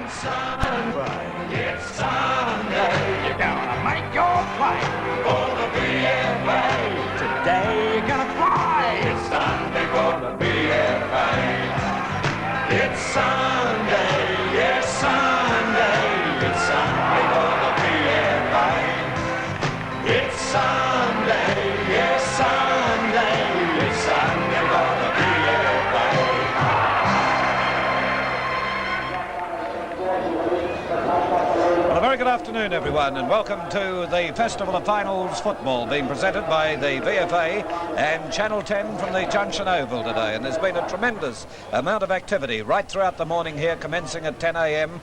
Sunday, it's Sunday, you're gonna make your play for the VFA. Today you're gonna fly. It's Sunday for the VFA. It's Sunday, yes Sunday, it's Sunday for the VFA. It's Sunday, yes Sunday, it's Sunday for the VFA. Well, a very good afternoon, everyone, and welcome to the Festival of Finals football being presented by the VFA and Channel 10 from the Junction Oval today. And there's been a tremendous amount of activity right throughout the morning here, commencing at 10 a.m.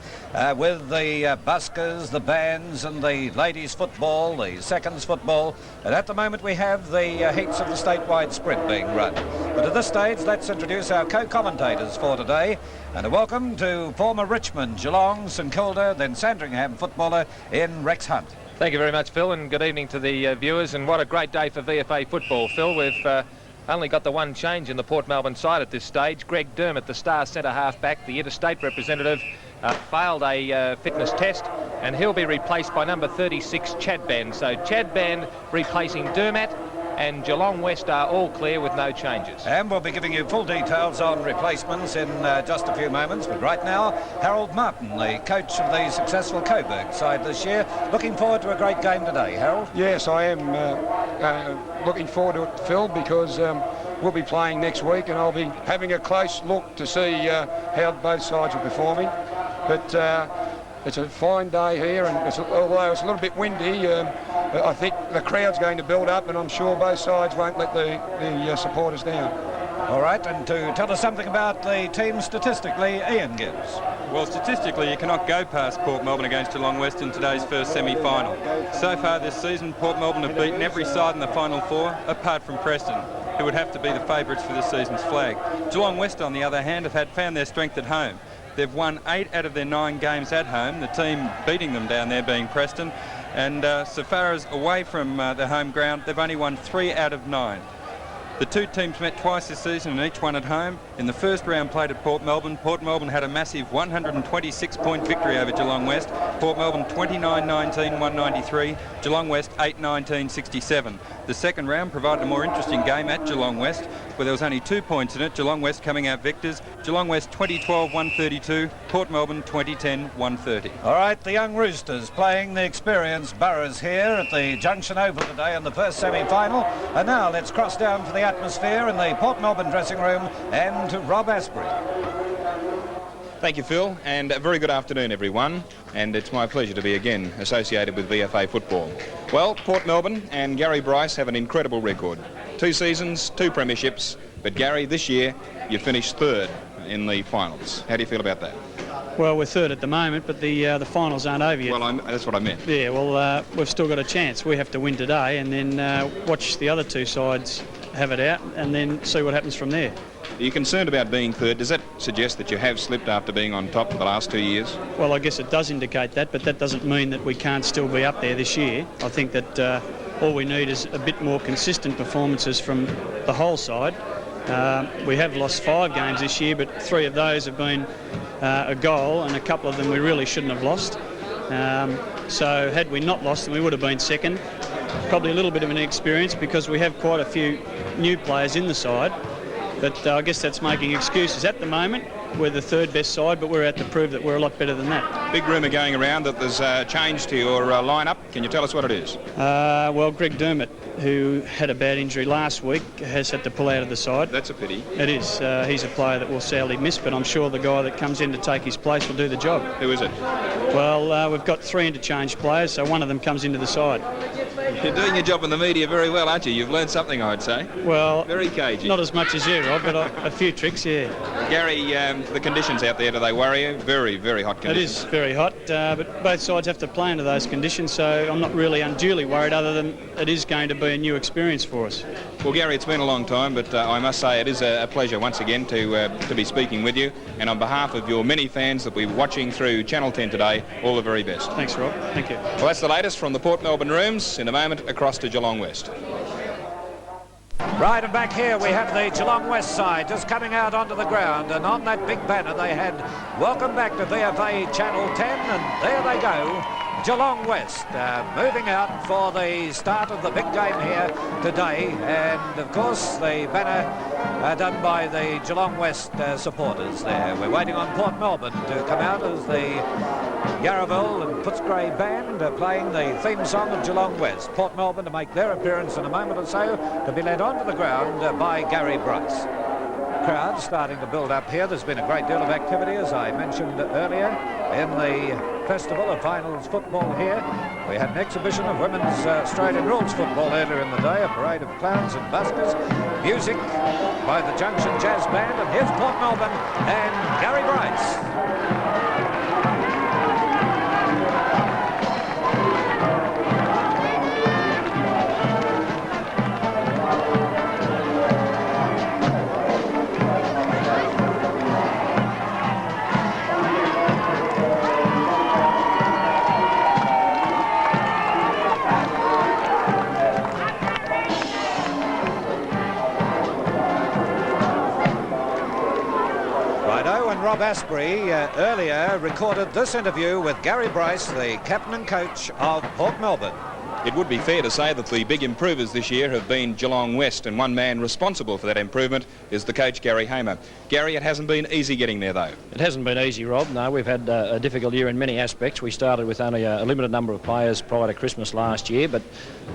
With the buskers, the bands and the ladies football, the seconds football. And at the moment we have the heats of the statewide sprint being run. But at this stage, let's introduce our co-commentators for today. And a welcome to former Richmond, Geelong, St Kilda, then Sandringham footballer in Rex Hunt. Thank you very much, Phil, and good evening to the viewers. And what a great day for VFA football, Phil. We've only got the one change in the Port Melbourne side at this stage. Greg Dermott, the star centre half-back, the interstate representative, failed a fitness test, and he'll be replaced by number 36, Chad Band. So Chad Band replacing Dermott, and Geelong West are all clear with no changes. And we'll be giving you full details on replacements in just a few moments. But right now, Harold Martin, the coach of the successful Coburg side this year. Looking forward to a great game today, Harold. Yes, I am looking forward to it, Phil, because we'll be playing next week and I'll be having a close look to see how both sides are performing. But it's a fine day here, and although it's a little bit windy, I think the crowd's going to build up, and I'm sure both sides won't let the supporters down. All right, and to tell us something about the team statistically, Ian Gibbs. Well, statistically, you cannot go past Port Melbourne against Geelong West in today's first semi-final. So far this season, Port Melbourne have beaten every side in the Final Four, apart from Preston, who would have to be the favourites for this season's flag. Geelong West, on the other hand, have found their strength at home. They've won 8 out of their 9 games at home, the team beating them down there being Preston. And so far as away from their home ground, they've only won 3 out of 9. The two teams met twice this season and each one at home. In the first round played at Port Melbourne had a massive 126-point victory over Geelong West. Port Melbourne 29-19, 193. Geelong West 8-19, 67. The second round provided a more interesting game at Geelong West, where there was only 2 points in it. Geelong West coming out victors. Geelong West 2012, 132. Port Melbourne 2010, 130. All right, the young Roosters playing the experienced Boroughs here at the Junction Oval today in the first semi-final. And now let's cross down to the atmosphere in the Port Melbourne dressing room and to Rob Asprey. Thank you, Phil, and a very good afternoon, everyone. And it's my pleasure to be again associated with VFA football. Well, Port Melbourne and Gary Bryce have an incredible record. 2 seasons, 2 premierships, but Gary, this year you finished 3rd in the finals. How do you feel about that? Well, we're 3rd at the moment, but the finals aren't over yet. Well, that's what I meant. Yeah, well, we've still got a chance. We have to win today and then watch the other 2 sides have it out and then see what happens from there. Are you concerned about being 3rd? Does that suggest that you have slipped after being on top for the last 2 years? Well, I guess it does indicate that, but that doesn't mean that we can't still be up there this year. I think that all we need is a bit more consistent performances from the whole side. We have lost 5 games this year, but 3 of those have been a goal, and a couple of them we really shouldn't have lost. So had we not lost them, we would have been 2nd. Probably a little bit of an inexperience because we have quite a few new players in the side. But I guess that's making excuses. At the moment, we're the 3rd best side, but we're out to prove that we're a lot better than that. Big rumour going around that there's a change to your line-up. Can you tell us what it is? Well, Greg Dermott, who had a bad injury last week, has had to pull out of the side. That's a pity. It is. He's a player that we'll sadly miss, but I'm sure the guy that comes in to take his place will do the job. Who is it? Well, we've got 3 interchange players, so one of them comes into the side. You're doing your job in the media very well, aren't you? You've learned something, I'd say. Well, very cagey. Not as much as you, Rob, but a few tricks, yeah. Gary, the conditions out there, do they worry you? Very, very hot conditions. It is very hot, but both sides have to play under those conditions, so I'm not really unduly worried, other than it is going to be a new experience for us. Well, Gary, it's been a long time, but I must say it is a pleasure once again to be speaking with you. And on behalf of your many fans that we're watching through Channel 10 today, all the very best. Thanks, Rob. Thank you. Well, that's the latest from the Port Melbourne rooms. In a moment, across to Geelong West. Right, and back here we have the Geelong West side just coming out onto the ground, and on that big banner they had "Welcome back to VFA Channel 10," and there they go. Geelong West moving out for the start of the big game here today, and of course the banner done by the Geelong West supporters there. We're waiting on Port Melbourne to come out as the Yarraville and Footscray band playing the theme song of Geelong West. Port Melbourne to make their appearance in a moment or so, to be led onto the ground by Gary Bryce. Crowd starting to build up here. There's been a great deal of activity, as I mentioned earlier, in the Festival of Finals football here. We had an exhibition of women's Australian rules football earlier in the day, a parade of clowns and buskers, music by the Junction Jazz Band, and here's Port Melbourne and Gary Bryce. Rob Asprey earlier recorded this interview with Gary Bryce, the captain and coach of Port Melbourne. It would be fair to say that the big improvers this year have been Geelong West, and one man responsible for that improvement is the coach, Gary Hamer. Gary, it hasn't been easy getting there, though. It hasn't been easy, Rob. No, we've had a difficult year in many aspects. We started with only a limited number of players prior to Christmas last year, but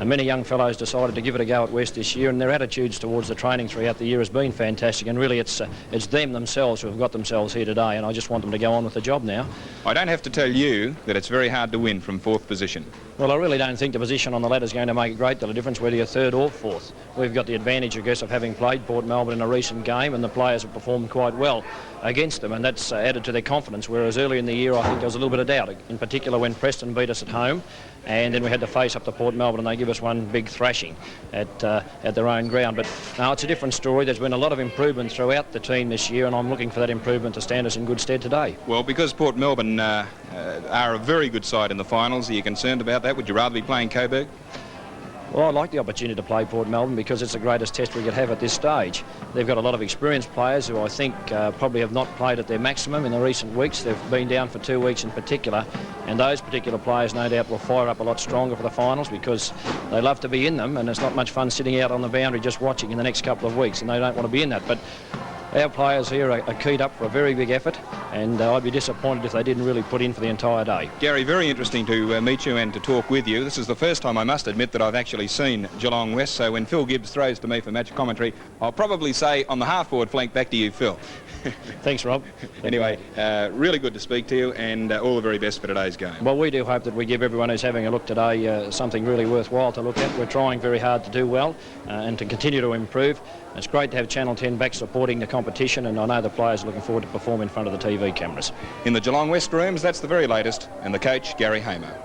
many young fellows decided to give it a go at West this year, and their attitudes towards the training throughout the year has been fantastic, and really it's them themselves who have got themselves here today, and I just want them to go on with the job now. I don't have to tell you that it's very hard to win from fourth position. Well, I really don't think the position on the ladder is going to make a great deal of difference whether you're third or fourth. We've got the advantage, I guess, of having played Port Melbourne in a recent game, and the players have performed quite well against them, and that's added to their confidence, whereas earlier in the year I think there was a little bit of doubt, in particular when Preston beat us at home, and then we had to face up to Port Melbourne and they give us one big thrashing at their own ground. But now it's a different story. There's been a lot of improvement throughout the team this year, and I'm looking for that improvement to stand us in good stead today. Well, because Port Melbourne are a very good side in the finals, are you concerned about that? Would you rather be playing Coburg? Well, I'd like the opportunity to play Port Melbourne because it's the greatest test we could have at this stage. They've got a lot of experienced players who I think probably have not played at their maximum in the recent weeks. They've been down for 2 weeks in particular, and those particular players no doubt will fire up a lot stronger for the finals because they love to be in them, and it's not much fun sitting out on the boundary just watching in the next couple of weeks, and they don't want to be in that. But our players here are keyed up for a very big effort, and I'd be disappointed if they didn't really put in for the entire day. Gary, very interesting to meet you and to talk with you. This is the first time, I must admit, that I've actually seen Geelong West, so when Phil Gibbs throws to me for match commentary, I'll probably say on the half-forward flank back to you, Phil. Thanks, Rob. Anyway, really good to speak to you, and all the very best for today's game. Well, we do hope that we give everyone who's having a look today something really worthwhile to look at. We're trying very hard to do well and to continue to improve. It's great to have Channel 10 back supporting the competition, and I know the players are looking forward to perform in front of the TV cameras. In the Geelong West rooms, that's the very latest, and the coach, Gary Hamer.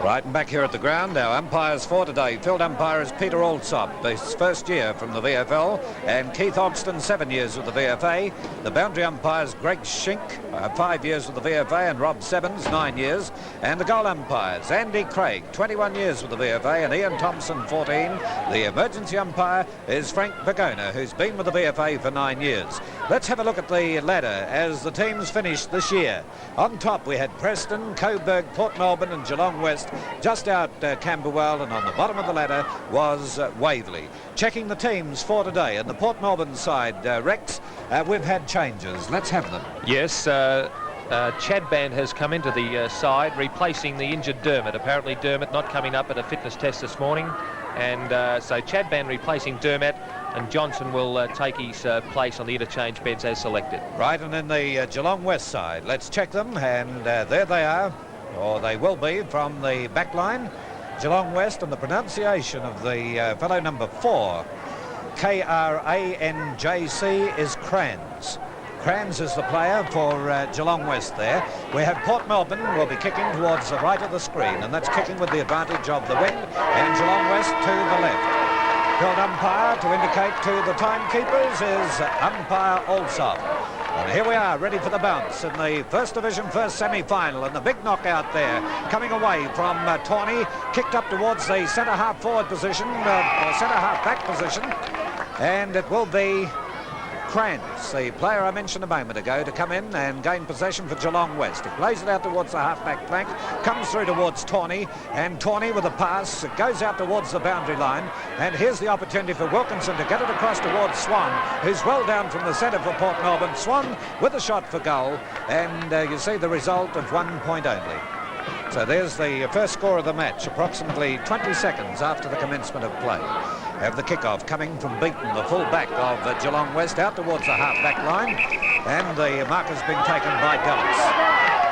Right, and back here at the ground, our umpires for today. Field umpire is Peter Alsop, his first year from the VFL, and Keith Ogston, 7 years with the VFA. The boundary umpires, Greg Schink, 5 years with the VFA, and Rob Sevens, 9 years. And the goal umpires, Andy Craig, 21 years with the VFA, and Ian Thompson, 14. The emergency umpire is Frank Pagona, who's been with the VFA for 9 years. Let's have a look at the ladder as the teams finished this year. On top we had Preston, Coburg, Port Melbourne and Geelong West just out Camberwell, and on the bottom of the ladder was Waverley. Checking the teams for today, and the Port Melbourne side, Rex, we've had changes. Let's have them. Yes, Chad Band has come into the side, replacing the injured Dermott. Apparently Dermott not coming up at a fitness test this morning, and so Chad Band replacing Dermott, and Johnson will take his place on the interchange beds as selected. Right, and in the Geelong West side, let's check them, and there they are, or they will be from the back line. Geelong West, and the pronunciation of the fellow number 4, Kranjc, is Crans. Crans is the player for Geelong West there. We have Port Melbourne will be kicking towards the right of the screen, and that's kicking with the advantage of the wind, and Geelong West to the left. Field umpire to indicate to the timekeepers is umpire Alsop. And here we are, ready for the bounce in the First Division first semi-final, and the big knockout there, coming away from Tawney, kicked up towards the centre-half forward position, or centre-half back position, And it will be Krantz, the player I mentioned a moment ago, to come in and gain possession for Geelong West. He plays it out towards the half-back flank, comes through towards Tawney, and Tawney with a pass, it goes out towards the boundary line, and here's the opportunity for Wilkinson to get it across towards Swan, who's well down from the centre for Port Melbourne. Swan with a shot for goal, and you see the result of 1 point only. So there's the first score of the match, approximately 20 seconds after the commencement of play. Have the kick-off coming from Beaton, the full-back of Geelong West, out towards the half-back line, and the mark has been taken by Dallas.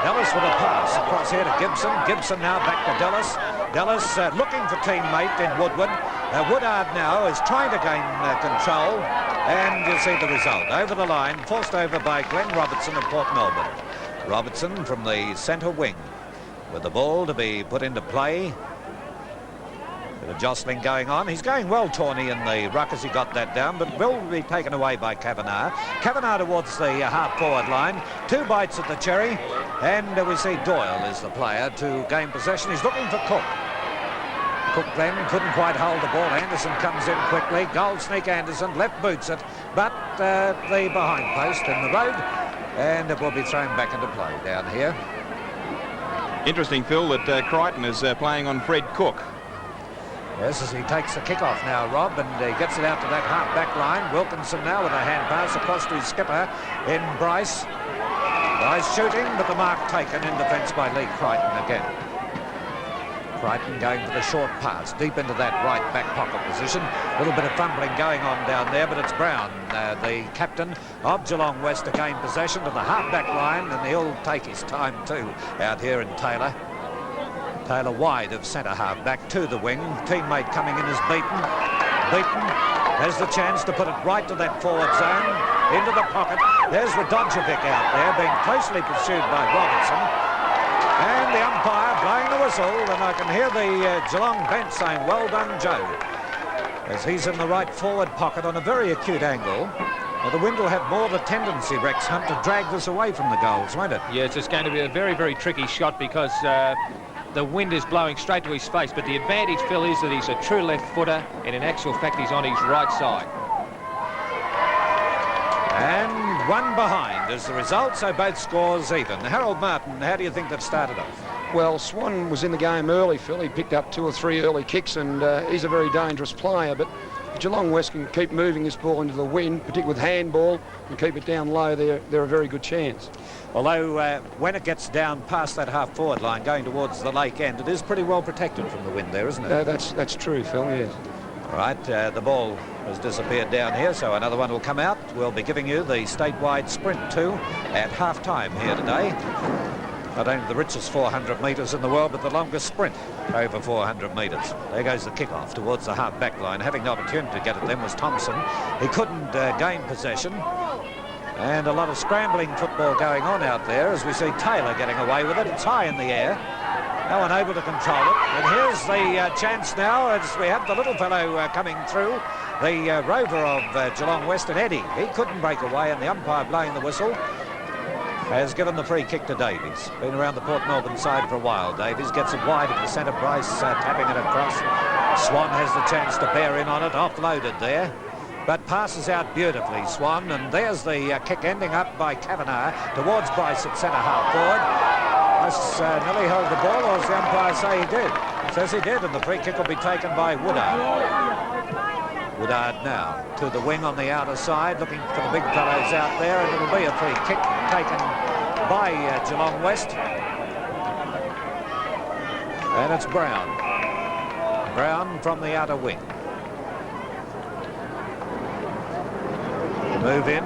Dallas with a pass across here to Gibson. Gibson now back to Dallas. Dallas looking for teammate in Woodward. Woodard now is trying to gain control, and you see the result. Over the line, forced over by Glenn Robertson of Port Melbourne. Robertson from the centre wing with the ball to be put into play. Bit of jostling going on. He's going well, Tawney, in the ruck as he got that down, but will be taken away by Kavanagh. Kavanagh towards the half-forward line. 2 bites at the cherry, and we see Doyle is the player to gain possession. He's looking for Cook. Cook then couldn't quite hold the ball. Anderson comes in quickly. Goal sneak Anderson, left boots it, but the behind post in the road, and it will be thrown back into play down here. Interesting, Phil, that Crichton is playing on Fred Cook. Yes, as he takes the kick-off now, Rob, and he gets it out to that half-back line. Wilkinson now with a hand pass across to his skipper in Bryce. Bryce shooting, but the mark taken in defence by Lee Crichton again. Crichton going for the short pass, deep into that right back pocket position. A little bit of fumbling going on down there, but it's Brown, the captain of Geelong West, to gain possession to the half-back line, and he'll take his time too out here in Taylor. Taylor wide of centre half-back to the wing. Teammate coming in is Beaton. Beaton has the chance to put it right to that forward zone, into the pocket. There's Radojevic out there, being closely pursued by Robertson. And the umpire blowing the whistle, and I can hear the Geelong bench saying, "Well done, Joe," as he's in the right forward pocket on a very acute angle. Now, the wind will have more the tendency, Rex Hunt, to drag this away from the goals, won't it? Yes, it's going to be a very, very tricky shot because the wind is blowing straight to his face, but the advantage, Phil, is that he's a true left footer, and in actual fact he's on his right side. And 1 behind is the result, so both scores even. Harold Martin, how do you think that started off? Well, Swan was in the game early, Phil. He picked up 2 or 3 early kicks, and he's a very dangerous player, but Geelong West can keep moving this ball into the wind, particularly with handball, and keep it down low. They're a very good chance. Although when it gets down past that half-forward line going towards the lake end, it is pretty well protected from the wind there, isn't it? That's true, Phil, yes. All right, the ball has disappeared down here, so another one will come out. We'll be giving you the statewide sprint too at half-time here today. Not only the richest 400 metres in the world, but the longest sprint over 400 metres. There goes the kick-off towards the half-back line. Having the opportunity to get at them was Thompson. He couldn't gain possession. And a lot of scrambling football going on out there as we see Taylor getting away with it. It's high in the air. No one able to control it. And here's the chance now as we have the little fellow coming through. The rover of Geelong West, and Eddie. He couldn't break away, and the umpire blowing the whistle has given the free kick to Davies. Been around the Port Melbourne side for a while. Davies gets it wide at the centre. Bryce tapping it across. Swan has the chance to bear in on it. Offloaded there, but passes out beautifully, Swan. And there's the kick ending up by Kavanagh towards Bryce at centre half forward. Must Nelly hold the ball, or does the umpire say he did? Says he did, and the free kick will be taken by Woodard. Woodard now to the wing on the outer side, looking for the big fellows out there, and it'll be a free kick taken by Geelong West. And it's Brown. Brown from the outer wing. Move in.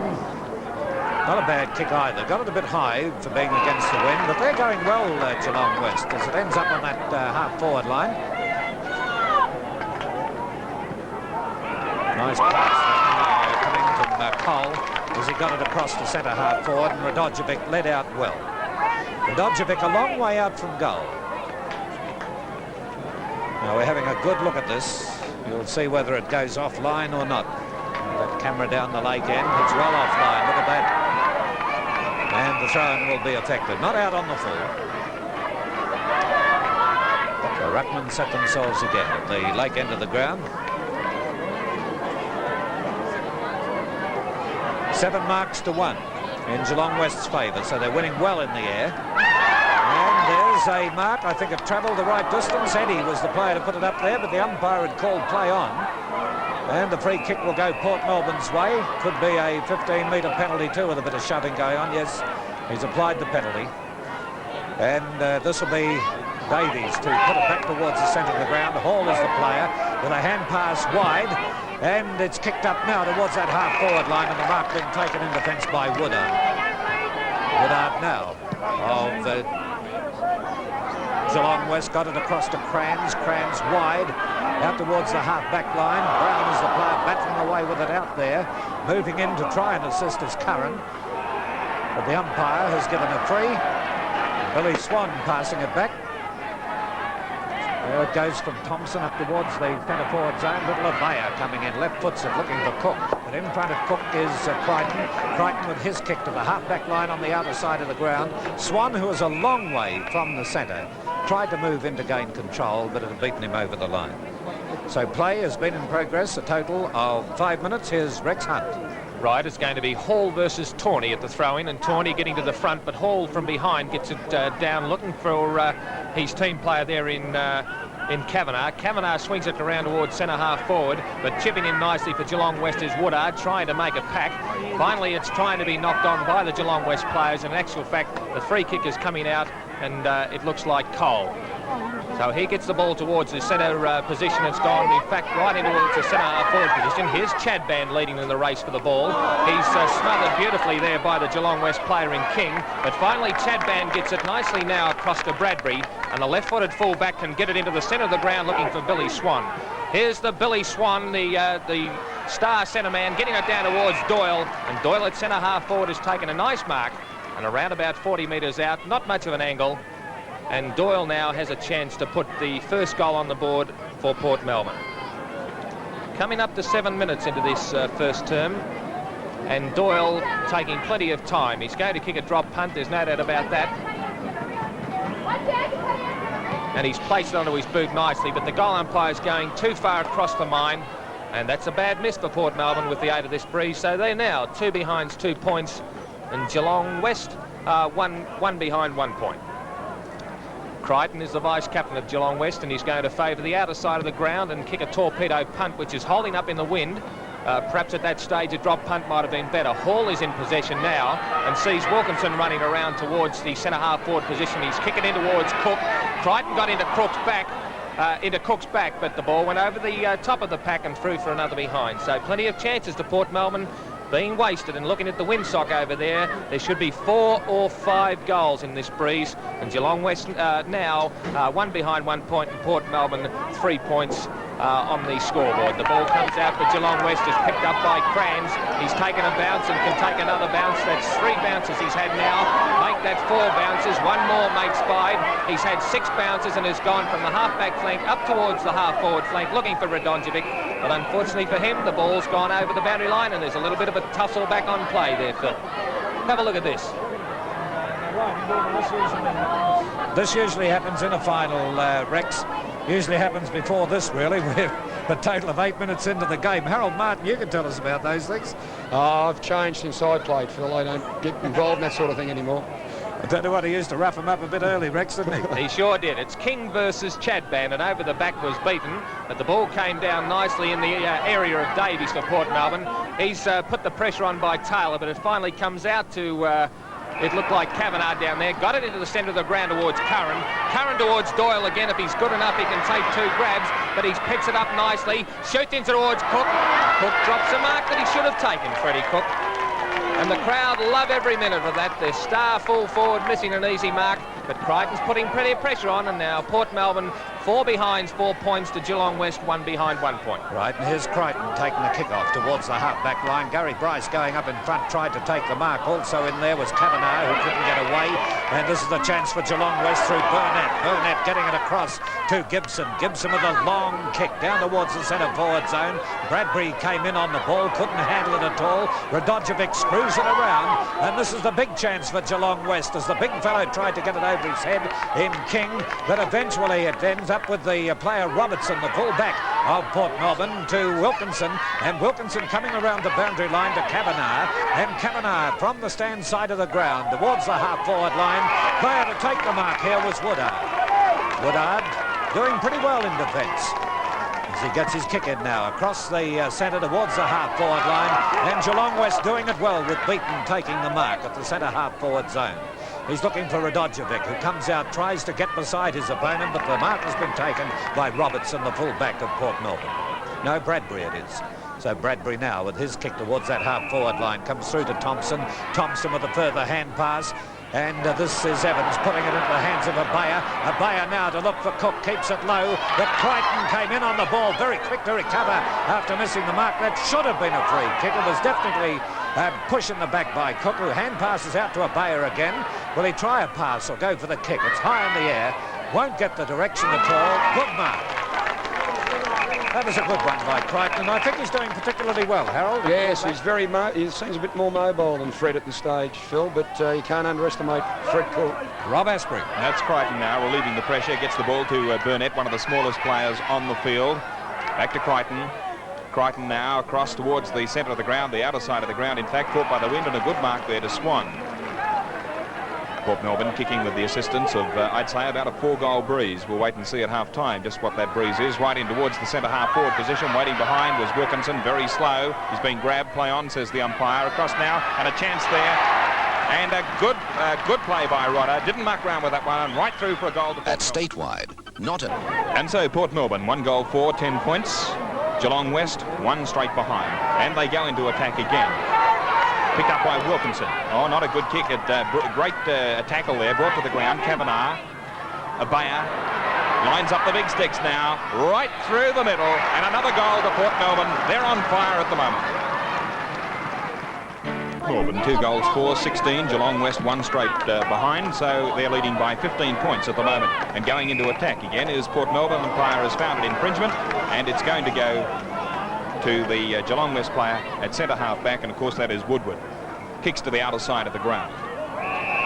Not a bad kick either. Got it a bit high for being against the wind, but they're going well, Geelong West, as it ends up on that half-forward line. Nice pass coming from Cole as he got it across the centre half-forward, and Radojevic led out well. Radojevic a long way out from goal. Now we're having a good look at this. You'll see whether it goes offline or not. That camera down the lake end, it's well offline. Look at that. And the throw-in will be effective. Not out on the full. So Ruckman set themselves again at the lake end of the ground. 7 marks to 1 in Geelong West's favour, so they're winning well in the air. And there's a mark. I think it travelled the right distance. Eddie was the player to put it up there, but the umpire had called play on. And the free kick will go Port Melbourne's way. Could be a 15-metre penalty too, with a bit of shoving going on. Yes, he's applied the penalty. And this will be Davies to put it back towards the centre of the ground. Hall is the player with a hand pass wide. And it's kicked up now towards that half-forward line, and the mark being taken in defence by Woodard. Woodard now of Geelong West got it across to Crans. Crans wide out towards the half-back line. Brown is the player battling away with it out there. Moving in to try and assist is Curran. But the umpire has given a free. Billy Swan passing it back. There it goes from Thompson up towards the centre forward zone. Little Avea coming in, left footed, looking for Cook. But in front of Cook is Crichton. Crichton with his kick to the half-back line on the outer side of the ground. Swan, who is a long way from the centre, tried to move in to gain control, but it had beaten him over the line. So play has been in progress, a total of 5 minutes. Here's Rex Hunt. Right, it's going to be Hall versus Tawney at the throw-in, and Tawney getting to the front, but Hall from behind gets it down, looking for his team player there in Kavanagh. Kavanagh swings it around towards centre half forward, but chipping in nicely for Geelong West is Woodard, trying to make a pack. Finally, it's trying to be knocked on by the Geelong West players, and in actual fact, the free kick is coming out, and it looks like Cole. So he gets the ball towards the centre position. It's gone, in fact, right into the centre half-forward position. Here's Chadband leading in the race for the ball. He's smothered beautifully there by the Geelong West player in King. But finally, Chadband gets it nicely now across to Bradbury. And the left-footed full-back can get it into the centre of the ground looking for Billy Swan. Here's the Billy Swan, the star centre man, getting it down towards Doyle. And Doyle at centre half-forward has taken a nice mark. And around about 40 metres out, not much of an angle. And Doyle now has a chance to put the first goal on the board for Port Melbourne. Coming up to 7 minutes into this first term, and Doyle taking plenty of time. He's going to kick a drop punt, there's no doubt about that. And he's placed it onto his boot nicely, but the goal umpire's going too far across the mine, and that's a bad miss for Port Melbourne with the aid of this breeze. So they're now 2 behind 2 points, and Geelong West one behind 1 point. Crichton is the vice-captain of Geelong West, and he's going to favour the outer side of the ground and kick a torpedo punt, which is holding up in the wind. Perhaps at that stage a drop punt might have been better. Hall is in possession now and sees Wilkinson running around towards the centre half-forward position. He's kicking in towards Cook. Crichton got into Cook's back, but the ball went over the top of the pack and through for another behind. So plenty of chances to Port Melbourne being wasted, and looking at the windsock over there, there should be 4 or 5 goals in this breeze, and Geelong West now 1 behind 1 point, and Port Melbourne 3 points on the scoreboard. The ball comes out for Geelong West, is picked up by Crans. He's taken a bounce and can take another bounce. That's 3 bounces he's had now. Make that 4 bounces. 1 more makes 5. He's had 6 bounces and has gone from the half-back flank up towards the half-forward flank, looking for Radonjevic. But unfortunately for him, the ball's gone over the boundary line, and there's a little bit of a tussle back on play there, Phil. Have a look at this. This usually happens in a final, Rex. Usually happens before this, really. We're a total of 8 minutes into the game. Harold Martin, you can tell us about those things. I've changed since I played, Phil. I don't get involved in that sort of thing anymore. I don't know what he used to rough him up a bit early, Rex, didn't he? He sure did. It's King versus Chadband, and over the back was beaten, but the ball came down nicely in the area of Davies for Port Melbourne. He's put the pressure on by Taylor, but it finally comes out to... it looked like Kavanagh down there. Got it into the centre of the ground towards Curran. Curran towards Doyle again. If he's good enough, he can take 2 grabs, but he picks it up nicely. Shoots into towards Cook. Cook drops a mark that he should have taken, Freddie Cook. And the crowd love every minute of that. Their star full forward missing an easy mark, but Crichton's putting plenty of pressure on, and now Port Melbourne 4 behind 4 points to Geelong West 1 behind 1 point. Right, and here's Crichton taking the kick-off towards the half-back line. Gary Bryce going up in front, tried to take the mark. Also in there was Kavanagh, who couldn't get away. And this is the chance for Geelong West through Burnett. Burnett getting it across to Gibson. Gibson with a long kick down towards the centre forward zone. Bradbury came in on the ball, couldn't handle it at all. Radonjevic screws it around, and this is the big chance for Geelong West as the big fellow tried to get it over his head in King, but eventually it ends up with the player Robertson, the full-back, of Port Melbourne to Wilkinson, and Wilkinson coming around the boundary line to Kavanagh, and Kavanagh from the stand side of the ground towards the half-forward line. Player to take the mark here was Woodard. Woodard doing pretty well in defence as he gets his kick in now across the centre towards the half-forward line, and Geelong West doing it well with Beaton taking the mark at the centre half-forward zone. He's looking for Radojevic, who comes out, tries to get beside his opponent, but the mark has been taken by Robertson, the full-back of Port Melbourne. No, Bradbury it is. So Bradbury now with his kick towards that half-forward line comes through to Thompson. Thompson with a further hand pass. And this is Evans putting it into the hands of Abaya. Abaya now to look for Cook, keeps it low. But Crichton came in on the ball, very quick to recover after missing the mark. That should have been a free kick. It was definitely push in the back by Cook, who hand passes out to Abaya again. Will he try a pass or go for the kick? It's high in the air, won't get the direction at all. Good mark. That was a good one by Crichton. I think he's doing particularly well, Harold. Yes, he's very he seems a bit more mobile than Fred at this stage, Phil, but you can't underestimate Fred Cook. Rob Asprey. That's Crichton now, relieving the pressure, gets the ball to Burnett, one of the smallest players on the field. Back to Crichton. Crichton now across towards the centre of the ground, the outer side of the ground, in fact, caught by the wind, and a good mark there to Swan. Port Melbourne kicking with the assistance of, I'd say, about a 4-goal breeze. We'll wait and see at half-time just what that breeze is. Right in towards the centre half-forward position. Waiting behind was Wilkinson, very slow. He's been grabbed. Play on, says the umpire. Across now, and a chance there. And a good play by Rodder. Didn't muck around with that one, and right through for a goal. At statewide, not a... And so Port Melbourne, 1 goal for, 10 points. Geelong West, 1 straight behind. And they go into attack again. Picked up by Wilkinson. Oh, not a good kick. Great tackle there, brought to the ground. Kavanagh, Abaya, lines up the big sticks now, right through the middle, and another goal to Port Melbourne. They're on fire at the moment. Melbourne 2 goals for, 16. Geelong West 1 straight behind, so they're leading by 15 points at the moment. And going into attack again is Port Melbourne. The player has found an infringement, and it's going to go to the Geelong West player at centre half-back, and of course that is Woodward. Kicks to the outer side of the ground.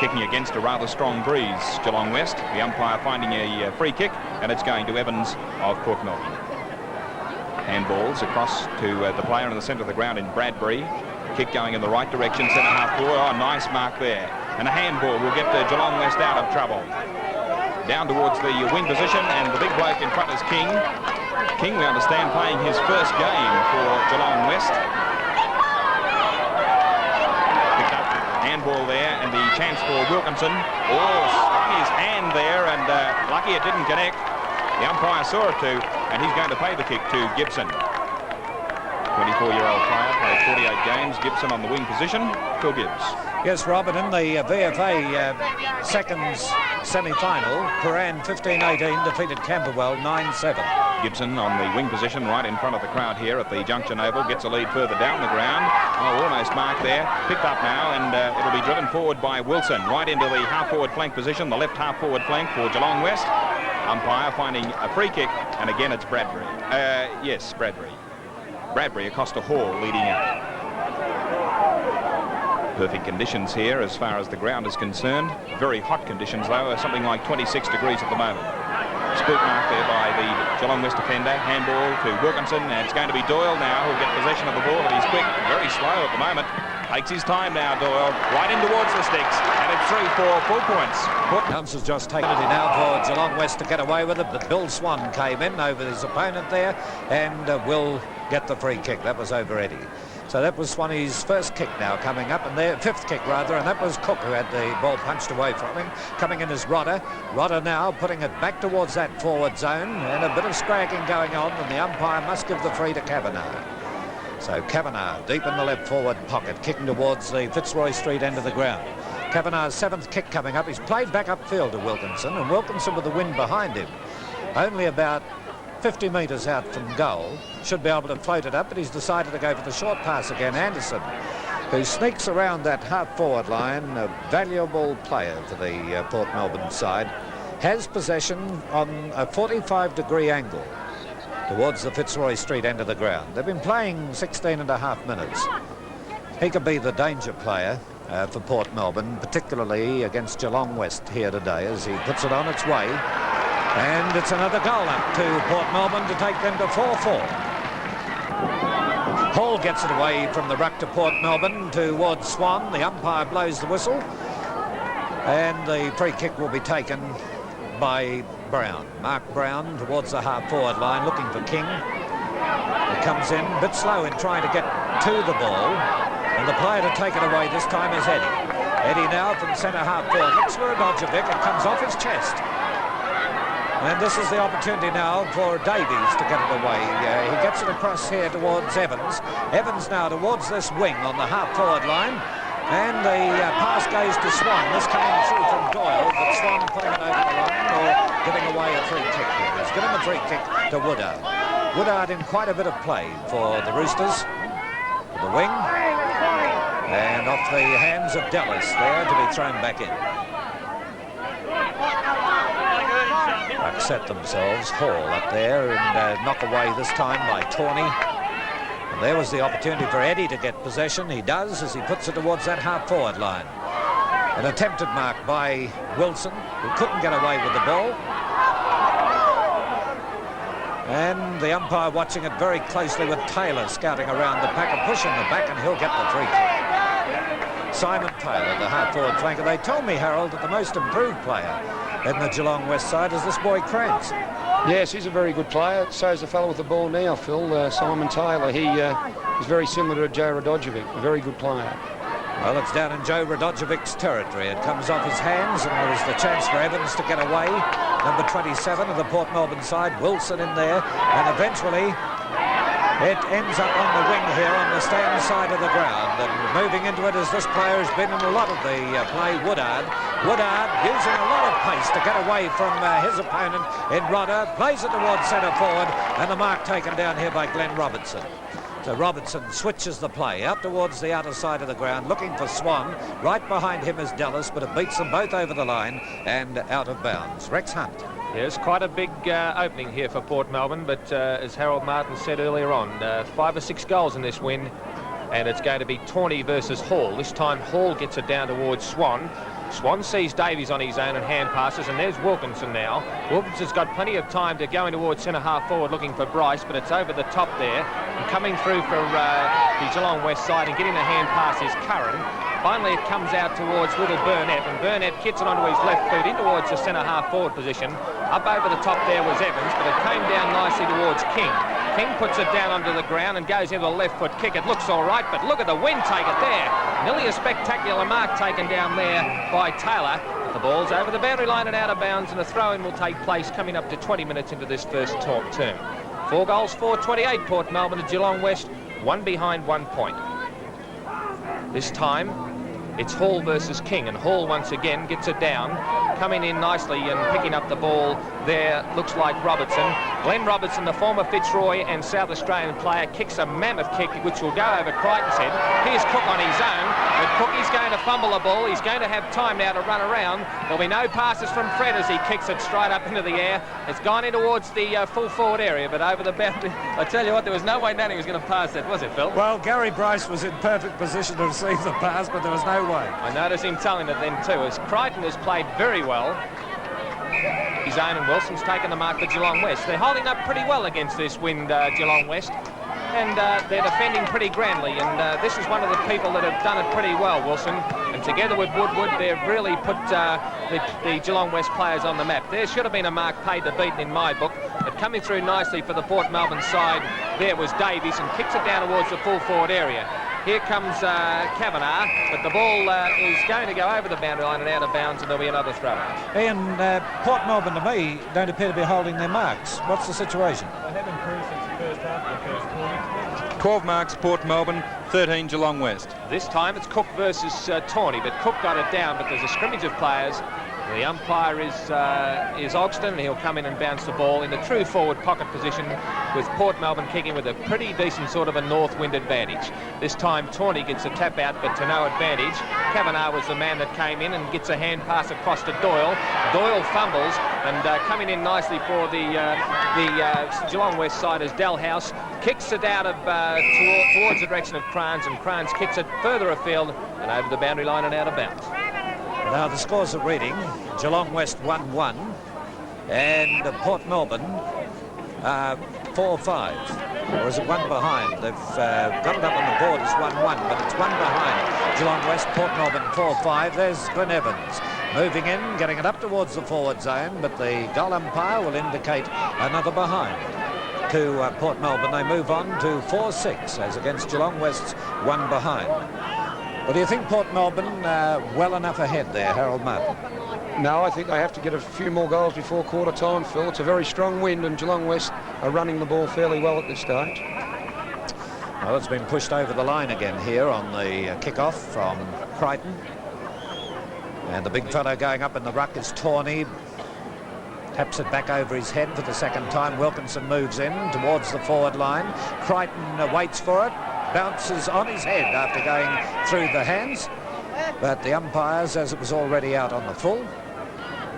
Kicking against a rather strong breeze, Geelong West. The umpire finding a free kick, and it's going to Evans of Port Melbourne. Handballs across to the player in the centre of the ground in Bradbury. Kick going in the right direction, centre half-forward. Oh, nice mark there. And a handball will get Geelong West out of trouble. Down towards the wing position, and the big bloke in front is King. King, we understand, playing his first game for Geelong West. Picked up, handball there, and the chance for Wilkinson. Oh, stuck his hand there, and lucky it didn't connect. The umpire saw it too, and he's going to pay the kick to Gibson. 24-year-old player, played 48 games. Gibson on the wing position. Phil Gibbs. Yes, Robert, in the VFA seconds semi-final, Paran 15-18 defeated Camberwell 9-7. Gibson on the wing position right in front of the crowd here at the Junction Oval. Gets a lead further down the ground. Oh, almost marked there. Picked up now, and it'll be driven forward by Wilson. Right into the half-forward flank position, the left half-forward flank for Geelong West. Umpire finding a free kick, and again it's Bradbury. Yes, Bradbury. Bradbury, Acosta Hall leading out. Perfect conditions here as far as the ground is concerned. Very hot conditions though, something like 26 degrees at the moment. Spook mark there by the Geelong West defender. Handball to Wilkinson, and it's going to be Doyle now who'll get possession of the ball, but he's quick, very slow at the moment. Takes his time now, Doyle, right in towards the sticks, and it's through for full points. Counts has just taken it now for Geelong West to get away with it, but Bill Swan came in over his opponent there, and will get the free kick. That was over Eddie. So that was Swanee's first kick now coming up, and their fifth kick rather, and that was Cook who had the ball punched away from him. Coming in is Rodder. Rodder now putting it back towards that forward zone, and a bit of scragging going on, and the umpire must give the free to Kavanagh. So Kavanagh deep in the left forward pocket, kicking towards the Fitzroy Street end of the ground. Kavanagh's 7th kick coming up. He's played back upfield to Wilkinson, and Wilkinson with the wind behind him. Only about 50 metres out from goal, should be able to float it up, but he's decided to go for the short pass again. Anderson, who sneaks around that half-forward line, a valuable player for the Port Melbourne side, has possession on a 45-degree angle towards the Fitzroy Street end of the ground. They've been playing 16 and a half minutes. He could be the danger player for Port Melbourne, particularly against Geelong West here today, as he puts it on its way. And it's another goal up to Port Melbourne to take them to 4-4. Hall gets it away from the ruck to Port Melbourne towards Swan. The umpire blows the whistle. And the free kick will be taken by Brown. Mark Brown towards the half-forward line, looking for King. He comes in, a bit slow in trying to get to the ball. And the player to take it away this time is Eddie. Eddie now from centre half-forward. Looks for Radojevic. It comes off his chest. And this is the opportunity now for Davies to get it away. He gets it across here towards Evans. Evans now towards this wing on the half-forward line. And the pass goes to Swan. This coming through from Doyle, but Swan putting it over the line or giving away a free kick here. He's given a free kick to Woodard. Woodard in quite a bit of play for the Roosters. The wing. And off the hands of Dallas there to be thrown back in. Upset themselves. Hall up there and knock away this time by Tawney. And there was the opportunity for Eddie to get possession. He does as he puts it towards that half-forward line. An attempted mark by Wilson, who couldn't get away with the ball. And the umpire watching it very closely with Taylor scouting around the pack and pushing the back, and he'll get the free kick. Simon Taylor, the half-forward flanker. They told me, Harold, that the most improved player in the Geelong West side is this boy Krantz. Yes, he's a very good player. So is the fellow with the ball now, Phil, Simon Taylor. He is very similar to Joe Radojevic, a very good player. Well, it's down in Joe Radojevic's territory. It comes off his hands, and there was the chance for Evans to get away. Number 27 of the Port Melbourne side, Wilson in there, and eventually it ends up on the wing here on the stand side of the ground. And moving into it as this player has been in a lot of the play, Woodard. Woodard using a lot of pace to get away from his opponent in Rodder. Plays it towards centre forward, and the mark taken down here by Glenn Robertson. So Robertson switches the play out towards the outer side of the ground, looking for Swan. Right behind him is Dallas, but it beats them both over the line and out of bounds. Rex Hunt. Yes, quite a big opening here for Port Melbourne, but as Harold Martin said earlier on, 5 or 6 goals in this win, and it's going to be Tawney versus Hall. This time Hall gets it down towards Swan. Swan sees Davies on his own and hand passes, and there's Wilkinson now. Wilkinson's got plenty of time to go in towards centre half forward looking for Bryce, but it's over the top there. And coming through for the Geelong West side and getting the hand pass is Curran. Finally it comes out towards little Burnett, and Burnett kicks it onto his left foot in towards the centre half forward position. Up over the top there was Evans, but it came down nicely towards King. King puts it down onto the ground and goes into a left foot kick. It looks all right, but look at the wind take it there. Nearly a spectacular mark taken down there by Taylor. The ball's over the boundary line and out of bounds, and a throw-in will take place coming up to 20 minutes into this first term. 4 goals, 4-28 Port Melbourne to Geelong West, 1 behind 1 point. This time it's Hall versus King, and Hall once again gets it down, coming in nicely and picking up the ball there. Looks like Robertson. Glenn Robertson, the former Fitzroy and South Australian player, kicks a mammoth kick which will go over Crichton's head. Here's Cook on his own, but Cookie's going to fumble the ball. He's going to have time now to run around. There'll be no passes from Fred as he kicks it straight up into the air. It's gone in towards the full forward area, but over the boundary. I tell you what, there was no way Nanny was going to pass that, was it, Phil? Well, Gary Bryce was in perfect position to receive the pass, but there was no way. I noticed him telling it then too, as Crichton has played very well. His own, and Wilson's taken the mark for Geelong West. They're holding up pretty well against this wind, Geelong West. And they're defending pretty grandly, and this is one of the people that have done it pretty well, Wilson. And together with Woodward, they've really put the Geelong West players on the map. There should have been a mark paid to beaten in my book, but coming through nicely for the Port Melbourne side, there was Davies, and kicks it down towards the full forward area. Here comes Kavanagh, but the ball is going to go over the boundary line and out of bounds, and there'll be another throw. Ian, Port Melbourne, to me, don't appear to be holding their marks. What's the situation? They have improved since the first half of the first quarter. 12 marks, Port Melbourne, 13 Geelong West. This time it's Cook versus Tawney, but Cook got it down, but there's a scrimmage of players. The umpire is Ogston, and he'll come in and bounce the ball in the true forward pocket position, with Port Melbourne kicking with a pretty decent sort of a north wind advantage. This time Tawney gets a tap out, but to no advantage. Kavanagh was the man that came in and gets a hand pass across to Doyle. Doyle fumbles, and coming in nicely for the Geelong West side is Dalhouse. Kicks it out of towards the direction of Krantz, and Krantz kicks it further afield and over the boundary line and out of bounds. Now the scores are reading: Geelong West 1-1, and Port Melbourne 4-5. Or is it one behind? They've got it up on the board as 1-1, but it's one behind. Geelong West, Port Melbourne 4-5. There's Glenn Evans moving in, getting it up towards the forward zone, but the goal umpire will indicate another behind to Port Melbourne. They move on to 4-6 as against Geelong West's one behind. Well, do you think Port Melbourne well enough ahead there, Harold Martin? No, I think they have to get a few more goals before quarter time, Phil. It's a very strong wind, and Geelong West are running the ball fairly well at this stage. Well, it's been pushed over the line again here on the kick-off from Crichton. And the big fellow going up in the ruck is Tawney. Taps it back over his head for the second time. Wilkinson moves in towards the forward line. Crichton waits for it. Bounces on his head after going through the hands. But the umpires, as it was already out on the full,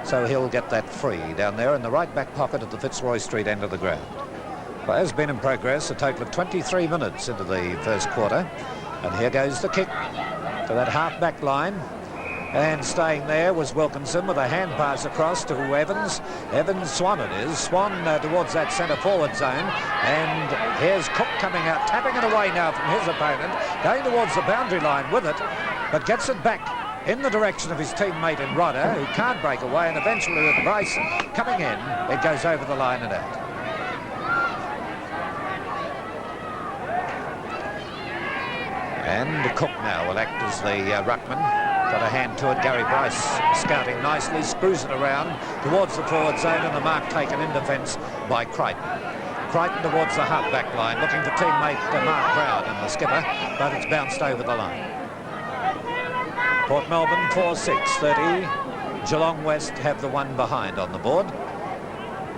so he'll get that free down there in the right back pocket at the Fitzroy Street end of the ground. Play has been in progress a total of 23 minutes into the first quarter. And here goes the kick to that half-back line. And staying there was Wilkinson with a hand pass across to Evans. Evans, Swan it is. Swan towards that centre-forward zone. And here's Cook coming out, tapping it away now from his opponent, going towards the boundary line with it, but gets it back in the direction of his teammate in Rodder, who can't break away, and eventually with Bryce coming in, it goes over the line and out. And Cook now will act as the ruckman. Got a hand to it. Gary Bryce scouting nicely, screws it around towards the forward zone, and the mark taken in defence by Crichton. Crichton towards the half-back line, looking for teammate Mark Brown and the skipper, but it's bounced over the line. Port Melbourne 4-6, 30. Geelong West have the one behind on the board.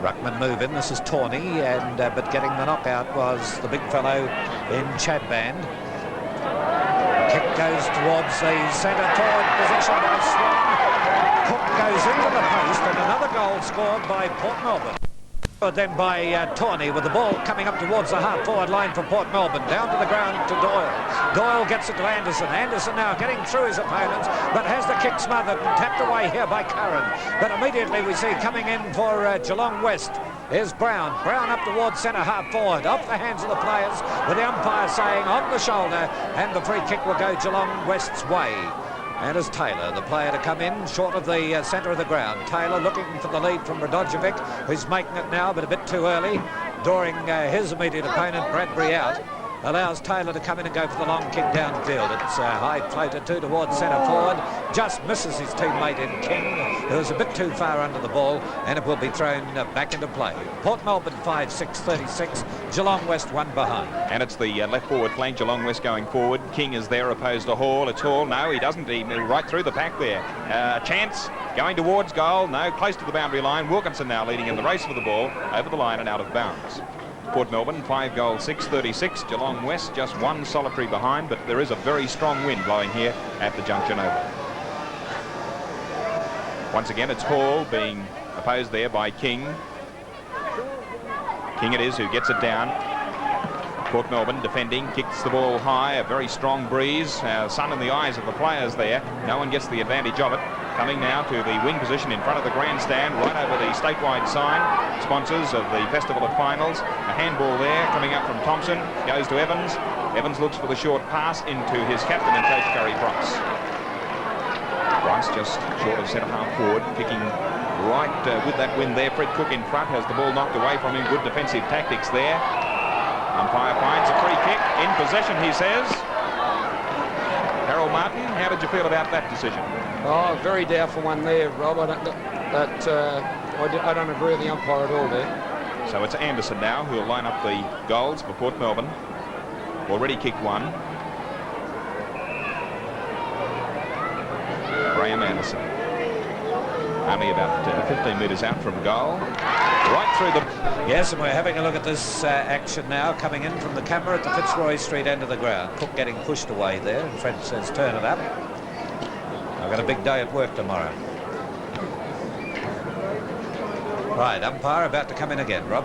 Ruckman move in. This is Tawney, and but getting the knockout was the big fellow in Chadband. Kick goes towards the centre-forward position by Swan. Cook goes into the post, and another goal scored by Port Melbourne. Then by Tawney, with the ball coming up towards the half-forward line for Port Melbourne. Down to the ground to Doyle. Doyle gets it to Anderson. Anderson now getting through his opponents, but has the kick smothered and tapped away here by Curran. But immediately we see coming in for Geelong West is Brown. Brown up towards centre half-forward, off the hands of the players, with the umpire saying on the shoulder, and the free kick will go Geelong West's way. And as Taylor, the player to come in short of the centre of the ground. Taylor looking for the lead from Radojevic, who's making it now, but a bit too early. Drawing his immediate opponent, Bradbury, out. Allows Taylor to come in and go for the long kick downfield. It's high floater two towards centre forward. Just misses his teammate in King, who was a bit too far under the ball, and it will be thrown back into play. Port Melbourne 5-6, 36. Geelong West one behind. And it's the left forward flank, Geelong West going forward. King is there opposed to Hall. It's Hall. No, he doesn't. He right through the pack there. Chance going towards goal. No, close to the boundary line. Wilkinson now leading in the race for the ball. Over the line and out of bounds. Port Melbourne 5 goals, 6-36. Geelong West just one solitary behind, but there is a very strong wind blowing here at the Junction Oval. Once again, it's Hall being opposed there by King. King it is who gets it down. Port Melbourne defending, kicks the ball high, a very strong breeze, sun in the eyes of the players there. No one gets the advantage of it. Coming now to the wing position in front of the grandstand, right over the statewide sign, sponsors of the Festival of Finals. A handball there coming up from Thompson, goes to Evans. Evans looks for the short pass into his captain and coach, Gary Bryce. Bryce just short of centre half forward, kicking right with that wind there. Fred Cook in front has the ball knocked away from him. Good defensive tactics there. Umpire finds a free kick in possession, he says. Harold Martin, how did you feel about that decision? Oh, very doubtful one there, Rob. I don't agree with the umpire at all there. So it's Anderson now who will line up the goals for Port Melbourne. Already kicked one. Graham Anderson. Only about 15 metres out from goal. Right through the... Yes, and we're having a look at this action now, coming in from the camera at the Fitzroy Street end of the ground. Cook getting pushed away there, and Fred says turn it up. I've got a big day at work tomorrow. Right, umpire about to come in again, Rob.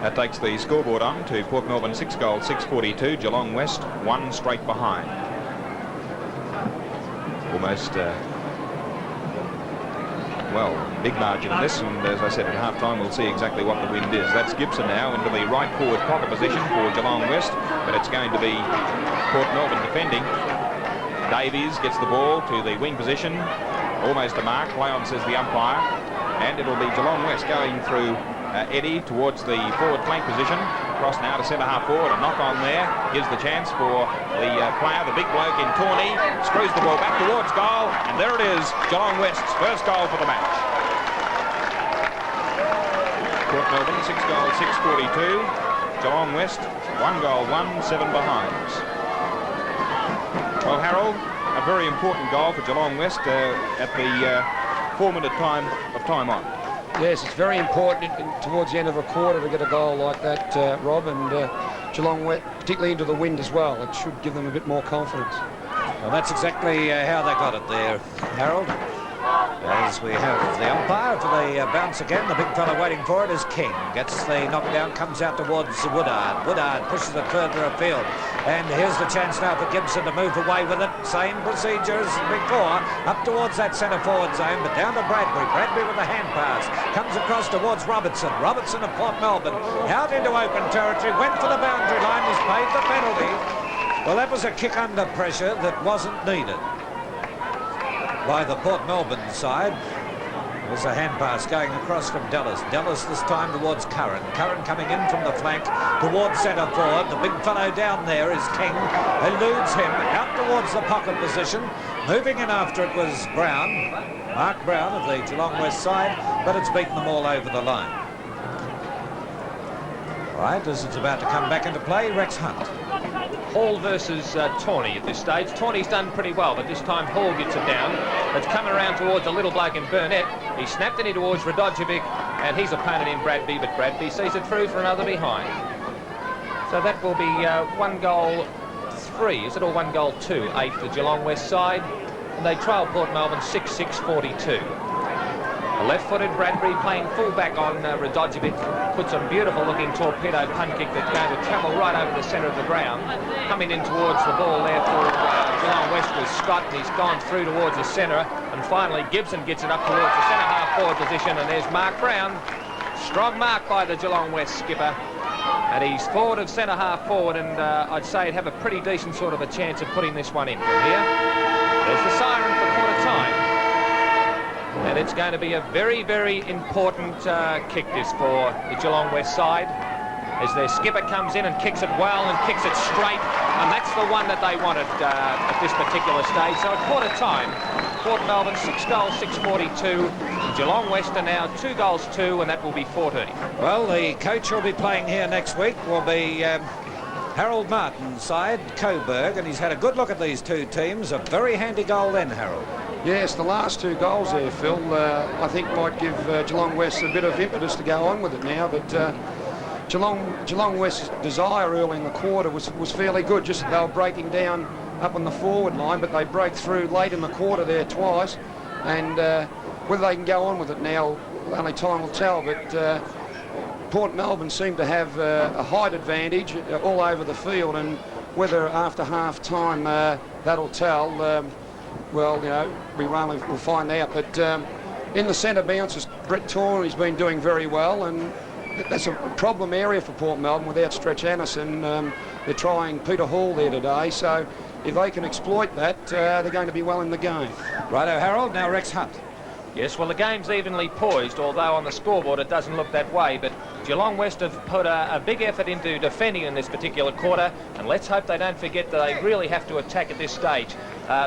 That takes the scoreboard on to Port Melbourne 6 goals, 6-42. Geelong West one straight behind. Almost well, big margin in this, and as I said, at half-time we'll see exactly what the wind is. That's Gibson now into the right forward pocket position for Geelong West, but it's going to be Port Melbourne defending. Davies gets the ball to the wing position, almost a mark. Leon says the umpire, and it'll be Geelong West going through Eddie towards the forward flank position. Cross now to centre half forward. A knock on there gives the chance for the player, the big bloke in Tawney. Screws the ball back towards goal, and there it is, Geelong West's first goal for the match. Port Melbourne 6 goals, 6:42. Geelong West 1 goal, 1-7 behind. Well, Harold, a very important goal for Geelong West at the 4-minute time on. Yes, it's very important towards the end of a quarter to get a goal like that, Rob, and Geelong West, particularly into the wind as well. It should give them a bit more confidence. Well, that's exactly how they got it there, Harold. As we have the umpire for the bounce again, the big fella waiting for it is King. Gets the knockdown, comes out towards Woodard. Woodard pushes it further afield. And here's the chance now for Gibson to move away with it. Same procedure as before, up towards that centre forward zone, but down to Bradbury. Bradbury with a hand pass. Comes across towards Robertson. Robertson of Port Melbourne. Out into open territory, went for the boundary line, was paid the penalty. Well, that was a kick under pressure that wasn't needed by the Port Melbourne side. There's a hand pass going across from Dallas. Dallas this time towards Curran. Curran coming in from the flank towards centre forward. The big fellow down there is King. Eludes him out towards the pocket position. Moving in after it was Brown. Mark Brown of the Geelong West side, but it's beaten them all over the line. Right, as it's about to come back into play, Rex Hunt. Hall versus Tawney at this stage. Tawney's done pretty well, but this time Hall gets it down. It's coming around towards a little bloke in Burnett. He snapped it in towards Radojevic, and his opponent in Bradby, but Bradby sees it through for another behind. So that will be 1 goal 3, is it, or 1 goal 2, 8 for Geelong West side. And they trail Port Melbourne 6-6-42. A left-footed Bradbury playing full-back on Radojevic. Puts a beautiful-looking torpedo punt kick that's going to travel right over the centre of the ground. Coming in towards the ball there for Geelong West was Scott, and he's gone through towards the centre. And finally, Gibson gets it up towards the centre half-forward position, and there's Mark Brown. Strong mark by the Geelong West skipper. And he's forward of centre half-forward, and I'd say he'd have a pretty decent sort of a chance of putting this one in from here. There's the siren for quarter time. And it's going to be a very, very important kick this for the Geelong West side, as their skipper comes in and kicks it well and kicks it straight, and that's the one that they wanted at this particular stage. So at quarter time, Port Melbourne 6 goals, 6:42. Geelong West are now 2 goals 2, and that will be 4:30. Well, the coach who'll be playing here next week will be Harold Martin's side, Coburg, and he's had a good look at these two teams. A very handy goal then, Harold. Yes, the last 2 goals there, Phil, I think might give Geelong West a bit of impetus to go on with it now, but Geelong West's desire early in the quarter was fairly good, just they were breaking down up on the forward line, but they break through late in the quarter there twice, and whether they can go on with it now, only time will tell, but Port Melbourne seem to have a height advantage all over the field, and whether after half-time that'll tell, well, you know, we'll find out. But in the centre bounces, Brett Tawney's been doing very well, and that's a problem area for Port Melbourne without Stretch Anderson. They're trying Peter Hall there today, so if they can exploit that, they're going to be well in the game. Righto, Harold. Now Rex Hunt. Yes, well, the game's evenly poised, although on the scoreboard it doesn't look that way, but Geelong West have put a big effort into defending in this particular quarter, and let's hope they don't forget that they really have to attack at this stage.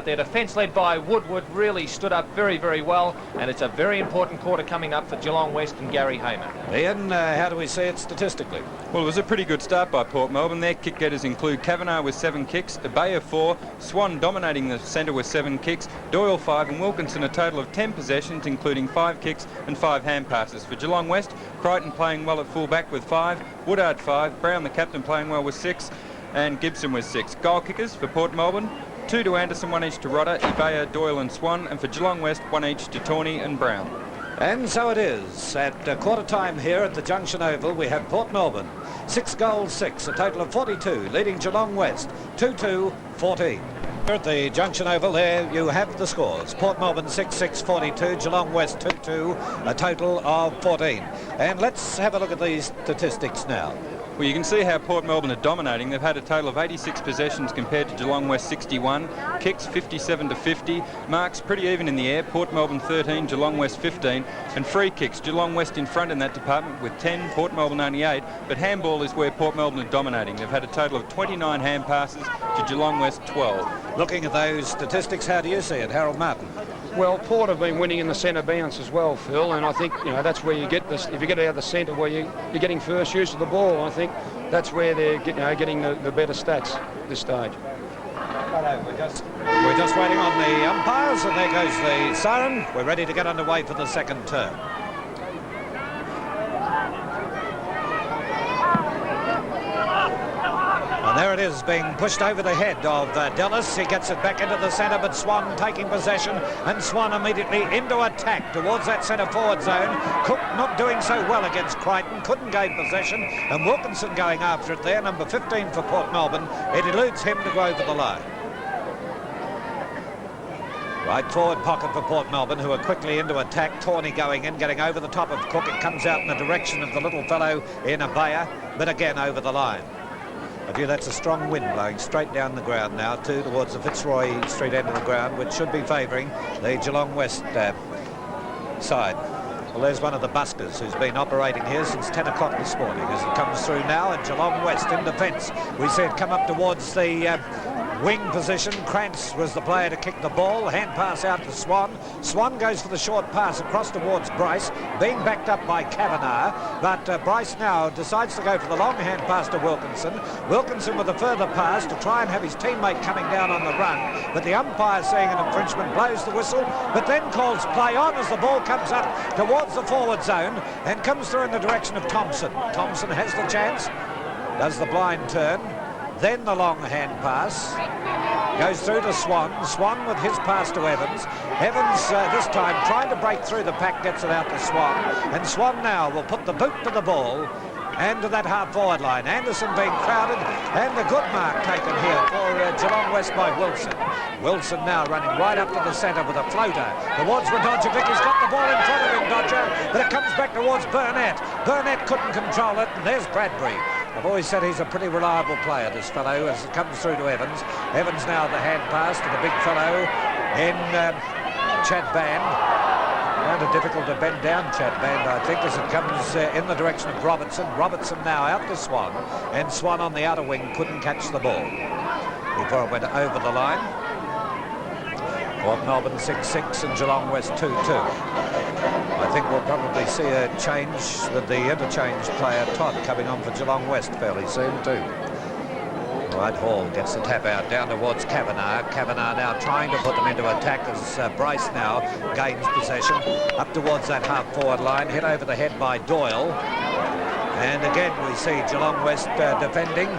Their defence led by Woodward really stood up very, very well, and it's a very important quarter coming up for Geelong West and Gary Hayman. Ian, how do we see it statistically? Well, it was a pretty good start by Port Melbourne. Their kick getters include Kavanagh with 7 kicks, Abaya 4, Swan dominating the centre with 7 kicks, Doyle 5, and Wilkinson a total of 10 possessions, including 5 kicks and 5 hand passes. For Geelong West, Crichton playing well at full-back with 5, Woodard 5, Brown the captain playing well with 6, and Gibson with 6. Goal kickers for Port Melbourne, 2 to Anderson, 1 each to Rodder, Ibea, Doyle and Swan, and for Geelong West, 1 each to Tawney and Brown. And so it is. At quarter time here at the Junction Oval, we have Port Melbourne 6 goals 6, a total of 42, leading Geelong West 2-2-14. At the Junction Oval, there you have the scores. Port Melbourne 6-6-42, Geelong West 2-2, a total of 14. And let's have a look at these statistics now. Well, you can see how Port Melbourne are dominating. They've had a total of 86 possessions compared to Geelong West 61. Kicks 57 to 50. Marks pretty even in the air. Port Melbourne 13, Geelong West 15. And free kicks, Geelong West in front in that department with 10, Port Melbourne only 8. But handball is where Port Melbourne are dominating. They've had a total of 29 hand passes to Geelong West 12. Looking at those statistics, how do you see it, Harold Martin? Well, Port have been winning in the centre bounce as well, Phil, and I think that's where you get this. If you get out of the centre where you're getting first use of the ball, I think that's where they're getting the better stats at this stage. We're just waiting on the umpires, and there goes the siren. We're ready to get underway for the second term. And there it is, being pushed over the head of Dallas. He gets it back into the centre, but Swan taking possession, and Swan immediately into attack towards that centre forward zone. Cook not doing so well against Crichton, couldn't gain possession, and Wilkinson going after it there, number 15 for Port Melbourne. It eludes him to go over the line. Right forward pocket for Port Melbourne, who are quickly into attack. Tawney going in, getting over the top of Cook. It comes out in the direction of the little fellow in Abaya, but again over the line. I view that's a strong wind blowing straight down the ground now, too, towards the Fitzroy Street end of the ground, which should be favouring the Geelong West side. Well, there's one of the buskers who's been operating here since 10 o'clock this morning as it comes through now, and Geelong West in defence. We see it come up towards the wing position. Krantz was the player to kick the ball. Hand pass out to Swan. Swan goes for the short pass across towards Bryce, being backed up by Kavanagh, but Bryce now decides to go for the long hand pass to Wilkinson. Wilkinson with a further pass to try and have his teammate coming down on the run, but the umpire, seeing an infringement, blows the whistle, but then calls play on as the ball comes up towards the forward zone and comes through in the direction of Thompson. Thompson has the chance, does the blind turn, then the long hand pass, goes through to Swan. Swan with his pass to Evans. Evans this time trying to break through the pack, gets it out to Swan, and Swan now will put the boot to the ball and to that half-forward line. Anderson being crowded, and a good mark taken here for Geelong West by Wilson. Wilson now running right up to the centre with a floater towards Radojevic. He's got the ball in front of him, Dodger, but it comes back towards Burnett. Burnett couldn't control it, and there's Bradbury. I've always said he's a pretty reliable player, this fellow, as it comes through to Evans. Evans now the hand pass to the big fellow in Chad Band. Kind of difficult to bend down Chad Band, I think, as it comes in the direction of Robertson. Robertson now out to Swan, and Swan on the outer wing couldn't catch the ball before it went over the line. Port Melbourne 6-6 and Geelong West 2-2. I think we'll probably see a change with the interchange player Todd coming on for Geelong West fairly soon too. Right, Hall gets the tap out down towards Kavanagh. Kavanagh now trying to put them into attack as Bryce now gains possession up towards that half-forward line, hit over the head by Doyle. And again we see Geelong West defending,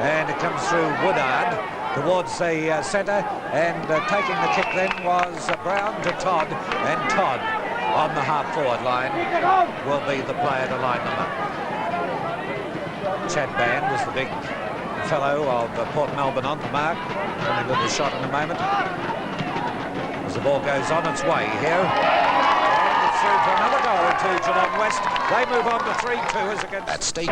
and it comes through Woodard towards the centre, and taking the kick then was Brown to Todd, and Todd on the half-forward line will be the player to line them up. Chad Band was the big fellow of Port Melbourne on the mark, coming to the shot in a moment as the ball goes on its way here, and it's through for another goal to Geelong West. They move on to 3-2 as against At stake.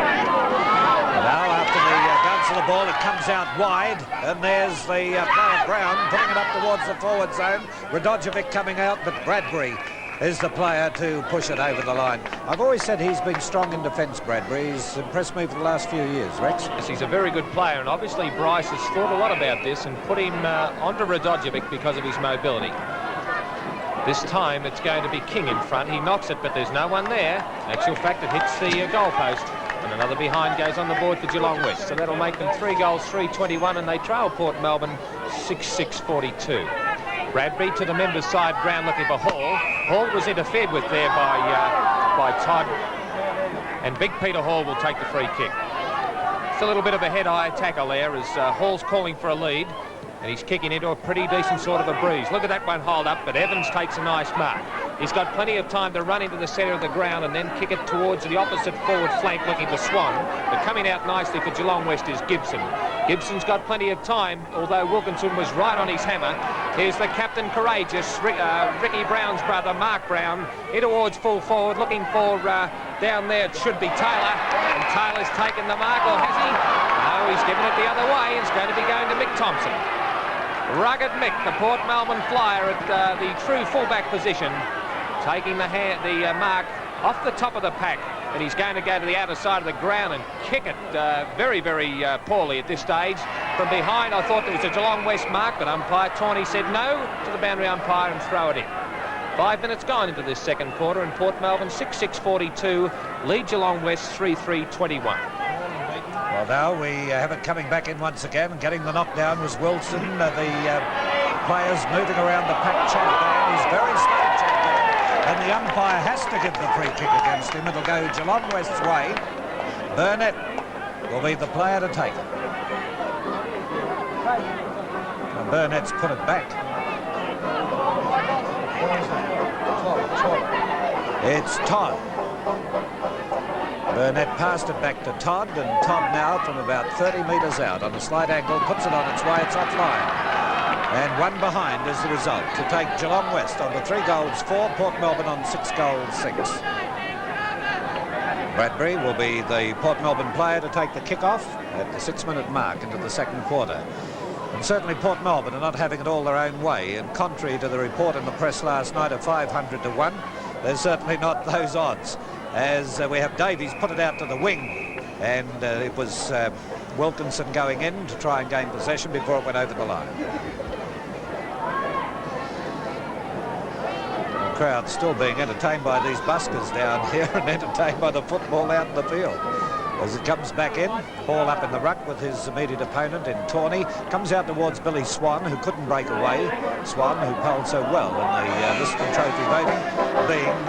now. After the bounce of the ball, it comes out wide, and there's the player Brown putting it up towards the forward zone. Radojevic coming out, but Bradbury is the player to push it over the line. I've always said he's been strong in defence, Bradbury. He's impressed me for the last few years, Rex. Yes, he's a very good player, and obviously Bryce has thought a lot about this and put him onto Radojevic because of his mobility. This time it's going to be King in front. He knocks it, but there's no one there. Actual fact, it hits the goal post, and another behind goes on the board for Geelong West. So that'll make them 3 goals, 3-21, and they trail Port Melbourne 6-6-42. Bradbury to the members' side, ground looking for Hall. Hall was interfered with there by Todd, and big Peter Hall will take the free kick. It's a little bit of a head-high tackle there as Hall's calling for a lead, and he's kicking into a pretty decent sort of a breeze. Look at that one hold up, but Evans takes a nice mark. He's got plenty of time to run into the centre of the ground and then kick it towards the opposite forward flank looking for Swan. But coming out nicely for Geelong West is Gibson. Gibson's got plenty of time, although Wilkinson was right on his hammer. Here's the captain courageous, Ricky Brown's brother, Mark Brown, in towards full forward, looking for down there it should be Taylor. And Taylor's taken the mark, or has he? No, he's given it the other way. It's going to be going to Mick Thompson. Rugged Mick, the Port Melbourne flyer at the true fullback position, taking the mark off the top of the pack, and he's going to go to the outer side of the ground and kick it very, very poorly at this stage. From behind, I thought there was a Geelong West mark, but umpire Tawney said no to the boundary umpire and throw it in. 5 minutes gone into this second quarter, and Port Melbourne 6-6-42, lead Geelong West 3-3-21. Well, now we have it coming back in once again, and getting the knockdown was Wilson. The players moving around the pack. Chad Band, he's very slow, Chad Band, and the umpire has to give the free kick against him. It'll go Geelong West's way. Burnett will be the player to take it. And Burnett's put it back. It's Todd. Burnett passed it back to Todd, and Todd now from about 30 metres out on a slight angle puts it on its way. It's offline, and one behind is the result to take Geelong West on the 3 goals 4, Port Melbourne on 6 goals 6. Bradbury will be the Port Melbourne player to take the kick-off at the 6-minute mark into the second quarter. And certainly Port Melbourne are not having it all their own way, and contrary to the report in the press last night of 500 to 1, there's certainly not those odds, as we have Davies put it out to the wing, and it was Wilkinson going in to try and gain possession before it went over the line. The crowd still being entertained by these buskers down here and entertained by the football out in the field. As it comes back in, Hall up in the ruck with his immediate opponent in Tawney. Comes out towards Billy Swan, who couldn't break away. Swan, who polled so well in the Liston Trophy voting, being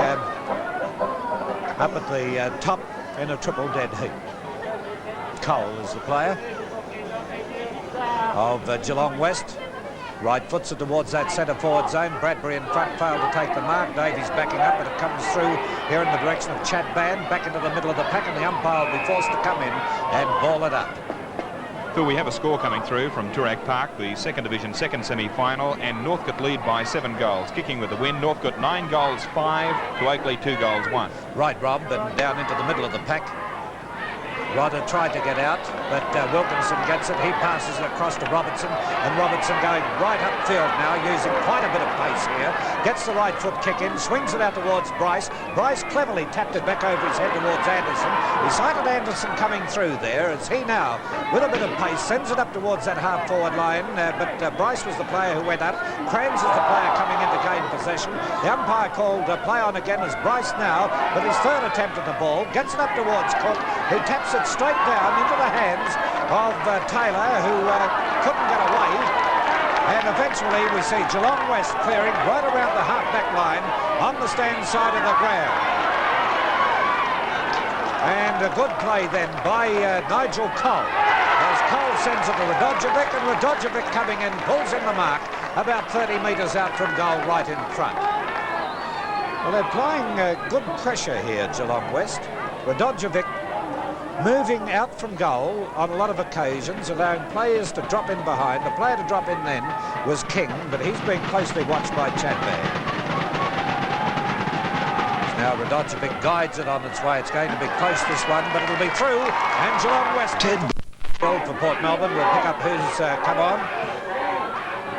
up at the top in a triple dead heat. Cole is the player of Geelong West. Right foots it towards that centre forward zone. Bradbury in front failed to take the mark. Davies backing up, but it comes through here in the direction of Chad Band, back into the middle of the pack, and the umpire will be forced to come in and ball it up. Phil, we have a score coming through from Toorak Park, the second division second semi-final, and Northcote lead by 7 goals. Kicking with the win, Northcote 9 goals 5 to Oakley 2 goals 1. Right, Rob, and down into the middle of the pack. Rodder tried to get out, but Wilkinson gets it. He passes it across to Robertson, and Robertson going right upfield now, using quite a bit of pace here. Gets the right foot kick in, swings it out towards Bryce. Bryce cleverly tapped it back over his head towards Anderson. He sighted Anderson coming through there. As he now, with a bit of pace, sends it up towards that half-forward line, but Bryce was the player who went up. Kranz is the player coming in to gain possession. The umpire called play on again as Bryce now, with his third attempt at the ball, gets it up towards Cook, who taps it straight down into the hands of Taylor, who couldn't get away, and eventually we see Geelong West clearing right around the half-back line on the stand side of the ground. And a good play then by Nigel Cole, as Cole sends it to Radojevic, and Radojevic coming in pulls in the mark about 30 metres out from goal right in front. Well, they're applying good pressure here, Geelong West. Radojevic moving out from goal on a lot of occasions, allowing players to drop in behind. The player to drop in then was King, but he's being closely watched by Chad Band. Now Radojevic guides it on its way. It's going to be close, this one, but it'll be through, and Geelong West for Port Melbourne will pick up who's come on.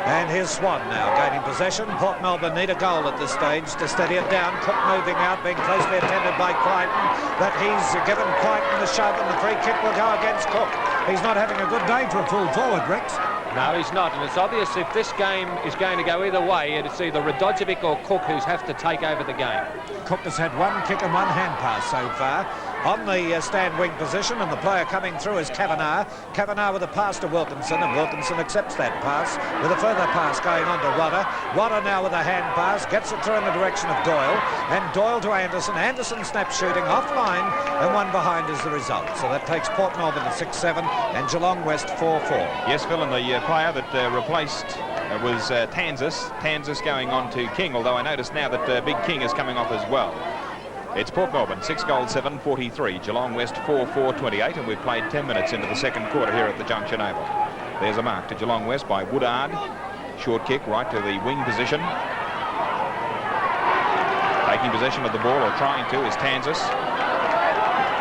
And here's Swan now gaining possession. Port Melbourne need a goal at this stage to steady it down. Cook moving out, being closely attended by Crichton, but he's given Crichton the shove, and the free kick will go against Cook. He's not having a good day for a full forward, Rex. No, he's not, and it's obvious if this game is going to go either way, it's either Radojevic or Cook who's have to take over the game. Cook has had 1 kick and 1 hand pass so far on the stand wing position, and the player coming through is Kavanagh. Kavanagh with a pass to Wilkinson, and Wilkinson accepts that pass with a further pass going on to Rodder. Rodder now with a hand pass, gets it through in the direction of Doyle, and Doyle to Anderson. Anderson snaps shooting offline, and 1 behind is the result. So that takes Port Melbourne to 6-7 and Geelong West 4-4. Yes, Phil, and the player that replaced was Tansis going on to King, although I notice now that Big King is coming off as well. It's Port Melbourne 6 goals 7 43, Geelong West 4 28, and we've played 10 minutes into the second quarter here at the Junction Oval. There's a mark to Geelong West by Woodard. Short kick right to the wing position. Taking possession of the ball, or trying to, is Tansis.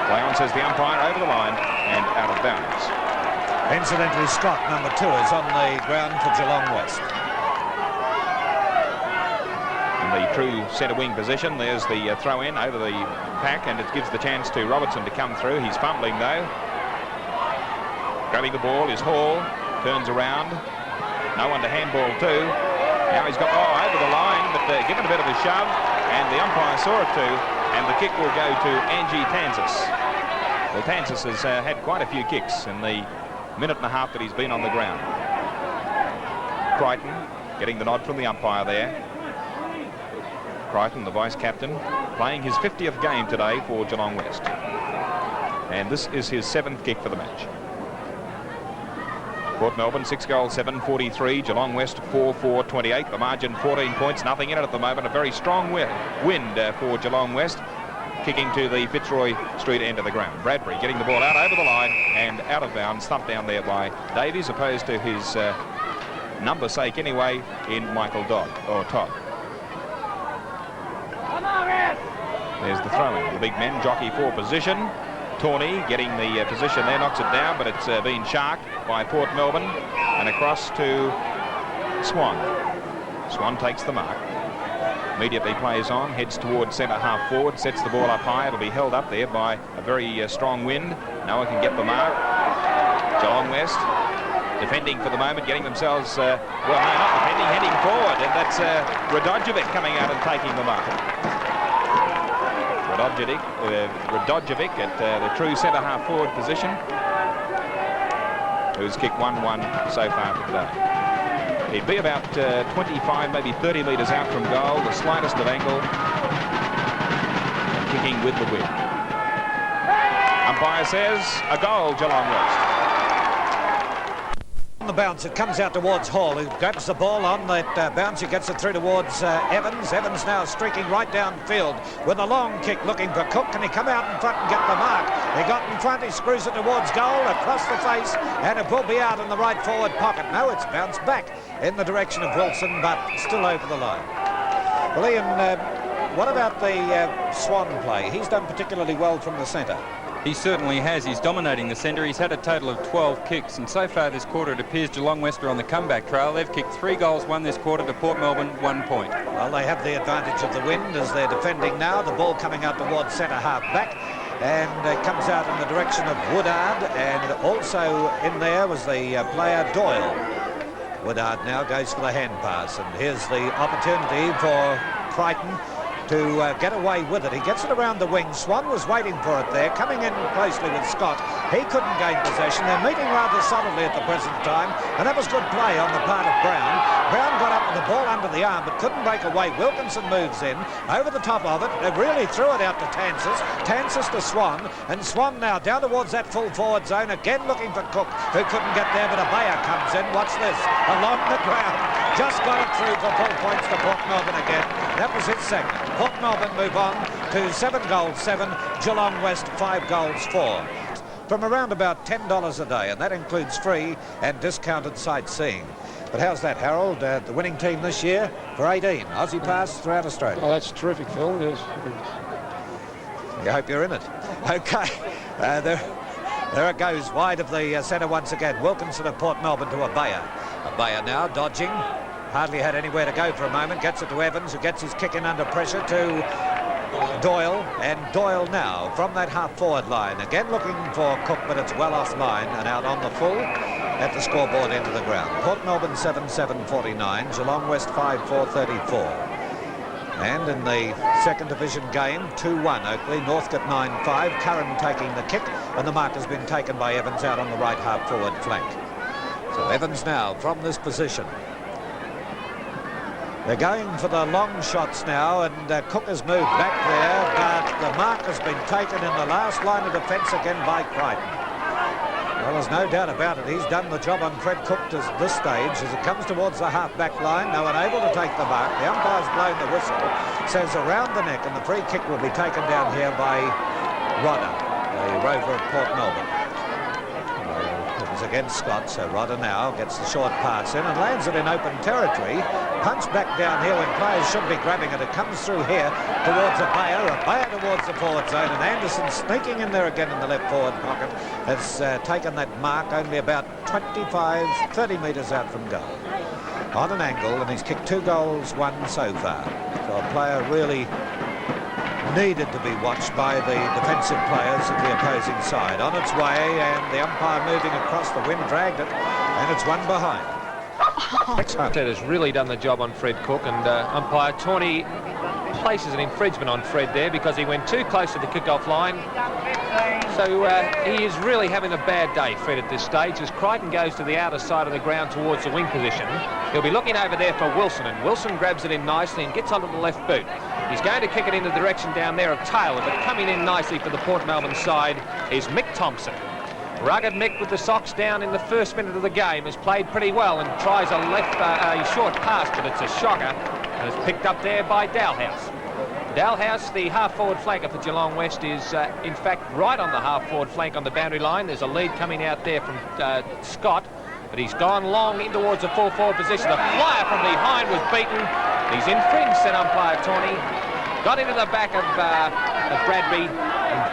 Play on, says the umpire, over the line and out of bounds. Incidentally, Scott, number 2, is on the ground for Geelong West. In the true centre wing position, there's the throw in over the pack, and it gives the chance to Robertson to come through. He's fumbling though. Grabbing the ball is Hall, turns around. No one to handball to. Now he's got, over the line, but given a bit of a shove, and the umpire saw it too, and the kick will go to Angie Tansis. Well, Tansis has had quite a few kicks in the minute and a half that he's been on the ground. Crichton getting the nod from the umpire there. Crichton, the vice-captain, playing his 50th game today for Geelong West. And this is his 7th kick for the match. Port Melbourne 6 goals 7 43, Geelong West 4 28. The margin 14 points, nothing in it at the moment. A very strong wind for Geelong West, kicking to the Fitzroy Street end of the ground. Bradbury getting the ball out over the line and out of bounds, thumped down there by Davies, opposed to his number's sake anyway, in Michael Todd. There's the throw-in. The big men jockey for position. Tawney getting the position there, knocks it down, but it's been sharked by Port Melbourne, and across to Swan. Swan takes the mark. Immediately plays on, heads towards centre half forward, sets the ball up high. It'll be held up there by a very strong wind. No one can get the mark. Geelong West defending for the moment, getting themselves, well, no, not defending, heading forward, and that's Radojevic coming out and taking the mark. Radojevic at the true centre half forward position, who's kicked 1-1 so far for today. He'd be about 25, maybe 30 metres out from goal, the slightest of angle, and kicking with the wind. Umpire says a goal, Geelong West. On the bounce, it comes out towards Hall, who grabs the ball on that bounce. He gets it through towards Evans. Evans now streaking right downfield with a long kick, looking for Cook. Can he come out in front and get the mark? He got in front, he screws it towards goal, across the face, and it will be out in the right forward pocket. No, it's bounced back in the direction of Wilson, but still over the line. Well, Ian, what about the Swan play? He's done particularly well from the centre. He certainly has. He's dominating the centre. He's had a total of 12 kicks, and so far this quarter it appears Geelong West are on the comeback trail. They've kicked 3 goals, 1 this quarter, to Port Melbourne 1 point. Well, they have the advantage of the wind as they're defending now. The ball coming out towards centre half back, and it comes out in the direction of Woodard, and also in there was the player Doyle. Woodard now goes for the hand pass, and here's the opportunity for Crichton to get away with it. He gets it around the wing. Swan was waiting for it there, coming in closely with Scott. He couldn't gain possession. They're meeting rather solidly at the present time, and that was good play on the part of Brown. Brown got up with the ball under the arm, but couldn't break away. Wilkinson moves in, over the top of it. They really threw it out to Tansis. Tansis to Swan, and Swan now down towards that full forward zone, again looking for Cook, who couldn't get there, but Abaya comes in. Watch this, along the ground. Just got it through for full points to Port Melbourne again. That was his second. Port Melbourne move on to 7 goals 7, Geelong West 5 goals 4. From around about $10 a day, and that includes free and discounted sightseeing. But how's that, Harold? The winning team this year for 18 Aussie pass throughout Australia. Oh, that's terrific, Phil. Yes. I hope you're in it. Okay, there it goes, wide of the centre once again. Wilkinson of Port Melbourne to Abaya. Abaya now dodging. Hardly had anywhere to go for a moment. Gets it to Evans, who gets his kick in under pressure to Doyle. And Doyle now from that half-forward line. Again looking for Cook, but it's well off line and out on the full at the scoreboard end of the ground. Port Melbourne 7-7-49, Geelong West 5-4-34. And in the second division game, 2-1 Oakley, Northcote 9-5. Curran taking the kick, and the mark has been taken by Evans out on the right half-forward flank. So Evans now from this position. They're going for the long shots now, and Cook has moved back there, but the mark has been taken in the last line of defence again by Crichton. Well, there's no doubt about it. He's done the job on Fred Cook to this stage as it comes towards the half-back line. No one able to take the mark. The umpire's blown the whistle. Says around the neck, and the free kick will be taken down here by Rodder, the rover of Port Melbourne. It was against Scott, so Rodder now gets the short pass in and lands it in open territory. Punch back down here when players should be grabbing it. It comes through here towards a Bayer towards the forward zone, and Anderson sneaking in there again in the left forward pocket has taken that mark only about 25-30 metres out from goal. On an angle, and he's kicked 2 goals, 1 so far. So a player really needed to be watched by the defensive players of the opposing side. On its way, and the umpire moving across the wind dragged it, and it's 1 behind. Ted has really done the job on Fred Cook, and umpire Tawney places an infringement on Fred there because he went too close to the kick-off line. So he is really having a bad day, Fred, at this stage, as Crichton goes to the outer side of the ground towards the wing position. He'll be looking over there for Wilson, and Wilson grabs it in nicely and gets onto the left boot. He's going to kick it in the direction down there of Taylor, but coming in nicely for the Port Melbourne side is Mick Thompson. Rugged Mick with the socks down in the first minute of the game has played pretty well and tries a short pass, but it's a shocker, and it's picked up there by Dalhouse. Dalhouse, the half-forward flanker for Geelong West, is in fact right on the half-forward flank on the boundary line. There's a lead coming out there from Scott, but he's gone long in towards a full-forward position. The flyer from behind was beaten. He's infringed, said umpire Tawney. Got into the back of Bradbury,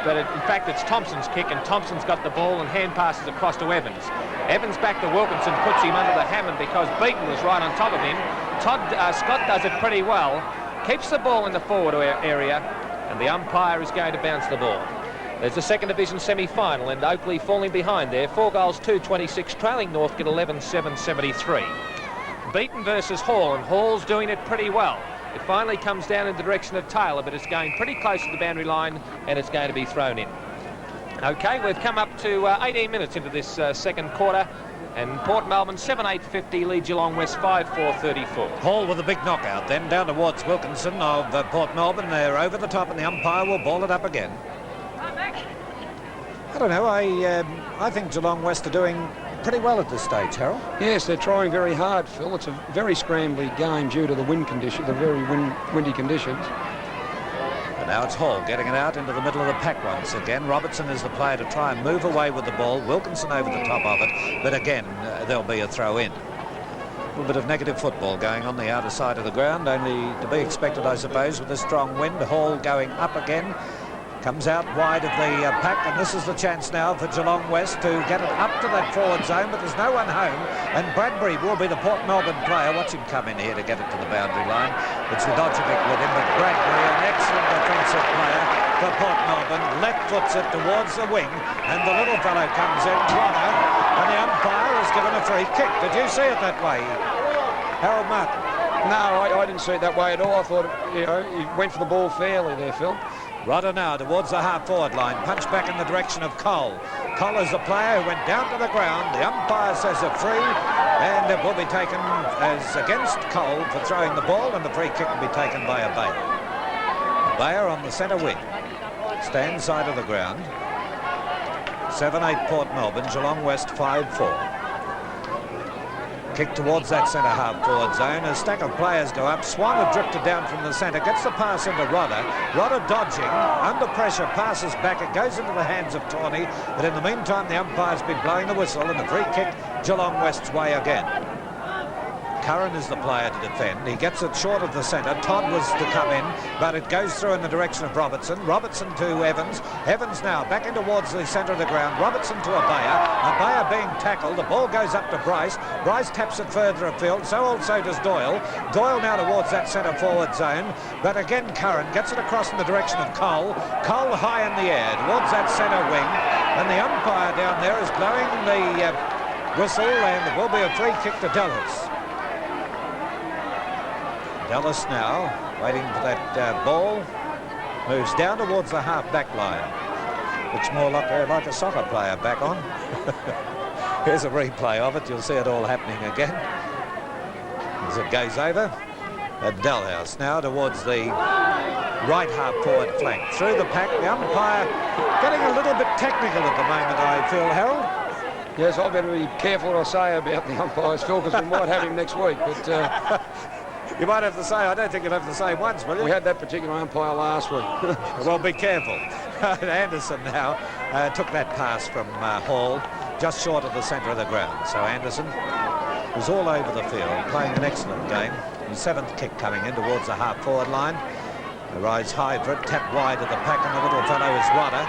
but in fact it's Thompson's kick, and Thompson's got the ball and hand passes across to Evans. Evans back to Wilkinson, puts him under the hammer because Beaton was right on top of him. Scott does it pretty well, keeps the ball in the forward area, and the umpire is going to bounce the ball. There's the second division semi-final, and Oakley falling behind there. 4 goals, 2-26, trailing Northcote 11-7-73. Beaton versus Hall, and Hall's doing it pretty well. It finally comes down in the direction of Taylor, but it's going pretty close to the boundary line, and it's going to be thrown in. OK, we've come up to 18 minutes into this second quarter, and Port Melbourne 7-8-50 lead Geelong West 5-4-34. Hall with a big knockout, then down towards Wilkinson of Port Melbourne. They're over the top, and the umpire will ball it up again. I don't know, I think Geelong West are doing pretty well at this stage, Harold. Yes, they're trying very hard, Phil. It's a very scrambly game due to the wind condition, the very windy conditions. But now it's Hall getting it out into the middle of the pack once again. Robertson is the player to try and move away with the ball. Wilkinson over the top of it, but again, there'll be a throw in. A little bit of negative football going on the outer side of the ground, only to be expected, I suppose, with a strong wind. Hall going up again. Comes out wide of the pack, and this is the chance now for Geelong West to get it up to that forward zone, but there's no one home, and Bradbury will be the Port Melbourne player. Watch him come in here to get it to the boundary line. It's Radojevic with him, but Bradbury, an excellent defensive player for Port Melbourne, left foots it towards the wing, and the little fellow comes in, Connor, and the umpire has given a free kick. Did you see it that way, Harold Martin? No, I didn't see it that way at all. I thought, he went for the ball fairly there, Phil. Rodder now towards the half-forward line. Punch back in the direction of Cole. Cole is the player who went down to the ground. The umpire says a free, and it will be taken as against Cole for throwing the ball, and the free kick will be taken by a Bayer. Bayer on the centre wing. Stand side of the ground. 7-8 Port Melbourne. Geelong West 5-4. Kick towards that centre half-forward zone. A stack of players go up. Swan have drifted down from the centre. Gets the pass into Rodder. Rodder dodging. Under pressure. Passes back. It goes into the hands of Tawney. But in the meantime, the umpire's been blowing the whistle, and the free kick Geelong West's way again. Curran is the player to defend. He gets it short of the centre. Todd was to come in, but it goes through in the direction of Robertson. Robertson to Evans. Evans now back in towards the centre of the ground. Robertson to a Bayer being tackled. The ball goes up to Bryce. Bryce taps it further afield. So also does Doyle. Doyle now towards that centre forward zone. But again, Curran gets it across in the direction of Cole. Cole high in the air towards that centre wing. And the umpire down there is blowing the whistle, and there will be a free kick to Dallas. Dallas now waiting for that ball. Moves down towards the half-back line. Looks more like a soccer player back on. Here's a replay of it. You'll see it all happening again. As it goes over. Dalhouse now towards the right half-forward flank. Through the pack, the umpire getting a little bit technical at the moment, I feel, Harold. Yes, I better be careful what I say about the umpires, Phil, because we might have him next week. But You might have to say, I don't think you'll have to say once, will you? we had that particular umpire last week. Well, be careful. Anderson now took that pass from Hall just short of the centre of the ground. So Anderson was all over the field, playing an excellent game. His 7th kick coming in towards the half-forward line. Rides high for it, tapped wide of the pack, and the little fellow is Wadder.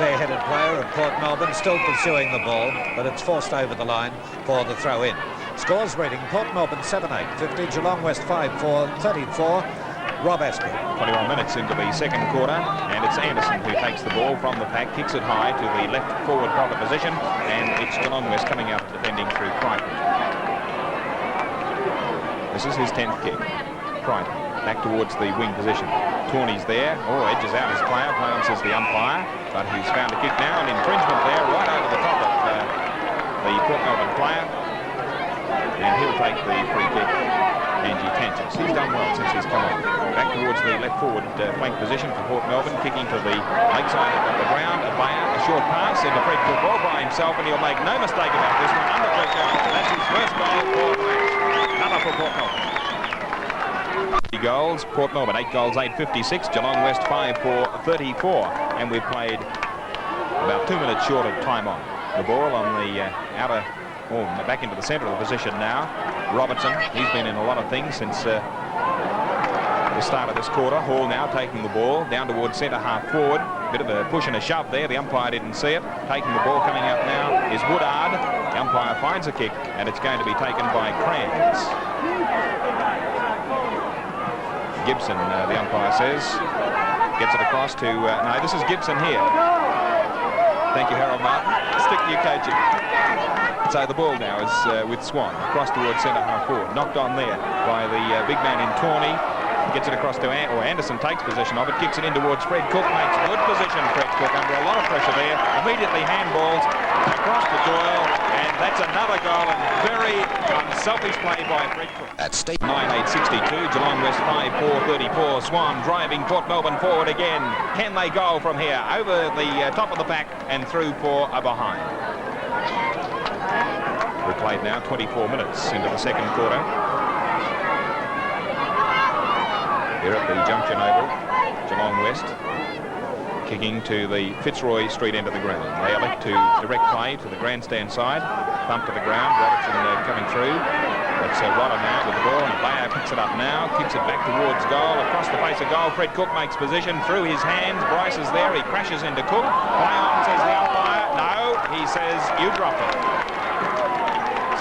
Fair-headed player of Port Melbourne, still pursuing the ball, but it's forced over the line for the throw-in. Scores reading, Port Melbourne 7-8, 50, Geelong West 5-4, 34. Rob Asprey. 21 minutes into the second quarter, and it's Anderson who takes the ball from the pack, kicks it high to the left forward proper position, and it's Geelong West coming out defending through Crichton. This is his 10th kick. Crichton back towards the wing position. Tawney's there. Oh, edges out his player. Play on, says the umpire. But he's found a kick now. An infringement there right over the top of the Port Melbourne player. And he'll take the free kick. Angie Tantis. He's done well since he's come on. Back towards the left forward flank position for Port Melbourne. Kicking to the leg side of the ground. A Bayer, a short pass into Fred Cook all by himself. And he'll make no mistake about this one. Under pressure. That's his first goal for the match. Another for Port Melbourne. Goals, Port Melbourne 8 goals, 8.56, Geelong West 5 for 34, and we've played about 2 minutes short of time on. The ball on the outer, back into the centre of the position now. Robertson, he's been in a lot of things since the start of this quarter. Hall now taking the ball down towards centre half forward. Bit of a push and a shove there. The umpire didn't see it. Taking the ball coming out now is Woodard. The umpire finds a kick, and it's going to be taken by Crans. Gibson, the umpire says, gets it across to, no, this is Gibson here. Thank you, Harold Martin. Stick to your coaching. So the ball now is with Swan, across towards centre half forward. Knocked on there by the big man in Tawney. Gets it across to Anderson, takes possession of it, kicks it in towards Fred Cook, makes good position. Fred Cook under a lot of pressure there, immediately handballs across to Doyle, and that's another goal, and very unselfish play by Fred Cook. At stake 9-8-62, Geelong West 5-4-34. Swan driving Port Melbourne forward again. Can they go from here over the top of the pack and through for a behind? We've played now 24 minutes into the second quarter. Here at the Junction Oval, Geelong West kicking to the Fitzroy Street end of the ground. They elect to direct play to the grandstand side. Bump to the ground, Robertson coming through. It's Rodder now with the ball, and Bayer picks it up now, kicks it back towards goal, across the face of goal. Fred Cook makes position through his hands. Bryce is there, he crashes into Cook. Play on, says the umpire. No, he says, you dropped it.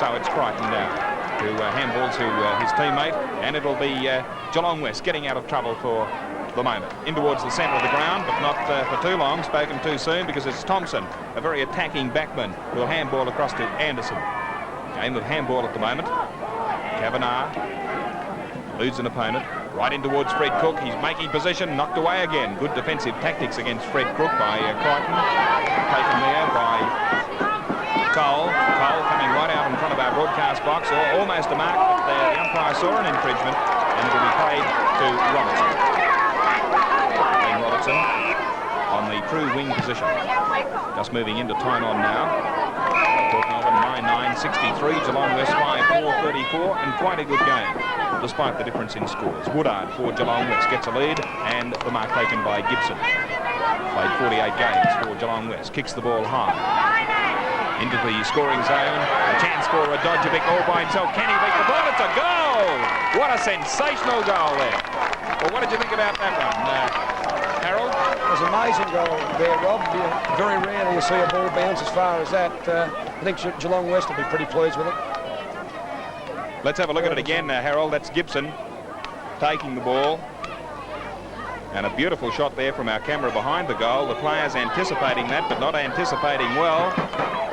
So it's Crichton now who handballs to his teammate, and it'll be Geelong West getting out of trouble for the moment. In towards the centre of the ground, but not for too long, spoken too soon, because it's Thompson, a very attacking backman, who'll handball across to Anderson. Game of handball at the moment. Kavanagh eludes an opponent, right in towards Fred Cook. He's making position, knocked away again. Good defensive tactics against Fred Cook by Crichton. Taken there by Cole. Cole coming right out in front of our broadcast box, or almost a mark, but the umpire saw an infringement, and it will be paid to Robertson. And Robertson on the true wing position. Just moving into time on now. Port Melbourne 9-9-63, Geelong West 5-4-34, and quite a good game, despite the difference in scores. Woodard for Geelong West gets a lead, and the mark taken by Gibson. Played 48 games for Geelong West, kicks the ball high. Into the scoring zone, a chance for a Dodjevic all by himself. Can he beat the ball? It's a goal! What a sensational goal there. Well, what did you think about that one, Harold? It was an amazing goal there, Rob. Very rarely you see a ball bounce as far as that. I think Geelong West will be pretty pleased with it. Let's have a look at it again, Harold. That's Gibson taking the ball. And a beautiful shot there from our camera behind the goal. The players anticipating that, but not anticipating well.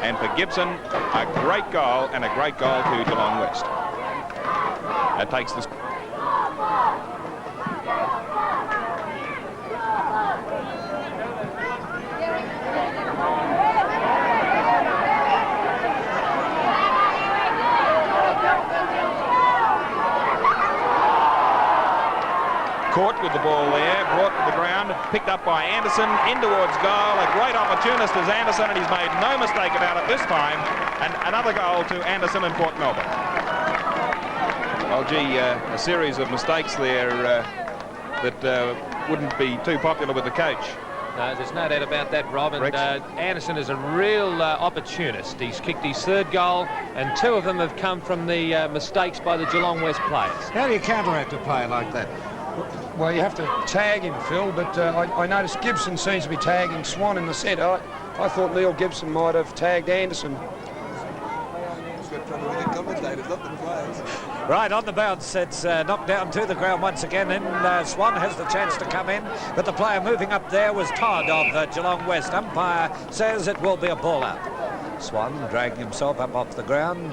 And for Gibson, a great goal, and a great goal to Geelong West. That takes the... Caught with the ball there, brought to the ground, picked up by Anderson, in towards goal. A great opportunist is Anderson, and he's made no mistake about it this time. And another goal to Anderson and Port Melbourne. Well, gee, a series of mistakes there that wouldn't be too popular with the coach. No, there's no doubt about that, Rob. And Anderson is a real opportunist. He's kicked his third goal, and 2 of them have come from the mistakes by the Geelong West players. How do you counteract a play like that? Well, you have to tag him, Phil, but I noticed Gibson seems to be tagging Swan in the centre. I thought Neil Gibson might have tagged Anderson. Right, on the bounce, it's knocked down to the ground once again, and Swan has the chance to come in, but the player moving up there was Todd of Geelong West. Umpire says it will be a ball out. Swan dragging himself up off the ground.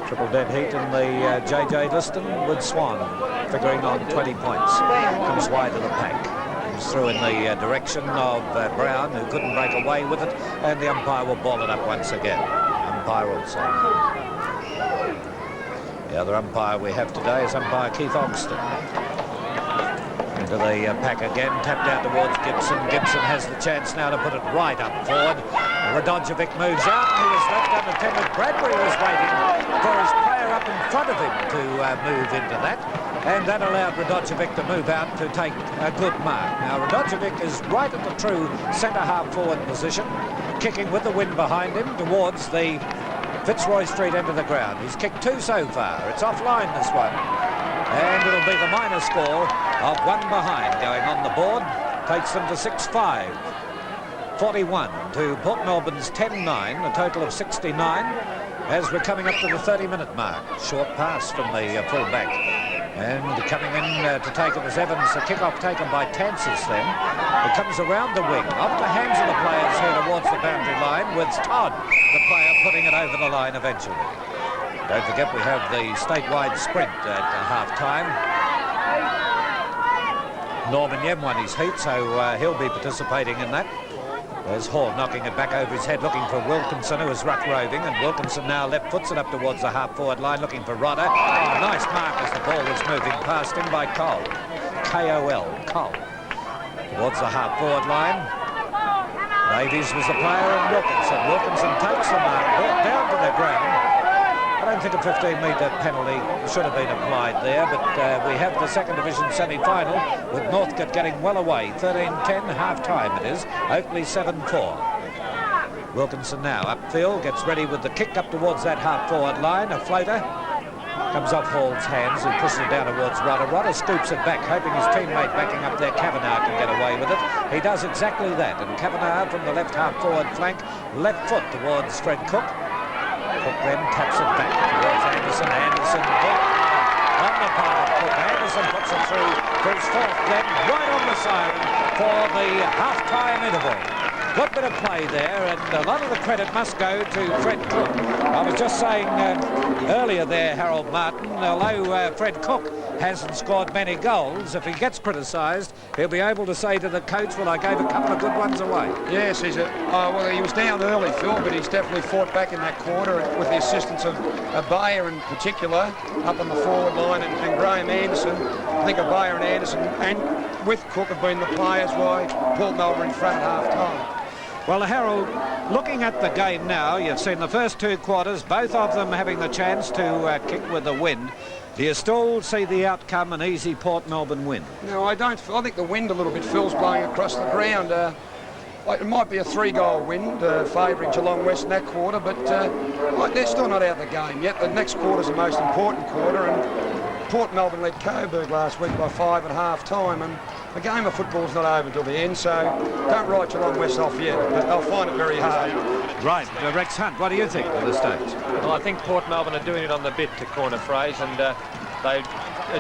Triple dead heat in the JJ Liston with Swan figuring on 20 points. Comes wide of the pack. Comes through in the direction of Brown, who couldn't break away with it, and the umpire will ball it up once again. Umpire also. The other umpire we have today is umpire Keith Ogston. Into the pack again, tapped out towards Gibson. Gibson has the chance now to put it right up forward. Radojevic moves out, and he was left unattended. Bradbury was waiting for his player up in front of him to move into that, and that allowed Radojevic to move out to take a good mark. Now, Radojevic is right at the true centre-half forward position, kicking with the wind behind him towards the Fitzroy Street end of the ground. He's kicked 2 so far. It's offline, this one. And it'll be the minor score of 1 behind going on the board. Takes them to 6-5. 41 to Port Melbourne's 10-9, a total of 69, as we're coming up to the 30-minute mark. Short pass from the full-back. And coming in to take it was Evans, the kick-off taken by Tansis then. It comes around the wing, off the hands of the players here towards the boundary line, with Todd, the player, putting it over the line eventually. Don't forget we have the statewide sprint at half-time. Norman Yem won his heat, so he'll be participating in that. There's Hall knocking it back over his head, looking for Wilkinson, who is ruck-roving, and Wilkinson now left foots it up towards the half-forward line, looking for Rodder. Oh, nice mark as the ball was moving past him by Cole. K-O-L, Cole. Towards the half-forward line. Davies was the player, and Wilkinson. Wilkinson takes the mark, brought down to the ground. I don't think a 15-metre penalty should have been applied there, but we have the second division semi-final with Northcote getting well away. 13-10, half-time it is. Oakley 7-4. Wilkinson now upfield, gets ready with the kick up towards that half-forward line. A floater comes off Hall's hands, who pushes it down towards Rodder. Rodder scoops it back, hoping his teammate backing up there, Kavanagh, can get away with it. He does exactly that, and Kavanagh from the left half-forward flank, left foot towards Fred Cook. Cook then taps it back towards Anderson. Anderson on the part of Cook. Anderson puts it through to his 4th then, right on the siren for the half-time interval. Good bit of play there, and a lot of the credit must go to Fred Cook. I was just saying earlier there, Harold Martin, although Fred Cook hasn't scored many goals, if he gets criticised, he'll be able to say to the coach, well, I gave a couple of good ones away. Yes, well, he was down early, Phil, but he's definitely fought back in that quarter with the assistance of Bayer in particular, up on the forward line, and Graham Anderson. I think Bayer and Anderson, and with Cook, have been the players why Port Melbourne in front at half-time. Well, Harold, looking at the game now, you've seen the first 2 quarters, both of them having the chance to kick with the wind. Do you still see the outcome an easy Port Melbourne win? No, I don't. I think the wind a little bit, Phil's blowing across the ground. It might be a 3-goal wind favouring Geelong West in that quarter, but they're still not out of the game yet. The next quarter's the most important quarter, and Port Melbourne led Coburg last week by 5 at half-time, and the game of football's not over until the end, so don't write Geelong West off yet, but they'll find it very hard. Right, Rex Hunt, what do you think at this stage? Well, I think Port Melbourne are doing it on the bit, to corner phrase, and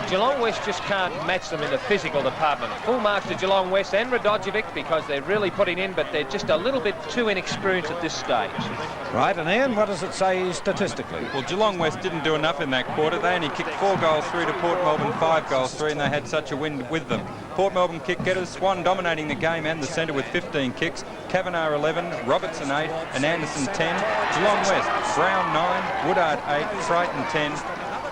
Geelong West just can't match them in the physical department. Full marks to Geelong West and Radojevic because they're really putting in, but they're just a little bit too inexperienced at this stage. Right, and Ian, what does it say statistically? Well, Geelong West didn't do enough in that quarter. They only kicked 4 goals through to Port Melbourne 5 goals through, and they had such a wind with them. Port Melbourne kick getters, Swan dominating the game and the centre with 15 kicks, Kavanagh 11, Robertson 8 and Anderson 10. Geelong West, Brown 9, Woodard 8, Frighton 10,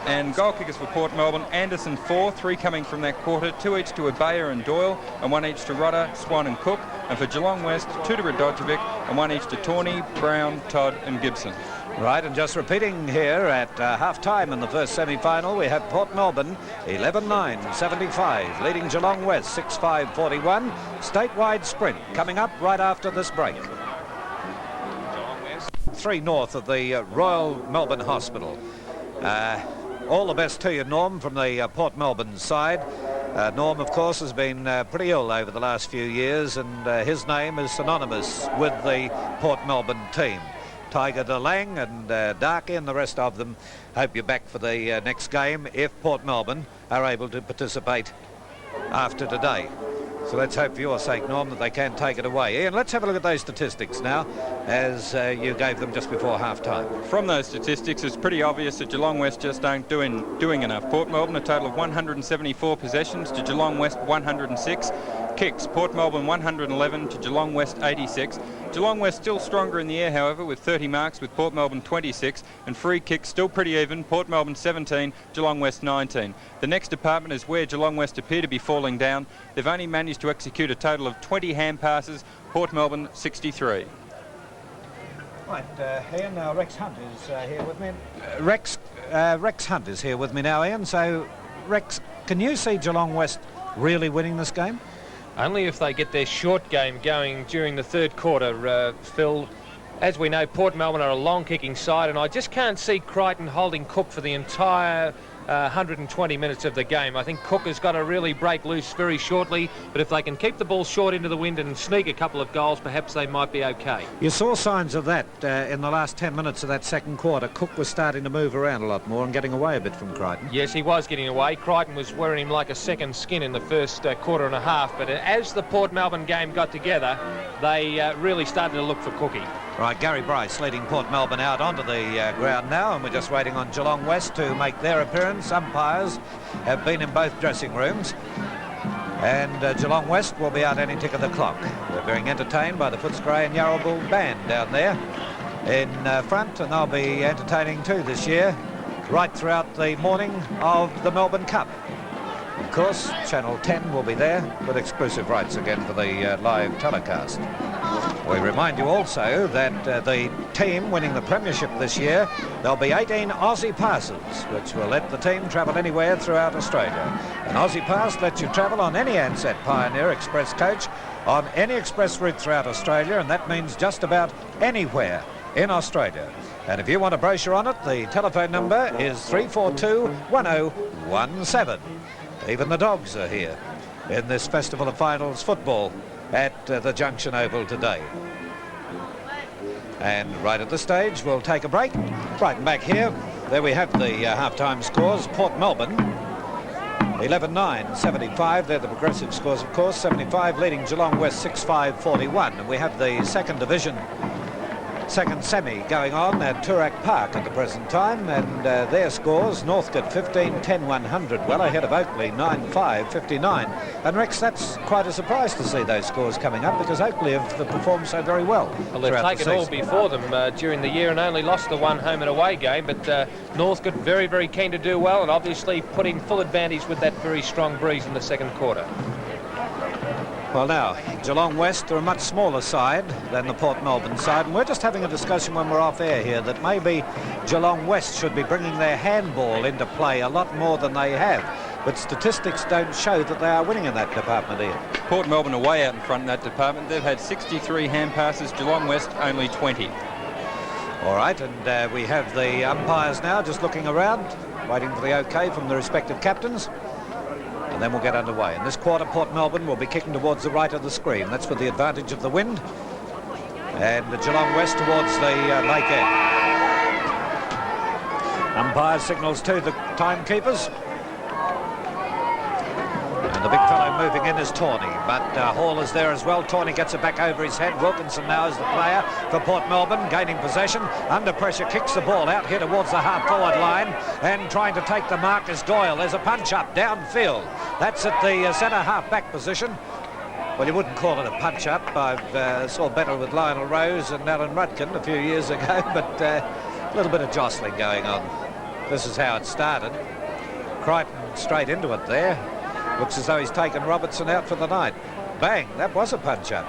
And goal kickers for Port Melbourne, Anderson 4, 3 coming from that quarter, 2 each to Abaya and Doyle, and 1 each to Rodder, Swan and Cook. And for Geelong West, 2 to Radojevic, and 1 each to Tawney, Brown, Todd and Gibson. Right, and just repeating here at half-time in the first semi-final, we have Port Melbourne 11-9-75, leading Geelong West 6-5-41. Statewide sprint coming up right after this break. 3 north of the Royal Melbourne Hospital. All the best to you, Norm, from the Port Melbourne side. Norm, of course, has been pretty ill over the last few years, and his name is synonymous with the Port Melbourne team. Tiger DeLang and Darky and the rest of them hope you're back for the next game if Port Melbourne are able to participate after today. So let's hope for your sake, Norm, that they can take it away. Ian, let's have a look at those statistics now, as you gave them just before half-time. From those statistics, it's pretty obvious that Geelong West just aren't doing enough. Port Melbourne, a total of 174 possessions to Geelong West 106. Kicks, Port Melbourne 111 to Geelong West 86. Geelong West still stronger in the air, however, with 30 marks, with Port Melbourne 26, and free kicks still pretty even, Port Melbourne 17, Geelong West 19. The next department is where Geelong West appear to be falling down. They've only managed to execute a total of 20 hand passes, Port Melbourne 63. Right, Ian, now Rex Hunt is here with me. Rex Hunt is here with me now, Ian. So, Rex, can you see Geelong West really winning this game? Only if they get their short game going during the third quarter, Phil. As we know, Port Melbourne are a long-kicking side, and I just can't see Crichton holding Cook for the entire 120 minutes of the game. I think Cook has got to really break loose very shortly, but if they can keep the ball short into the wind and sneak a couple of goals, perhaps they might be okay. You saw signs of that in the last 10 minutes of that second quarter. Cook was starting to move around a lot more and getting away a bit from Crichton. Yes, he was getting away. Crichton was wearing him like a second skin in the first quarter and a half, but as the Port Melbourne game got together, they really started to look for Cookie. Right, Gary Bryce leading Port Melbourne out onto the ground now, and we're just waiting on Geelong West to make their appearance. Umpires have been in both dressing rooms, and Geelong West will be out any tick of the clock. We're being entertained by the Footscray and Yarraville band down there in front, and they'll be entertaining too this year, right throughout the morning of the Melbourne Cup. Of course, Channel 10 will be there with exclusive rights again for the live telecast. We remind you also that the team winning the premiership this year, there'll be 18 Aussie passes, which will let the team travel anywhere throughout Australia. An Aussie pass lets you travel on any Ansett Pioneer Express coach on any express route throughout Australia, and that means just about anywhere in Australia. And if you want a brochure on it, the telephone number is 342-1017. Even the Dogs are here in this Festival of Finals football at the Junction Oval today. And right at this stage, we'll take a break. Right, and back here, there we have the half-time scores. Port Melbourne, 11-9-75. They're the progressive scores, of course. 75 leading Geelong West 6-5-41. And we have the second division, second semi going on at Toorak Park at the present time, and their scores: Northcote 15-10-100, well ahead of Oakley 9-5-59. And Rex, that's quite a surprise to see those scores coming up, because Oakley have performed so very well. Well, they've taken all before them during the year and only lost the one home and away game, but Northcote very, very keen to do well, and obviously putting full advantage with that very strong breeze in the second quarter. Well, now, Geelong West are a much smaller side than the Port Melbourne side, and we're just having a discussion when we're off air here that maybe Geelong West should be bringing their handball into play a lot more than they have. But statistics don't show that they are winning in that department here. Port Melbourne are way out in front in that department. They've had 63 hand passes, Geelong West only 20. All right, and we have the umpires now just looking around, waiting for the OK from the respective captains. And then we'll get underway. In this quarter, Port Melbourne will be kicking towards the right of the screen. That's with the advantage of the wind. And the Geelong West towards the lake end. Umpire signals to the timekeepers. And the big fellow moving in is Tawney, but Hall is there as well. Tawney gets it back over his head. Wilkinson now is the player for Port Melbourne, gaining possession. Under pressure, kicks the ball out here towards the half-forward line, and trying to take the mark is Doyle. There's a punch-up downfield. That's at the centre half-back position. Well, you wouldn't call it a punch-up. I saw better with Lionel Rose and Alan Rudkin a few years ago, but a little bit of jostling going on This is how it started. Crichton straight into it there. Looks as though he's taken Robertson out for the night. Bang, that was a punch-up.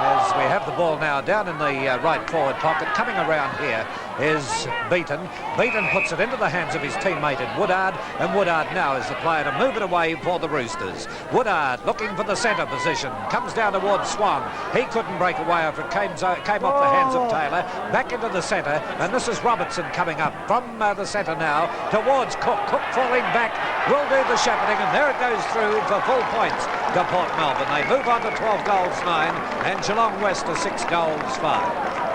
As we have the ball now down in the right forward pocket, coming around here is Beaton. Beaton puts it into the hands of his teammate in Woodard, and Woodard now is the player to move it away for the Roosters. Woodard looking for the centre position, comes down towards Swan. He couldn't break away after it came off the hands of Taylor, back into the centre, and this is Robertson coming up from the centre now towards Cook. Cook falling back, will do the shepherding, and there it goes through for full points to Port Melbourne. They move on to 12 goals 9, and Geelong West to 6 goals 5.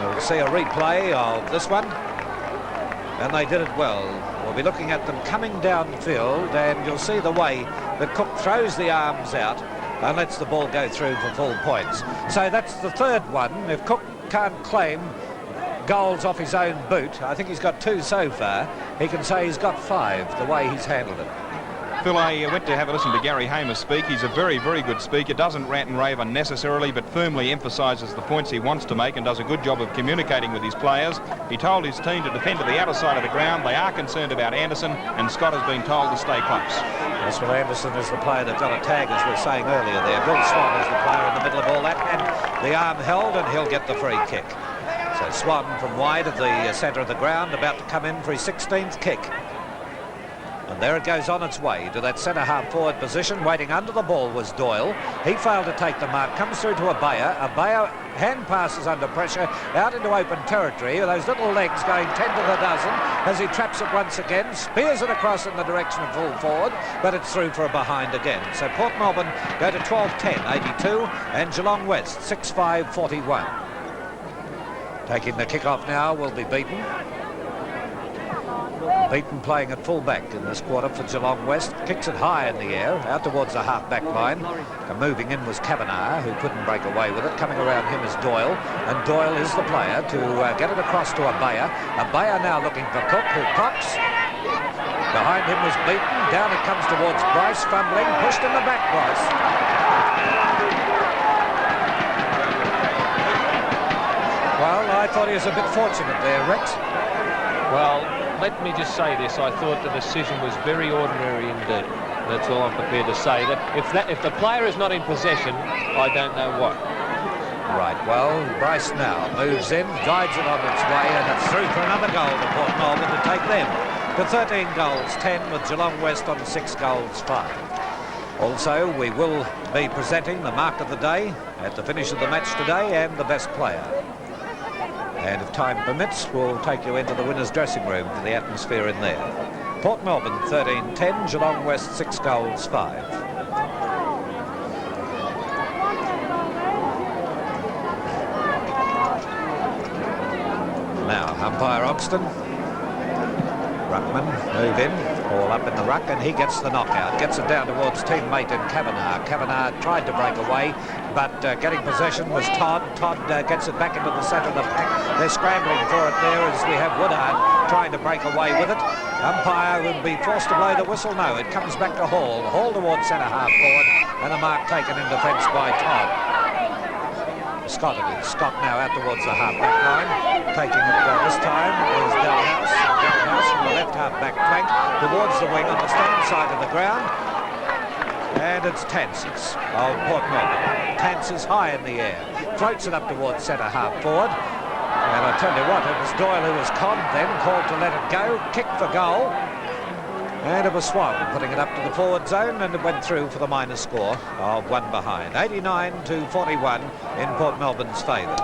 We'll see a replay of this one, and they did it well. We'll be looking at them coming downfield, and you'll see the way that Cook throws the arms out and lets the ball go through for full points. So that's the third one. If Cook can't claim goals off his own boot, I think he's got 2 so far, he can say he's got 5, the way he's handled it. Phil, I went to have a listen to Gary Hamer speak. He's a very, very good speaker, doesn't rant and rave unnecessarily, but firmly emphasises the points he wants to make and does a good job of communicating with his players. He told his team to defend to the outer side of the ground. They are concerned about Anderson, and Scott has been told to stay close. Yes, well, Anderson is the player that got a tag, as we were saying earlier there. Bill Swan is the player in the middle of all that, and the arm held, and he'll get the free kick. So Swan from wide of the centre of the ground, about to come in for his 16th kick. And there it goes on its way to that centre-half forward position. Waiting under the ball was Doyle. He failed to take the mark. Comes through to Abaya. Abaya hand passes under pressure out into open territory. Those little legs going 10 to the dozen as he traps it once again. Spears it across in the direction of full forward, but it's through for a behind again. So Port Melbourne go to 12-10, 82, and Geelong West 6-5, 41. Taking the kick-off now will be Beaton. Beaton playing at full-back in this quarter for Geelong West. Kicks it high in the air, out towards the half-back line. And moving in was Kavanagh, who couldn't break away with it. Coming around him is Doyle, and Doyle is the player to get it across to Abaya. Abaya now looking for Cook, who cocks. Behind him was Beaton. Down it comes towards Bryce, fumbling, pushed in the back, Bryce. Well, I thought he was a bit fortunate there, Rex. Well, let me just say this. I thought the decision was very ordinary indeed. That's all I'm prepared to say. That if the player is not in possession, I don't know what. Right, well, Bryce now moves in, guides it on its way, and it's through for another goal to Port Melbourne to take them to 13 goals 10, with Geelong West on 6 goals 5. Also, we will be presenting the mark of the day at the finish of the match today, and the best player. And if time permits, we'll take you into the winners' dressing room for the atmosphere in there. Port Melbourne 13-10, Geelong West 6 goals 5. Now, umpire Ogston. Ruckman move in, all up in the ruck, and he gets the knockout. Gets it down towards teammate in Kavanagh. Kavanagh tried to break away, but getting possession was Todd. Todd gets it back into the centre of the pack. They're scrambling for it there as we have Woodard trying to break away with it. Umpire will be forced to blow the whistle. No, it comes back to Hall. Hall towards centre half forward, and a mark taken in defence by Todd. Scott it is. Scott now out towards the half-back line. Taking it this time is Delhouse. Delhouse from the left half-back flank towards the wing on the stand side of the ground. And it's Tansis of Port Melbourne. Tansis high in the air. Floats it up towards centre half forward. And I tell you what, it was Doyle who was conned then, called to let it go. Kick for goal. And it was Swan putting it up to the forward zone, and it went through for the minor score of 1 behind. 89-41 in Port Melbourne's favour.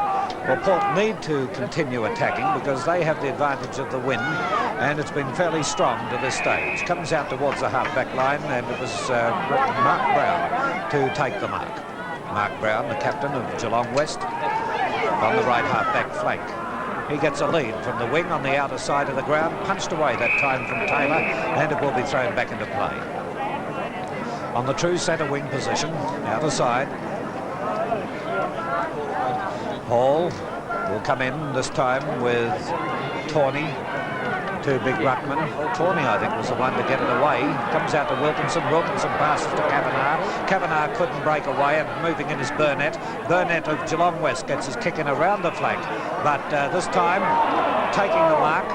Well, Port need to continue attacking because they have the advantage of the wind, and it's been fairly strong to this stage. Comes out towards the half-back line, and it was Mark Brown to take the mark. Mark Brown, the captain of Geelong West, on the right half-back flank. He gets a lead from the wing on the outer side of the ground, punched away that time from Taylor, and it will be thrown back into play. On the true centre wing position, outer side, Hall will come in this time with Tawney. Two big ruckmen. Tawney, I think, was the one to get it away. Comes out to Wilkinson. Wilkinson passes to Kavanagh. Kavanagh couldn't break away, and moving in is Burnett. Burnett of Geelong West gets his kick in around the flank, but this time taking the mark.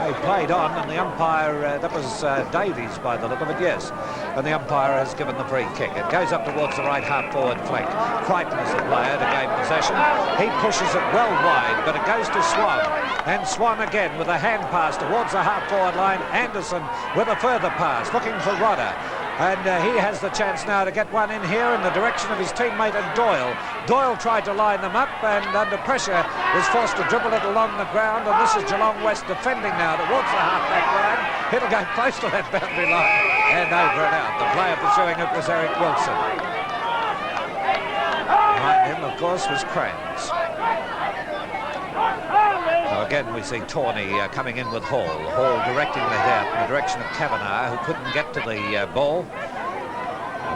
He played on, and the umpire, that was Davies by the look of it, yes. And the umpire has given the free kick. It goes up towards the right half-forward flank. Crichton is the player to gain possession. He pushes it well wide, but it goes to Swan. And Swan again with a hand pass towards the half-forward line. Anderson with a further pass, looking for Rodder. And he has the chance now to get one in here in the direction of his teammate and Doyle. Doyle tried to line them up, and under pressure was forced to dribble it along the ground, and this is Geelong West defending now towards the half-back line. It'll go close to that boundary line and over and out. The player pursuing it was Eric Wilson. Behind him, of course, was Crans. So again, we see Tawney coming in with Hall. Hall directing that out in the direction of Kavanagh, who couldn't get to the ball.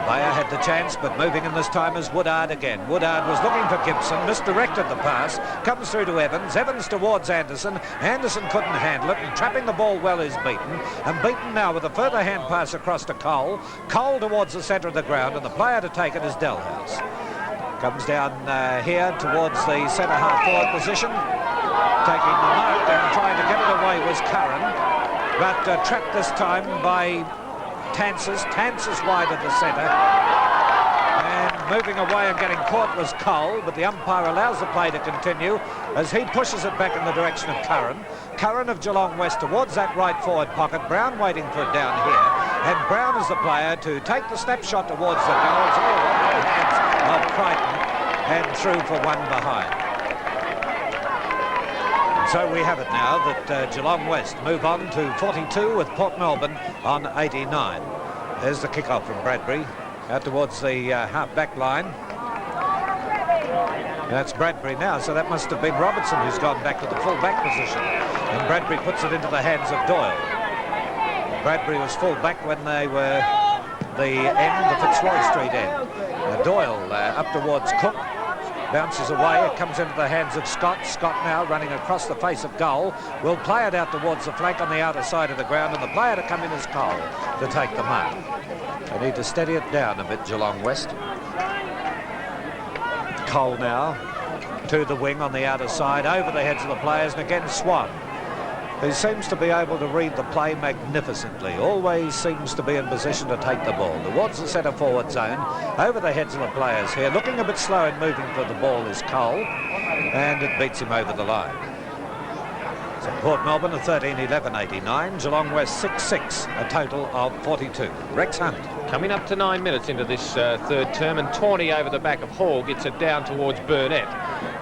Bayer had the chance, but moving in this time is Woodard again. Woodard was looking for Gibson, misdirected the pass, comes through to Evans. Evans towards Anderson. Anderson couldn't handle it, and trapping the ball well is Beaton. And Beaton now with a further hand pass across to Cole. Cole towards the centre of the ground, and the player to take it is Delhouse. Comes down here towards the centre half-forward position. Taking the mark and trying to get it away was Curran, but trapped this time by Tansis. Tansis wide of the centre, and moving away and getting caught was Cole, but the umpire allows the play to continue as he pushes it back in the direction of Curran. Curran of Geelong West towards that right forward pocket. Brown waiting for it down here, and Brown is the player to take the snapshot towards the goals all over the hands of Crichton and through for one behind. So we have it now that Geelong West move on to 42 with Port Melbourne on 89. There's the kick-off from Bradbury out towards the half-back line. That's Bradbury now, so that must have been Robertson who's gone back to the full-back position. And Bradbury puts it into the hands of Doyle. Bradbury was full-back when they were the end, the Fitzroy Street end. Doyle up towards Cook. Bounces away, it comes into the hands of Scott. Scott now running across the face of goal. Will play it out towards the flank on the outer side of the ground, and the player to come in is Cole to take the mark. They need to steady it down a bit, Geelong West. Cole now to the wing on the outer side, over the heads of the players, and again Swan, who seems to be able to read the play magnificently. Always seems to be in position to take the ball towards the centre forward zone, over the heads of the players here. Looking a bit slow in moving for the ball is Cole, and it beats him over the line. So Port Melbourne a 13-11-89, Geelong West 6-6, a total of 42. Rex Hunt. Coming up to 9 minutes into this third term, and Tawney over the back of Hall gets it down towards Burnett.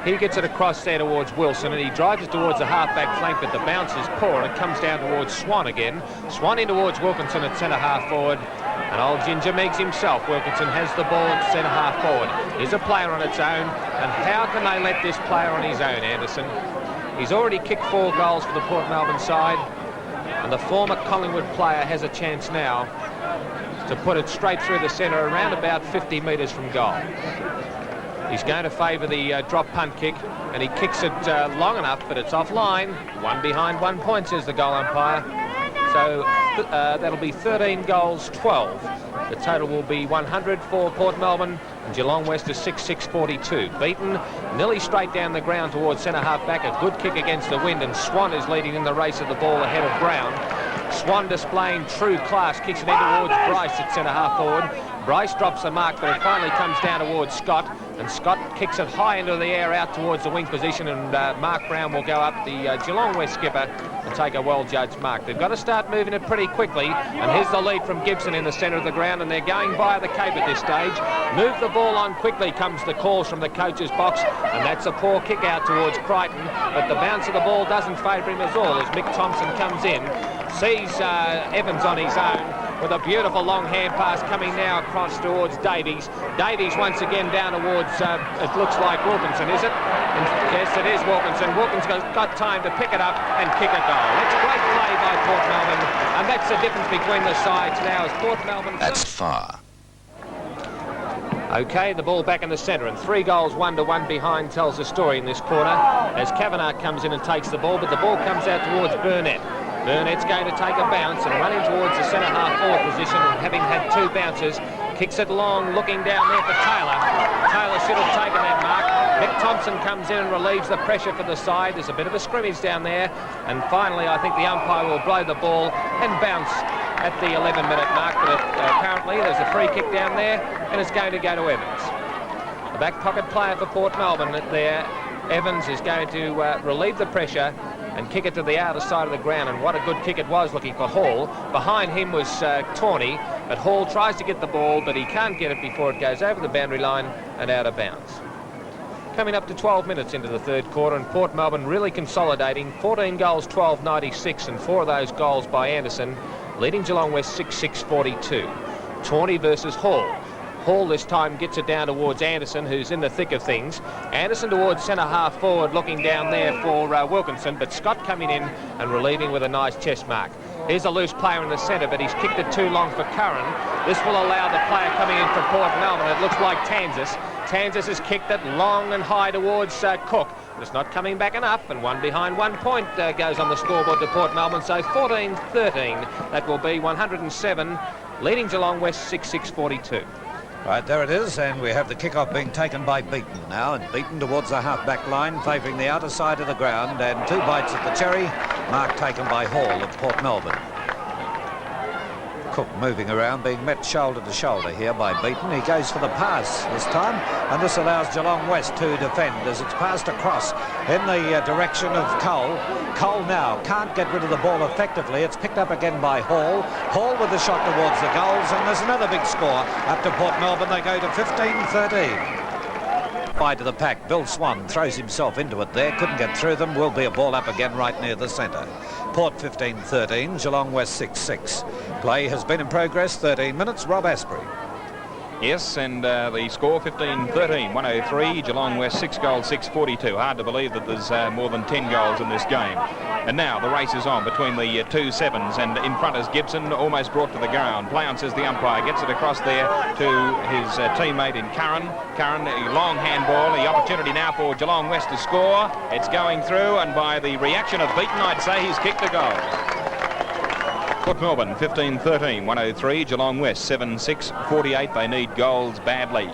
He gets it across there towards Wilson, and he drives it towards the half-back flank, but the bounce is poor, and it comes down towards Swan again. Swan in towards Wilkinson at centre half-forward, and old Ginger Meeks himself. Wilkinson has the ball at centre half-forward. He's a player on its own, and how can they let this player on his own, Anderson? He's already kicked 4 goals for the Port Melbourne side, and the former Collingwood player has a chance now to put it straight through the centre around about 50 metres from goal. He's going to favour the drop punt kick, and he kicks it long enough, but it's offline. 1 behind 1 point, says the goal umpire. So that'll be 13 goals, 12. The total will be 100 for Port Melbourne, and Geelong West is 6-6-42. Beaten nearly straight down the ground towards centre half-back. A good kick against the wind, and Swan is leading in the race of the ball ahead of Brown. Swan displaying true class, kicks it in towards Bryce at centre half-forward. Bryce drops the mark, but it finally comes down towards Scott, and Scott kicks it high into the air out towards the wing position, and Mark Brown will go up, the Geelong West skipper, and take a well-judged mark. They've got to start moving it pretty quickly, and here's the lead from Gibson in the centre of the ground, and they're going via the cape at this stage. Move the ball on quickly, comes the calls from the coach's box, and that's a poor kick out towards Crichton, but the bounce of the ball doesn't favour him at all as Mick Thompson comes in, sees Evans on his own, with a beautiful long hand pass coming now across towards Davies. Davies once again down towards, it looks like Wilkinson, is it? And yes, it is Wilkinson. Wilkinson's got time to pick it up and kick a goal. It's great play by Port Melbourne, and that's the difference between the sides now as Port Melbourne... That's far. Okay, the ball back in the centre, and 3 goals 1-1 behind tells the story in this corner as Kavanagh comes in and takes the ball, but the ball comes out towards Burnett. Burnett's going to take a bounce and running towards the centre half forward position, and having had 2 bounces, kicks it long, looking down there for Taylor. Taylor should have taken that mark. Mick Thompson comes in and relieves the pressure for the side. There's a bit of a scrimmage down there, and finally I think the umpire will blow the ball and bounce at the 11-minute mark, but apparently there's a free kick down there and it's going to go to Evans. The back pocket player for Port Melbourne there, Evans, is going to relieve the pressure and kick it to the outer side of the ground, and what a good kick it was, looking for Hall. Behind him was Tawney, but Hall tries to get the ball, but he can't get it before it goes over the boundary line and out of bounds. Coming up to 12 minutes into the third quarter, and Port Melbourne really consolidating. 14 goals, 12-96, and 4 of those goals by Anderson, leading Geelong West 6-6-42. Tawney versus Hall. Hall this time gets it down towards Anderson, who's in the thick of things. Anderson towards centre half forward, looking down there for Wilkinson, but Scott coming in and relieving with a nice chest mark. Here's a loose player in the centre, but he's kicked it too long for Curran. This will allow the player coming in for Port Melbourne, it looks like Tanzas. Tanzas has kicked it long and high towards Cook, but it's not coming back enough, and 1 behind 1 point goes on the scoreboard to Port Melbourne, so 14-13. That will be 107, leading Geelong West 6-6-42. Right, there it is, and we have the kick-off being taken by Beaton now, and Beaton towards the half-back line, favouring the outer side of the ground, and 2 bites at the cherry, mark taken by Hall of Port Melbourne. Cook moving around, being met shoulder to shoulder here by Beaton. He goes for the pass this time, and this allows Geelong West to defend as it's passed across in the direction of Cole. Cole now can't get rid of the ball effectively. It's picked up again by Hall. Hall with the shot towards the goals, and there's another big score up to Port Melbourne. They go to 15-13. Wide to the pack. Bill Swan throws himself into it there. Couldn't get through them. Will be a ball up again right near the centre. Port 15-13. Geelong West 6-6. Play has been in progress. 13 minutes. Rob Asprey. Yes, and the score 15-13, 103, Geelong West 6 goals, 6-42. Hard to believe that there's more than 10 goals in this game. And now the race is on between the 2 sevens, and in front is Gibson, almost brought to the ground. Play on, says the umpire, gets it across there to his teammate in Curran. Curran, a long handball, the opportunity now for Geelong West to score. It's going through, and by the reaction of Beaton, I'd say he's kicked a goal. Port Melbourne 15-13, 103, Geelong West 7-6-48. They need goals badly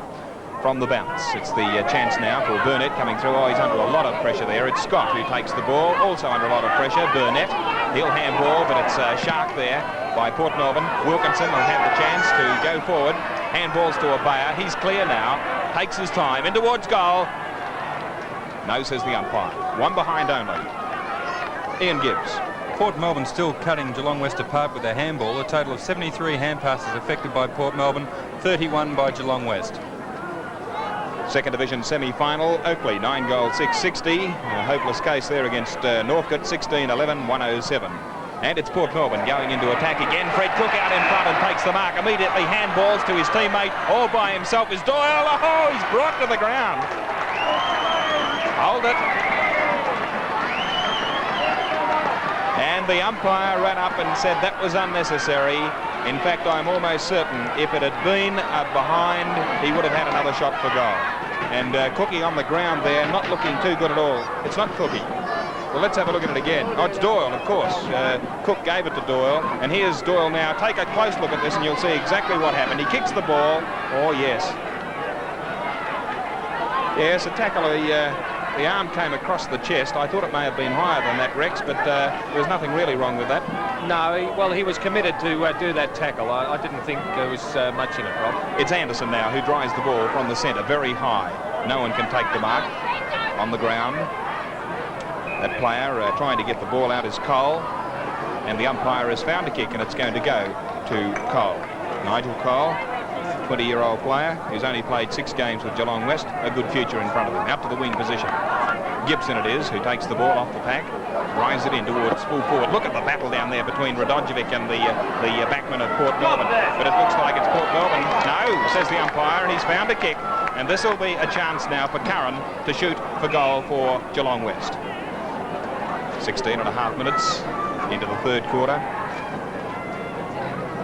from the bounce. It's the chance now for Burnett coming through. Oh, he's under a lot of pressure there. It's Scott who takes the ball, also under a lot of pressure. Burnett, he'll handball, but it's shark there by Port Melbourne. Wilkinson will have the chance to go forward. Handballs to Abaya. He's clear now. Takes his time in towards goal. No, says the umpire. 1 behind only. Ian Gibbs. Port Melbourne still cutting Geelong West apart with their handball. A total of 73 hand passes affected by Port Melbourne, 31 by Geelong West. Second division semi-final, Oakley 9 goals, 660. A hopeless case there against Northcote, 16-11, 107. And it's Port Melbourne going into attack again. Fred Cook out in front and takes the mark. Immediately handballs to his teammate. All by himself is Doyle. Oh, he's brought to the ground. Hold it. And the umpire ran up and said that was unnecessary. In fact, I'm almost certain if it had been behind, he would have had another shot for goal. And Cookie on the ground there, not looking too good at all. It's not Cookie. Well, let's have a look at it again. Oh, it's Doyle, of course. Cook gave it to Doyle. And here's Doyle now. Take a close look at this and you'll see exactly what happened. He kicks the ball. Oh, yes. Yes, a tackle. The arm came across the chest. I thought it may have been higher than that, Rex, but there was nothing really wrong with that. No, he was committed to do that tackle. I didn't think there was much in it, Rob. It's Anderson now who drives the ball from the centre, very high. No one can take the mark. On the ground. That player trying to get the ball out is Cole, and the umpire has found a kick, and it's going to go to Cole. Nigel Cole, 20-year-old player who's only played 6 games with Geelong West, a good future in front of him. Out to the wing position. Gibson it is who takes the ball off the pack, drives it in towards full forward. Look at the battle down there between Radojevic and the backman of Port Melbourne. But it looks like it's Port Melbourne. No, says the umpire, and he's found a kick. And this will be a chance now for Curran to shoot for goal for Geelong West. 16 and a half minutes into the third quarter.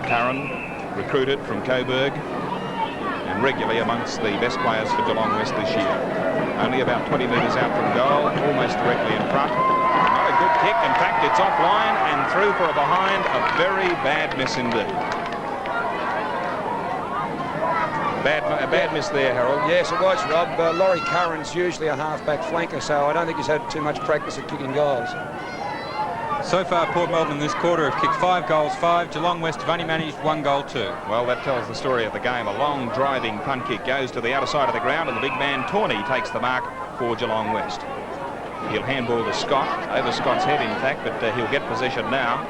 Curran recruited from Coburg. And regularly amongst the best players for Geelong West this year. Only about 20 metres out from goal, almost directly in front. Not a good kick. In fact, it's offline and through for a behind. A very bad miss indeed. A bad miss there, Harold. Yes, it was, Rob. Laurie Curran's usually a half-back flanker, so I don't think he's had too much practice at kicking goals. So far, Port Melbourne in this quarter have kicked 5 goals, 5. Geelong West have only managed 1 goal, 2. Well, that tells the story of the game. A long driving punt kick goes to the outer side of the ground, and the big man Tawney takes the mark for Geelong West. He'll handball to Scott, over Scott's head in fact, but he'll get possession now.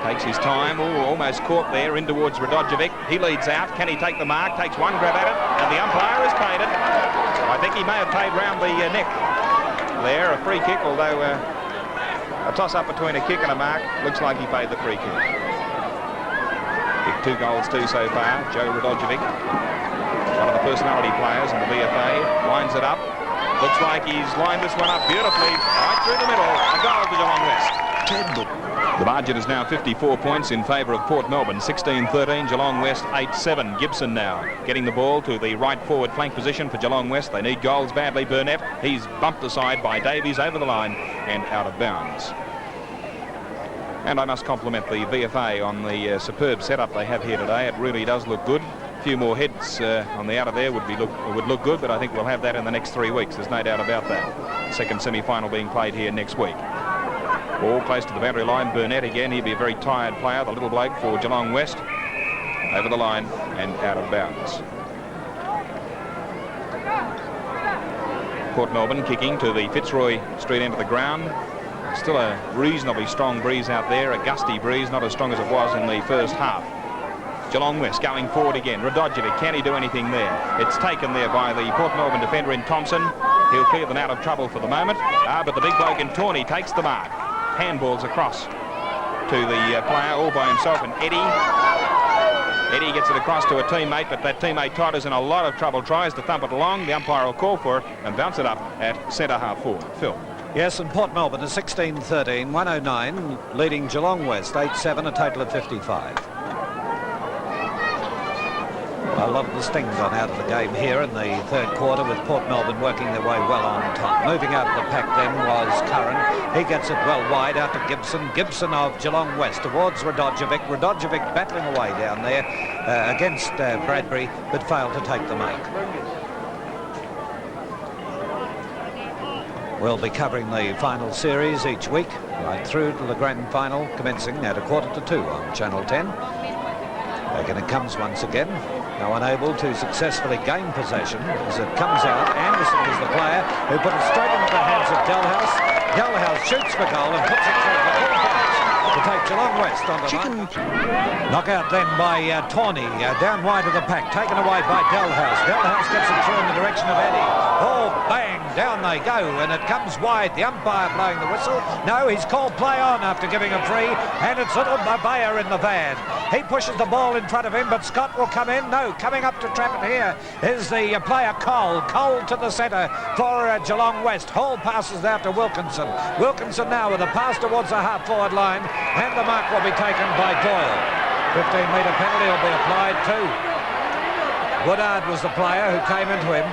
Takes his time, almost caught there, in towards Radojevic. He leads out. Can he take the mark? Takes one grab at it, and the umpire has paid it. I think he may have paid round the neck there. A free kick, although a toss-up between a kick and a mark. Looks like he paid the free kick. Kicked 2 goals, 2 so far. Joe Radojevic, one of the personality players in the VFA, lines it up. Looks like he's lined this one up beautifully, right through the middle. A goal to Geelong West. The margin is now 54 points in favour of Port Melbourne, 16-13, Geelong West 8-7. Gibson now getting the ball to the right forward flank position for Geelong West. They need goals badly. Burnett, he's bumped aside by Davies over the line and out of bounds. And I must compliment the VFA on the superb setup they have here today. It really does look good. A few more heads on the outer there would look good, but I think we'll have that in the next 3 weeks. There's no doubt about that. Second semi-final being played here next week. Ball close to the boundary line. Burnett again. He'll be a very tired player, the little bloke for Geelong West. Over the line and out of bounds. Port Melbourne kicking to the Fitzroy Street end of the ground. Still a reasonably strong breeze out there, a gusty breeze, not as strong as it was in the first half. Geelong West going forward again. Radojevic, can he do anything there? It's taken there by the Port Melbourne defender in Thompson. He'll clear them out of trouble for the moment. But the big bloke in Tawney takes the mark. Handballs across to the player all by himself, and Eddie gets it across to a teammate, but that teammate Todd is in a lot of trouble, tries to thump it along. The umpire will call for it and bounce it up at centre half forward. Phil. Yes, and Port Melbourne is 16-13, 109, leading Geelong West 8-7, a total of 55. A lot of the sting's gone out of the game here in the third quarter, with Port Melbourne working their way well on top. Moving out of the pack then was Curran. He gets it well wide out to Gibson. Gibson of Geelong West towards Radojevic. Radojevic battling away down there against Bradbury, but failed to take the mark. We'll be covering the final series each week, right through to the grand final, commencing at 1:45 on Channel 10. Again, it comes once again. Now unable to successfully gain possession as it comes out. Anderson is the player who put it straight into the hands of Delhouse. Delhouse shoots for goal and puts it through for 4 points to take Geelong West on the line. Knockout then by Tawney, down wide of the pack, taken away by Delhouse. Delhouse gets it through in the direction of Eddie. Oh, bang, down they go, and it comes wide. The umpire blowing the whistle. No, he's called play on after giving a free, and it's little Mabaya in the van. He pushes the ball in front of him, but Scott will come in. No, coming up to trap it here is the player Cole. Cole to the centre for Geelong West. Hall passes out to Wilkinson. Wilkinson now with a pass towards the half-forward line, and the mark will be taken by Doyle. 15-metre penalty will be applied too. Woodard was the player who came into him.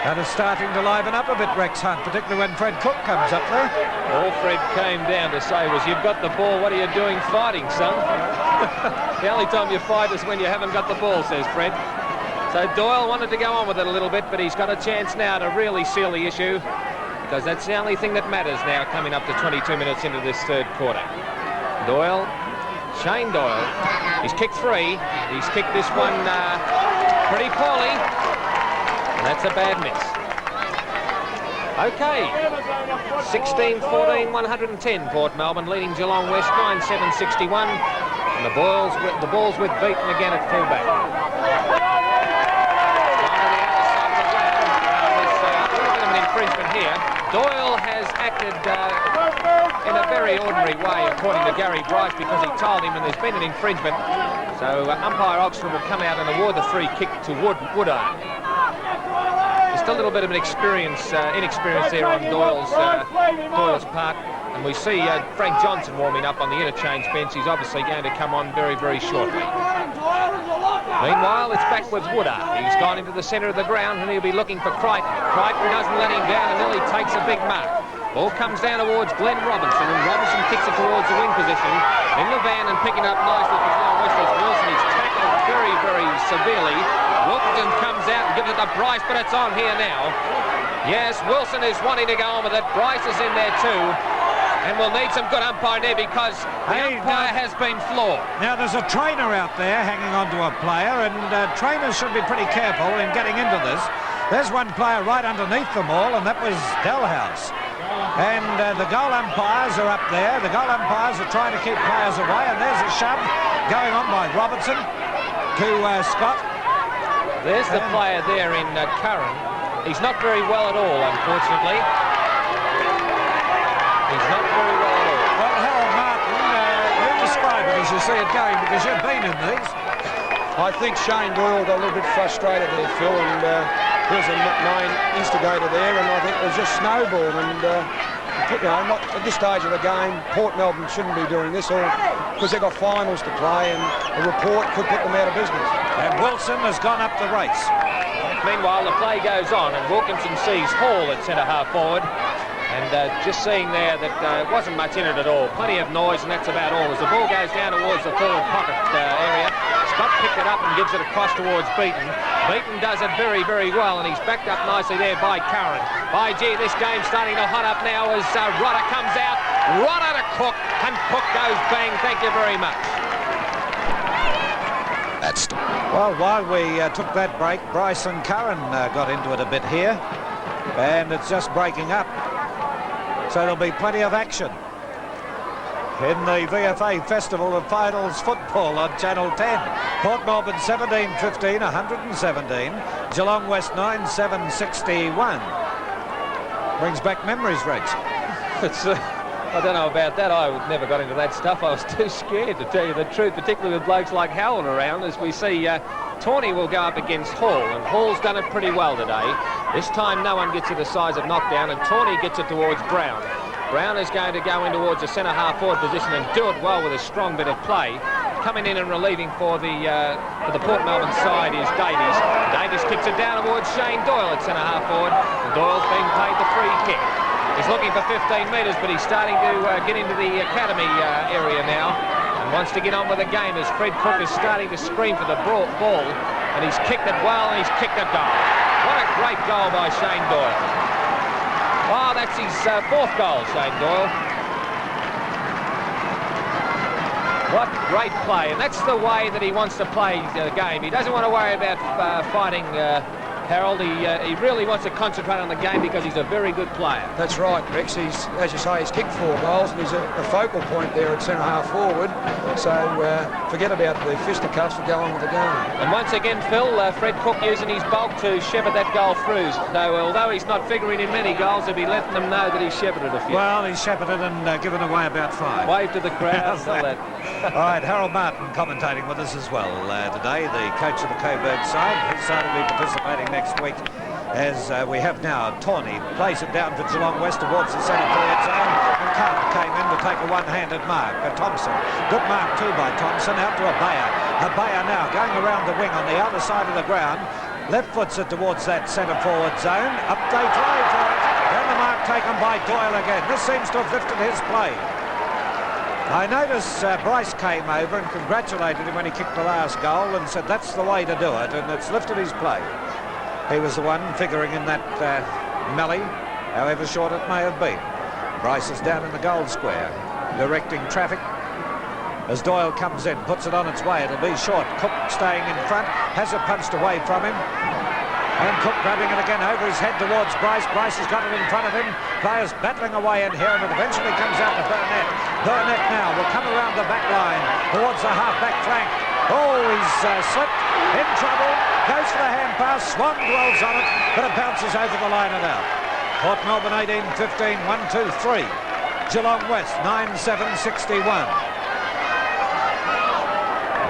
And it's starting to liven up a bit, Rex Hunt, particularly when Fred Cook comes up there. All Fred came down to say was, "You've got the ball, what are you doing fighting, son?" The only time you fight is when you haven't got the ball, says Fred. So Doyle wanted to go on with it a little bit, but he's got a chance now to really seal the issue, because that's the only thing that matters now, coming up to 22 minutes into this third quarter. Doyle, Shane Doyle, he's kicked 3. He's kicked this one pretty poorly. That's a bad miss. Okay, 16-14, 110, Port Melbourne leading Geelong West 9-7-61, and the ball's with Beaton again at fullback. There's a little bit of an infringement here. Doyle has acted in a very ordinary way, according to Gary Bryce, because he told him, and there's been an infringement. So umpire Oxford will come out and award the free kick to Woodard. Just a little bit of an inexperience there on Doyle's part, and we see Frank Johnson warming up on the interchange bench. He's obviously going to come on very, very shortly. Meanwhile, it's back with Woodard. He's gone into the centre of the ground and he'll be looking for Crichton. Crichton doesn't let him down and nearly takes a big mark. Ball comes down towards Glenn Robinson, and Robinson kicks it towards the wing position. In the van and picking up nicely for Geelong West is Wilson. He's tackled very, very severely. Wilson comes out and gives it to Bryce, but it's on here now. Yes, Wilson is wanting to go on with it. Bryce is in there too. And we'll need some good umpiring there because the umpire has been flawed. Now, there's a trainer out there hanging on to a player, and trainers should be pretty careful in getting into this. There's one player right underneath them all, and that was Delhouse. And the goal umpires are up there. The goal umpires are trying to keep players away, and there's a shove going on by Robertson to Scott. There's the player there in Curran. He's not very well at all, unfortunately. He's not very well at all. Well, Harold Martin, you describe it as you see it going, because you've been in these. I think Shane Doyle got a little bit frustrated there, Phil, and he was a main instigator there, and I think it was just snowballed. And not at this stage of the game, Port Melbourne shouldn't be doing this, or because they've got finals to play, and the report could put them out of business. And Wilson has gone up the race. Meanwhile, the play goes on, and Wilkinson sees Hall at centre-half forward. And just seeing there that wasn't much in it at all. Plenty of noise, and that's about all. As the ball goes down towards the forward pocket area, Scott picked it up and gives it across towards Beaton. Beaton does it very, very well, and he's backed up nicely there by Curran. By gee, this game's starting to hot up now as Rodder comes out. Rodder to Cook, and Cook goes bang. Thank you very much. Well, while we took that break, Bryce and Curran got into it a bit here, and it's just breaking up. So there'll be plenty of action in the VFA Festival of Finals football on Channel 10. Port Melbourne 17-15, 117. Geelong West 9-7-61. Brings back memories, Rex. I don't know about that. I never got into that stuff. I was too scared, to tell you the truth, particularly with blokes like Howell around. As we see, Tawney will go up against Hall, and Hall's done it pretty well today. This time no one gets to the size of knockdown, and Tawney gets it towards Brown. Brown is going to go in towards the centre-half forward position and do it well with a strong bit of play. Coming in and relieving for the Port Melbourne side is Davies. Davies kicks it down towards Shane Doyle at centre-half forward. And Doyle's being paid the free kick. He's looking for 15 metres, but he's starting to get into the academy area now and wants to get on with the game as Fred Cook is starting to scream for the ball, and he's kicked it well, and he's kicked it goal. What a great goal by Shane Doyle. Oh, that's his fourth goal, Shane Doyle. What great play, and that's the way that he wants to play the game. He doesn't want to worry about fighting Harold. He really wants to concentrate on the game because he's a very good player. That's right, Rex. He's, as you say, he's kicked 4 goals, and he's a focal point there at centre-half forward. So forget about the fisticuffs and go on with the game. And once again, Phil, Fred Cook using his bulk to shepherd that goal through. So although he's not figuring in many goals, he'll be letting them know that he's shepherded a few. Well, he's shepherded and given away about 5. Wave to the crowd. All that. All right, Harold Martin commentating with us as well today, the coach of the Coburg side. His side will be participating next week as we have now. Tawney plays it down for Geelong West towards the centre forward zone, and Carter came in to take a one-handed mark. Thompson, good mark too by Thompson, out to Abaya. Abaya now going around the wing on the other side of the ground, left foots it towards that centre forward zone. Up they try for it, and the mark taken by Doyle again. This seems to have lifted his play. I noticed Bryce came over and congratulated him when he kicked the last goal and said that's the way to do it, and it's lifted his play. He was the one figuring in that melee, however short it may have been. Bryce is down in the goal square, directing traffic as Doyle comes in, puts it on its way. It'll be short. Cook staying in front, has it punched away from him. And Cook grabbing it again over his head towards Bryce. Bryce has got it in front of him. Players battling away in here, and it eventually comes out to Burnett. Burnett now will come around the back line towards the half-back flank. Oh, he's slipped, in trouble, goes for the hand pass, Swan dwells on it, but it bounces over the line and out. Port Melbourne 18-15, 1-2-3. Geelong West 9-7-61.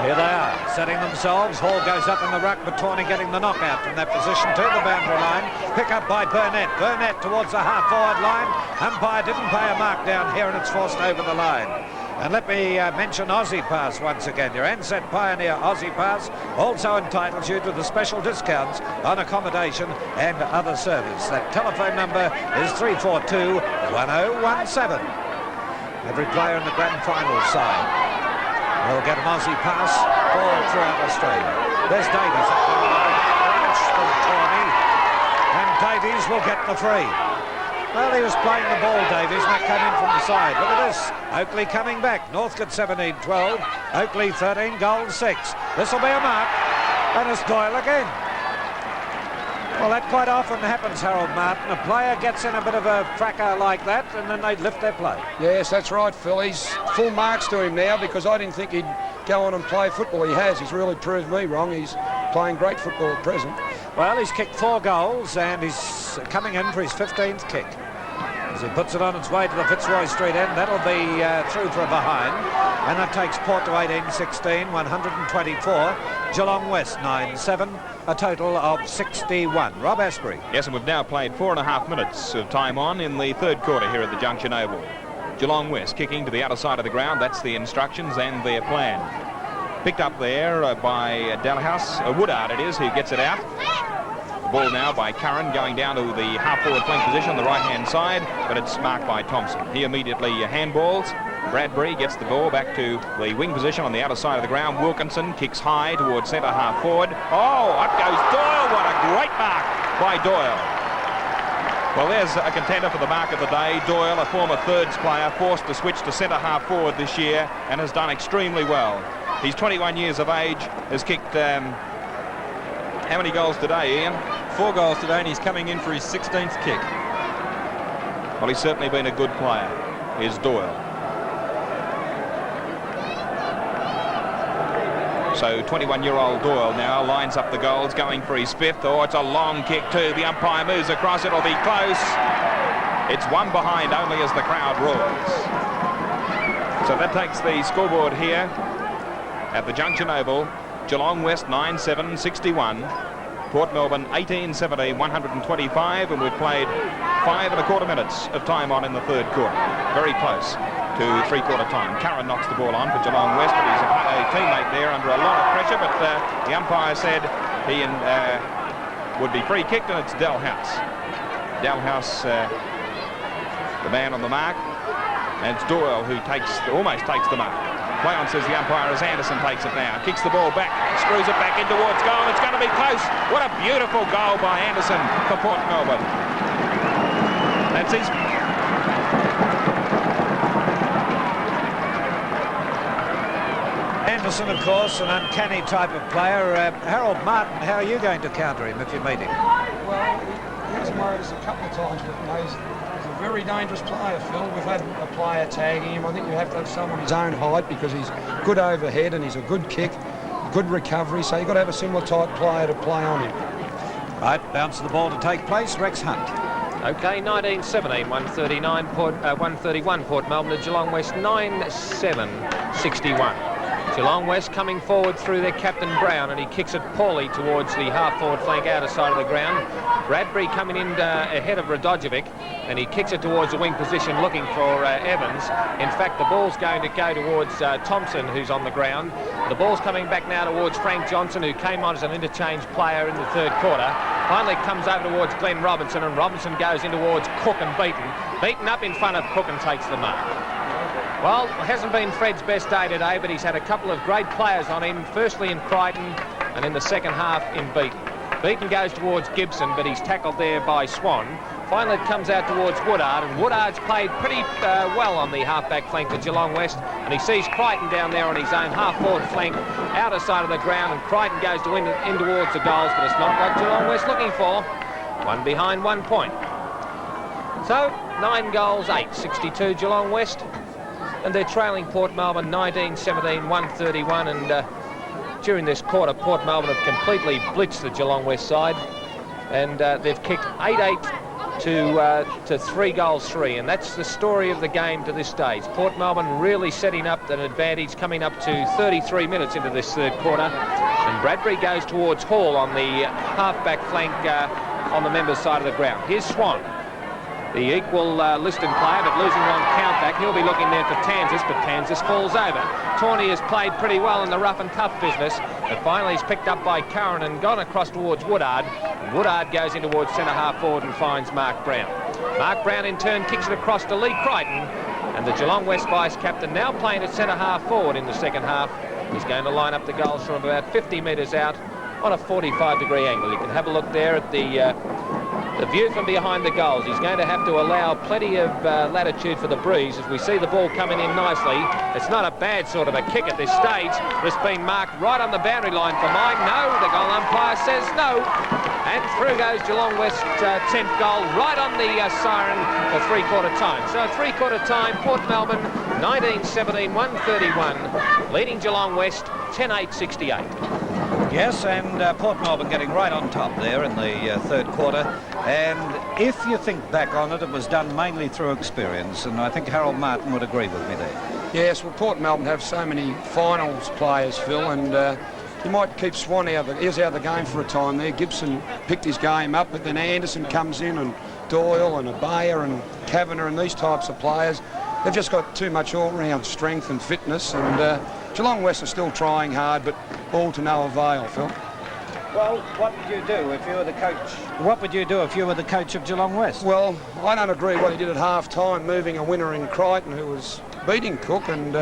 Here they are, setting themselves. Hall goes up in the ruck, but Tawney getting the knockout from that position to the boundary line. Pick up by Burnett. Burnett towards the half-forward line. Umpire didn't pay a mark down here, and it's forced over the line. And let me mention Aussie Pass once again. Your Ansett Pioneer Aussie Pass also entitles you to the special discounts on accommodation and other service. That telephone number is 342-1017. Every player in the grand final side will get an Aussie Pass all throughout Australia. There's Davies up there. And Davies will get the free. Well, he was playing the ball, Davies, and that came in from the side. Look at this. Oakley coming back. Northcote 17-12. Oakley 13, goal 6. This will be a mark. And it's Doyle again. Well, that quite often happens, Harold Martin. A player gets in a bit of a fracas like that, and then they lift their play. Yes, that's right, Phil. He's full marks to him now, because I didn't think he'd go on and play football. He has. He's really proved me wrong. He's playing great football at present. Well, he's kicked 4 goals, and he's coming in for his 15th kick. As he puts it on its way to the Fitzroy Street end, that'll be through for a behind. And that takes Port to 18-16, 124. Geelong West 9-7, a total of 61. Rob Asprey. Yes, and we've now played 4.5 minutes of time on in the third quarter here at the Junction Oval. Geelong West kicking to the outer side of the ground. That's the instructions and their plan. Picked up there by Dalhouse, Woodard it is, who gets it out. The ball now by Curran going down to the half-forward flank position on the right-hand side, but it's marked by Thompson. He immediately handballs. Bradbury gets the ball back to the wing position on the outer side of the ground. Wilkinson kicks high towards centre half forward. Oh, up goes Doyle. What a great mark by Doyle. Well, there's a contender for the mark of the day. Doyle, a former thirds player, forced to switch to centre half forward this year and has done extremely well. He's 21 years of age, has kicked how many goals today, Ian? 4 goals today, and he's coming in for his 16th kick. Well, he's certainly been a good player, is Doyle. So 21-year-old Doyle now lines up the goals, going for his 5th. Oh, it's a long kick too. The umpire moves across. It'll be close. It's one behind only as the crowd roars. So that takes the scoreboard here at the Junction Oval. Geelong West 9-7, 61. Port Melbourne 18-17, 125, and we've played 5.25 minutes of time on in the third quarter. Very close to three-quarter time. Curran knocks the ball on for Geelong West, but he's a teammate there under a lot of pressure, but the umpire said he would be free kicked, and it's Dalhouse. Dalhouse, the man on the mark, and it's Doyle who almost takes the mark. Play on, says the umpire, as Anderson takes it now. Kicks the ball back, screws it back in towards goal. It's going to be close. What a beautiful goal by Anderson for Port Melbourne. That's his... Anderson, of course, an uncanny type of player. Harold Martin, how are you going to counter him if you meet him? Well, he's worried us a couple of times, but he's a very dangerous player, Phil. We've had a player tagging him. I think you have to have someone his own height, because he's good overhead and he's a good kick, good recovery, so you've got to have a similar type player to play on him. Right, bounce of the ball to take place. Rex Hunt. Okay, 19-17, 131 Port Melbourne to Geelong West 9-7, 61. Geelong West coming forward through their captain Brown, and he kicks it poorly towards the half-forward flank outer side of the ground. Bradbury coming in ahead of Radojevic, and he kicks it towards the wing position looking for Evans. In fact, the ball's going to go towards Thompson, who's on the ground. The ball's coming back now towards Frank Johnson, who came on as an interchange player in the third quarter. Finally comes over towards Glenn Robinson, and Robinson goes in towards Cook and Beaton. Beaton up in front of Cook and takes the mark. Well, it hasn't been Fred's best day today, but he's had a couple of great players on him, firstly in Crichton and in the second half in Beaton. Beaton goes towards Gibson, but he's tackled there by Swan. Finally, it comes out towards Woodard, and Woodard's played pretty well on the half-back flank for Geelong West, and he sees Crichton down there on his own half-forward flank, outer side of the ground, and Crichton goes to in towards the goals, but it's not what Geelong West looking for. One behind, 1 point. So, 9 goals, 8, 62 Geelong West. And they're trailing Port Melbourne 19-17, 131, and during this quarter, Port Melbourne have completely blitzed the Geelong West side, and they've kicked 8-8 to 3 goals 3, and that's the story of the game to this stage. Port Melbourne really setting up an advantage, coming up to 33 minutes into this third quarter, and Bradbury goes towards Hall on the half-back flank on the members' side of the ground. Here's Swan. the equal listed player, but losing one count back. He'll be looking there for Tansas, but Tansas falls over. Tawney has played pretty well in the rough and tough business, but finally he's picked up by Curran and gone across towards Woodard. Woodard goes in towards centre-half forward and finds Mark Brown. Mark Brown in turn kicks it across to Lee Crichton, and the Geelong West vice-captain now playing at centre-half forward in the second half. He's going to line up the goals from about 50 metres out on a 45-degree angle. You can have a look there at the view from behind the goals. He's going to have to allow plenty of latitude for the breeze as we see the ball coming in nicely. It's not a bad sort of a kick at this stage. It's been marked right on the boundary line for mine. No, the goal umpire says no. And through goes Geelong West's 10th goal, right on the siren for three-quarter time. So three-quarter time, Port Melbourne, 19-17, 131, leading Geelong West, 10-8-68. Yes, and Port Melbourne getting right on top there in the third quarter. And if you think back on it, it was done mainly through experience, and I think Harold Martin would agree with me there. Yes, well, Port Melbourne have so many finals players, Phil, and you might keep Swan out of the game for a time there. Gibson picked his game up, but then Anderson comes in, and Doyle and Abaya and Kavanagh and these types of players. They've just got too much all-round strength and fitness, and Geelong West are still trying hard, but all to no avail, Phil. Well, what would you do if you were the coach? What would you do if you were the coach of Geelong West? Well, I don't agree with what he did at half-time, moving a winner in Crichton, who was beating Cook, and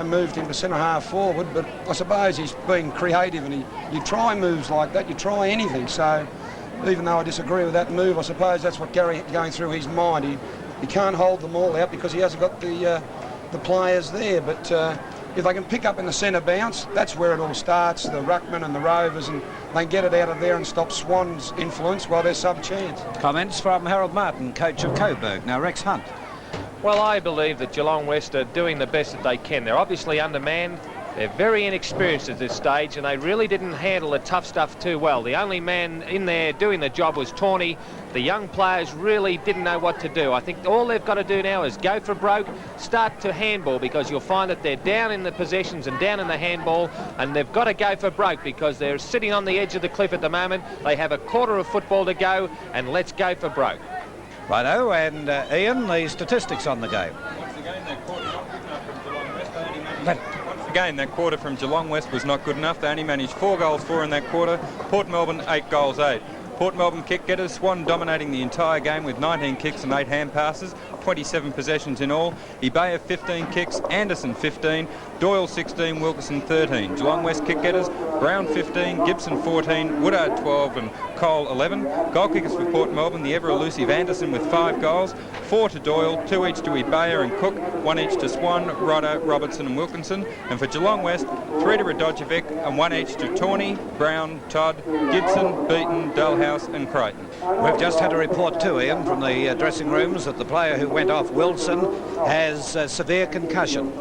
moved him to centre-half forward. But I suppose he's being creative, and you try moves like that, you try anything. So even though I disagree with that move, I suppose that's what Gary going through his mind. He can't hold them all out because he hasn't got the players there. But if they can pick up in the centre bounce, that's where it all starts, the ruckman and the rovers, and they can get it out of there and stop Swan's influence while they're sub-chance. Comments from Harold Martin, coach of Coburg. Now Rex Hunt. Well, I believe that Geelong West are doing the best that they can. They're obviously undermanned. They're very inexperienced at this stage, and they really didn't handle the tough stuff too well. The only man in there doing the job was Tawney. The young players really didn't know what to do. I think all they've got to do now is go for broke, start to handball, because you'll find that they're down in the possessions and down in the handball, and they've got to go for broke because they're sitting on the edge of the cliff at the moment. They have a quarter of football to go, and let's go for broke. Righto, and Ian, the statistics on the game. Once again, that quarter from Geelong West was not good enough. They only managed 4 goals for in that quarter. Port Melbourne, 8 goals, 8. Port Melbourne kick getters, Swan dominating the entire game with 19 kicks and 8 hand passes, 27 possessions in all. Ibea 15 kicks, Anderson 15, Doyle 16, Wilkerson 13. Geelong West kick getters, Brown 15, Gibson 14, Woodard 12 and Cole 11. Goal kickers for Port Melbourne, the ever-elusive Anderson with 5 goals, 4 to Doyle, 2 each to Ibea and Cook, 1 each to Swan, Rodder, Robertson and Wilkinson. And for Geelong West, 3 to Radojevic and 1 each to Tawney, Brown, Todd, Gibson, Beaton, Dalhouse and Crichton. We've just had a report too, Ian, from the dressing rooms that the player who went off, Wilson, has severe concussion.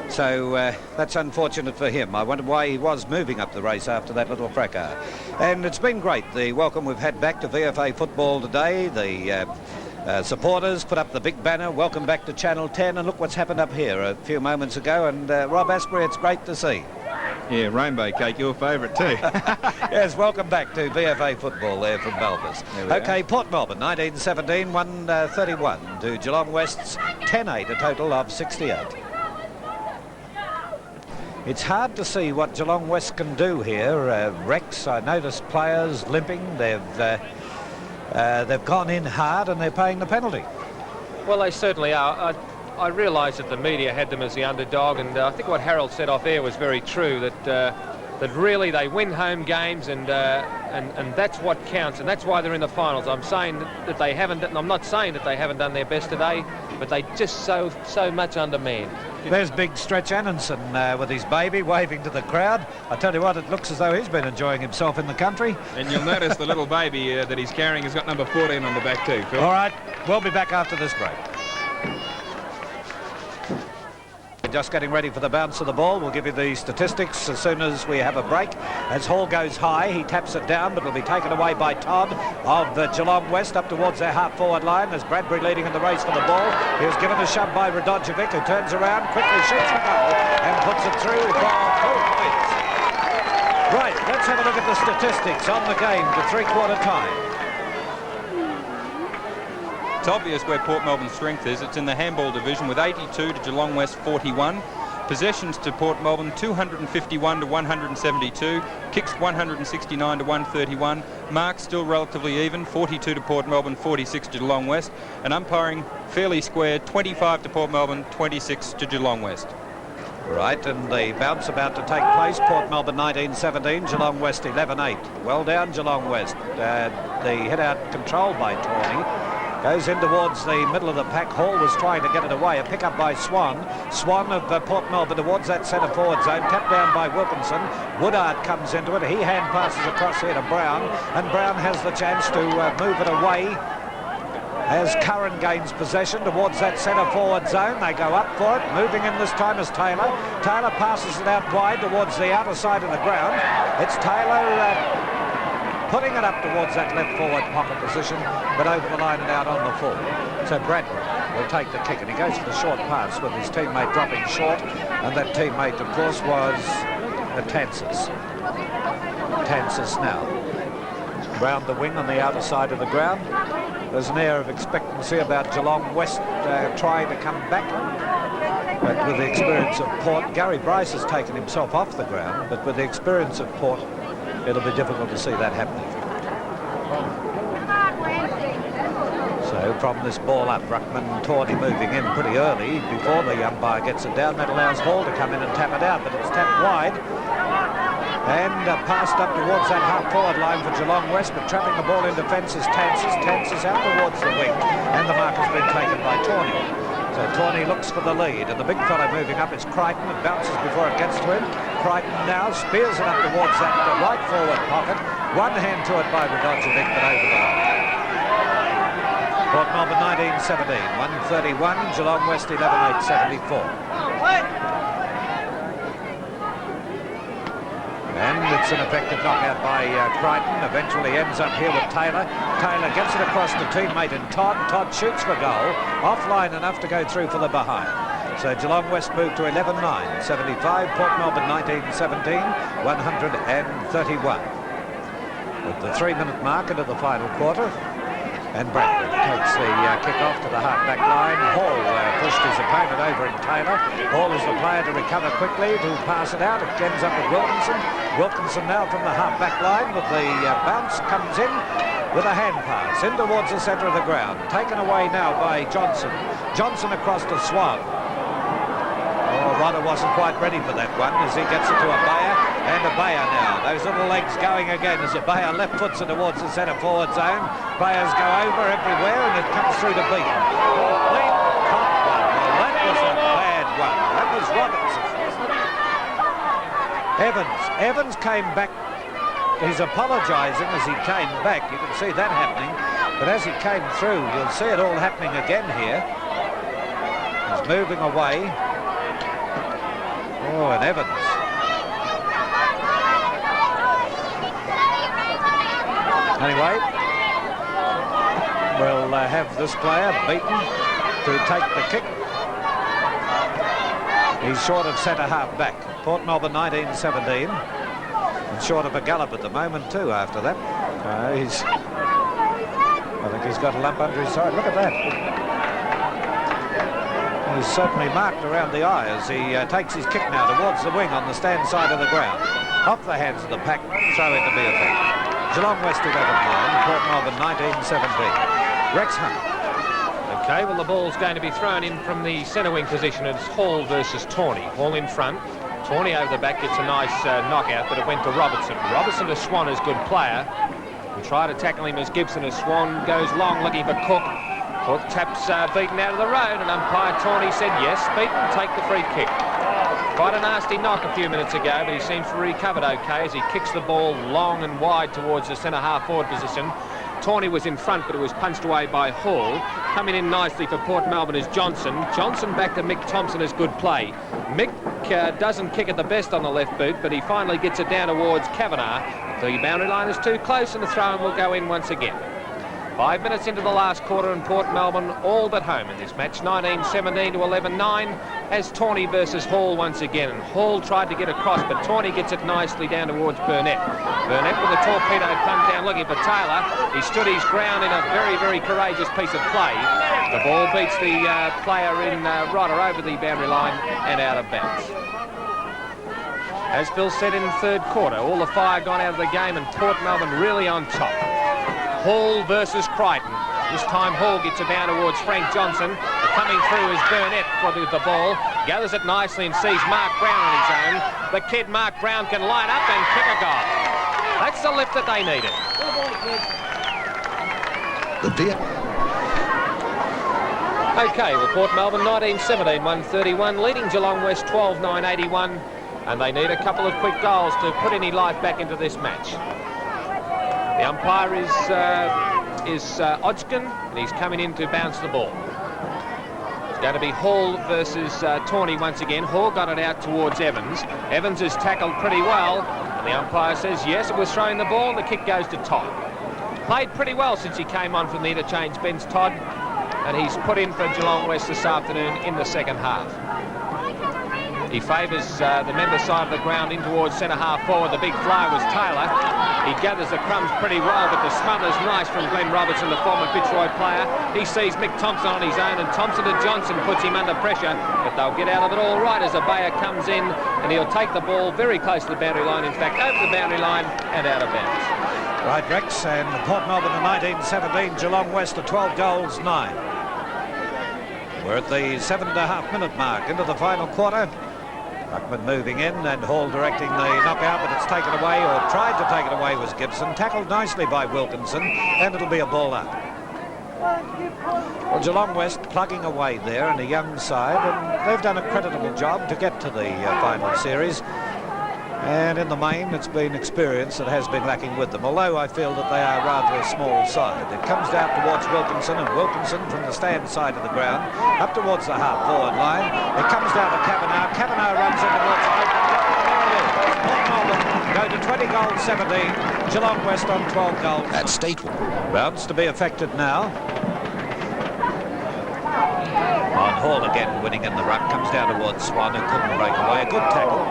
So that's unfortunate for him. I wonder why he was moving up the race after that little fracas. And it's been great, the welcome we've had back to VFA football today. The supporters put up the big banner, welcome back to Channel 10, and look what's happened up here a few moments ago. And Rob Asprey, it's great to see. Yeah, rainbow cake, your favourite too. Yes, welcome back to VFA football there from Belfast. Okay, Port Melbourne, 19-17, 131 to Geelong West's 10-8, a total of 68. It's hard to see what Geelong West can do here. Rex, I noticed players limping. They've gone in hard and they're paying the penalty. Well, they certainly are. I realise that the media had them as the underdog, and I think what Harold said off air was very true, that really they win home games, and that's what counts, and that's why they're in the finals. I'm saying that they haven't. I'm not saying that they haven't done their best today, but they just so much undermanned. There's big Stretch Annanson with his baby waving to the crowd. I tell you what, it looks as though he's been enjoying himself in the country. And you'll notice the little baby that he's carrying has got number 14 on the back too, Phil. All right, we'll be back after this break. Just getting ready for the bounce of the ball. We'll give you the statistics as soon as we have a break. As Hall goes high, he taps it down, but it'll be taken away by Todd of Geelong West up towards their half-forward line as Bradbury leading in the race for the ball. He was given a shove by Radojevic, who turns around, quickly shoots the goal and puts it through for 2 points. Right, let's have a look at the statistics on the game to three-quarter time. It's obvious where Port Melbourne's strength is. It's in the handball division with 82 to Geelong West 41. Possessions to Port Melbourne 251 to 172. Kicks 169 to 131. Marks still relatively even, 42 to Port Melbourne, 46 to Geelong West. And umpiring fairly square, 25 to Port Melbourne, 26 to Geelong West. Right, and the bounce about to take place. Port Melbourne 19-17, Geelong West 11-8. Well down Geelong West. The hit out controlled by Tawney. Goes in towards the middle of the pack. Hall was trying to get it away. A pick up by Swan. Swan of Port Melbourne towards that centre forward zone. Tapped down by Wilkinson. Woodard comes into it. He hand passes across here to Brown. And Brown has the chance to move it away as Curran gains possession towards that centre forward zone. They go up for it. Moving in this time is Taylor. Taylor passes it out wide towards the outer side of the ground. It's Taylor putting it up towards that left forward pocket position, but over the line and out on the full. So Bradbury will take the kick, and he goes for the short pass with his teammate dropping short, and that teammate, of course, was Tansis. Tansis now. Round the wing on the outer side of the ground. There's an air of expectancy about Geelong West trying to come back. But with the experience of Port, Gary Bryce has taken himself off the ground, but with the experience of Port, it'll be difficult to see that happening. So from this ball up, Ruckman and Tawney moving in pretty early before the umpire gets it down. That allows Hall to come in and tap it out, but it's tapped wide and passed up towards that half-forward line for Geelong West, but trapping the ball in defence is Tansis. Tansis out towards the wing, and the mark has been taken by Tawney. So Tawney looks for the lead, and the big fellow moving up is Crichton. It bounces before it gets to him. Crichton now spears it up towards that right forward pocket. One hand to it by Radojevic, but over the line. Port Melbourne 19-17, 131, Geelong West 11-8, 74. And it's an effective knockout by Crichton. Eventually ends up here with Taylor. Taylor gets it across to teammate and Todd. Todd shoots for goal. Offline enough to go through for the behind. So Geelong West moved to 11-9, 75. Port Melbourne 19-17, 131. With the 3-minute mark into the final quarter. And Bradbury takes the kick off to the half-back line. Hall pushed his opponent over in Taylor. Hall is the player to recover quickly, to pass it out. It ends up with Wilkinson. Wilkinson now from the half-back line with the bounce, comes in with a hand pass in towards the centre of the ground. Taken away now by Johnson. Johnson across to Swan. Oh, Rodder wasn't quite ready for that one as he gets it to Abaya. And Abaya now. Those little legs going again as Abaya left foots it towards the centre forward zone. Players go over everywhere and it comes through to Beaton. Complete top one. Well, that was a bad one. That was Robertson. Evans came back. He's apologising as he came back. You can see that happening. But as he came through, you'll see it all happening again here. He's moving away. Oh, and Evans. Anyway, we'll have this player beaten to take the kick. He's short of centre half back. Port Melbourne 19-17. And short of a gallop at the moment too after that. I think he's got a lump under his side. Look at that. He's certainly marked around the eye as he takes his kick now towards the wing on the stand side of the ground. Off the hands of the pack, throw in to be effective. Geelong West 11-9, Port Melbourne 19-17. Rex Hunt. Okay, well, the ball's going to be thrown in from the centre wing position. It's Hall versus Tawney. Hall in front. Tawney over the back gets a nice knockout, but it went to Robertson. Robertson to Swan as good player. We try to tackle him as Gibson as Swan goes long looking for Cook. Cook taps Beaton out of the road, and umpire Tawney said yes, Beaton, take the free kick. Quite a nasty knock a few minutes ago, but he seems to have recovered okay as he kicks the ball long and wide towards the centre half-forward position. Tawney was in front, but it was punched away by Hall. Coming in nicely for Port Melbourne is Johnson. Johnson back to Mick Thompson as good play. Mick doesn't kick it the best on the left boot, but he finally gets it down towards Kavanagh. The boundary line is too close, and the throw-in will go in once again. 5 minutes into the last quarter, and Port Melbourne all but home in this match. 19-17 to 11-9 as Tawney versus Hall once again. And Hall tried to get across, but Tawney gets it nicely down towards Burnett. Burnett with a torpedo punt down looking for Taylor. He stood his ground in a very, very courageous piece of play. The ball beats the player in Rodder over the boundary line and out of bounds. As Phil said in the third quarter, all the fire gone out of the game and Port Melbourne really on top. Hall versus Crichton. This time Hall gets it down towards Frank Johnson. Coming through is Burnett with the ball. Gathers it nicely and sees Mark Brown on his own. The kid Mark Brown can line up and kick a goal. That's the lift that they needed. Okay, well, Port Melbourne 19-17, 131, leading Geelong West 12-9, 81, and they need a couple of quick goals to put any life back into this match. The umpire is Hodgkin, and he's coming in to bounce the ball. It's going to be Hall versus Tawney once again. Hall got it out towards Evans. Evans is tackled pretty well, and the umpire says yes, it was throwing the ball, and the kick goes to Todd. Played pretty well since he came on from the interchange bench, Todd, and he's put in for Geelong West this afternoon in the second half. He favours the member side of the ground in towards centre-half forward. The big flyer was Taylor. He gathers the crumbs pretty well, but the smother's nice from Glenn Robertson, the former Fitzroy player. He sees Mick Thompson on his own, and Thompson to Johnson puts him under pressure, but they'll get out of it all right as Abaya comes in, and he'll take the ball very close to the boundary line, in fact, over the boundary line and out of bounds. Right, Rex, and Port Melbourne in 19-17, Geelong West at 12 goals, 9. We're at the 7.5-minute mark into the final quarter. Ruckman moving in and Hall directing the knockout, but it's taken away, or tried to take it away, was Gibson. Tackled nicely by Wilkinson, and it'll be a ball up. Well, Geelong West plugging away there in a young side, and they've done a creditable job to get to the final series. And in the main, it's been experience that has been lacking with them, although I feel that they are rather a small side. It comes down towards Wilkinson, and Wilkinson from the stand side of the ground, up towards the half-forward line. It comes down to Kavanagh. Kavanagh runs in towards the open goal. There it is. Port Melbourne go to 20 goals, 17. Geelong West on 12 goals. At State. Bounce to be affected now. On Hall again, winning in the ruck. Comes down towards Swan, who couldn't break away. A good tackle.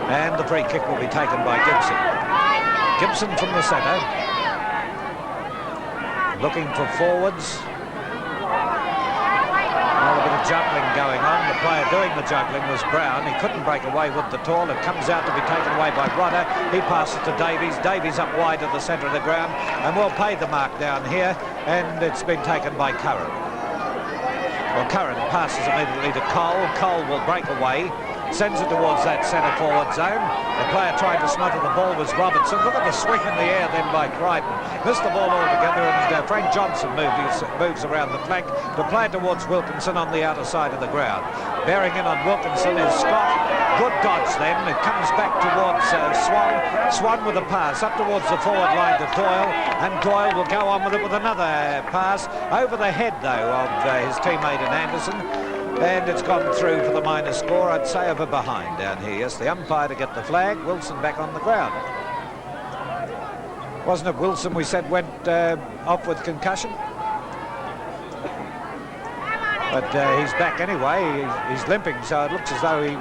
And the free kick will be taken by Gibson. Gibson from the centre. Looking for forwards. A bit of juggling going on. The player doing the juggling was Brown. He couldn't break away with the tall. It comes out to be taken away by Rodder. He passes to Davies. Davies up wide at the centre of the ground. And we'll pay the mark down here. And it's been taken by Curran. Well, Curran passes immediately to Cole. Cole will break away. Sends it towards that centre-forward zone. The player trying to smother the ball was Robertson. Look at the swing in the air then by Crichton. Missed the ball altogether, and Frank Johnson moves around the flank to play it towards Wilkinson on the outer side of the ground. Bearing in on Wilkinson is Scott. Good dodge then. It comes back towards Swan. Swan with a pass up towards the forward line to Doyle, and Doyle will go on with it with another pass over the head, though, of his teammate in Anderson. And it's gone through for the minor score, I'd say, over behind down here. Yes, the umpire to get the flag. Wilson back on the ground. Wasn't it Wilson we said went off with concussion? But he's back anyway. He's limping, so it looks as though he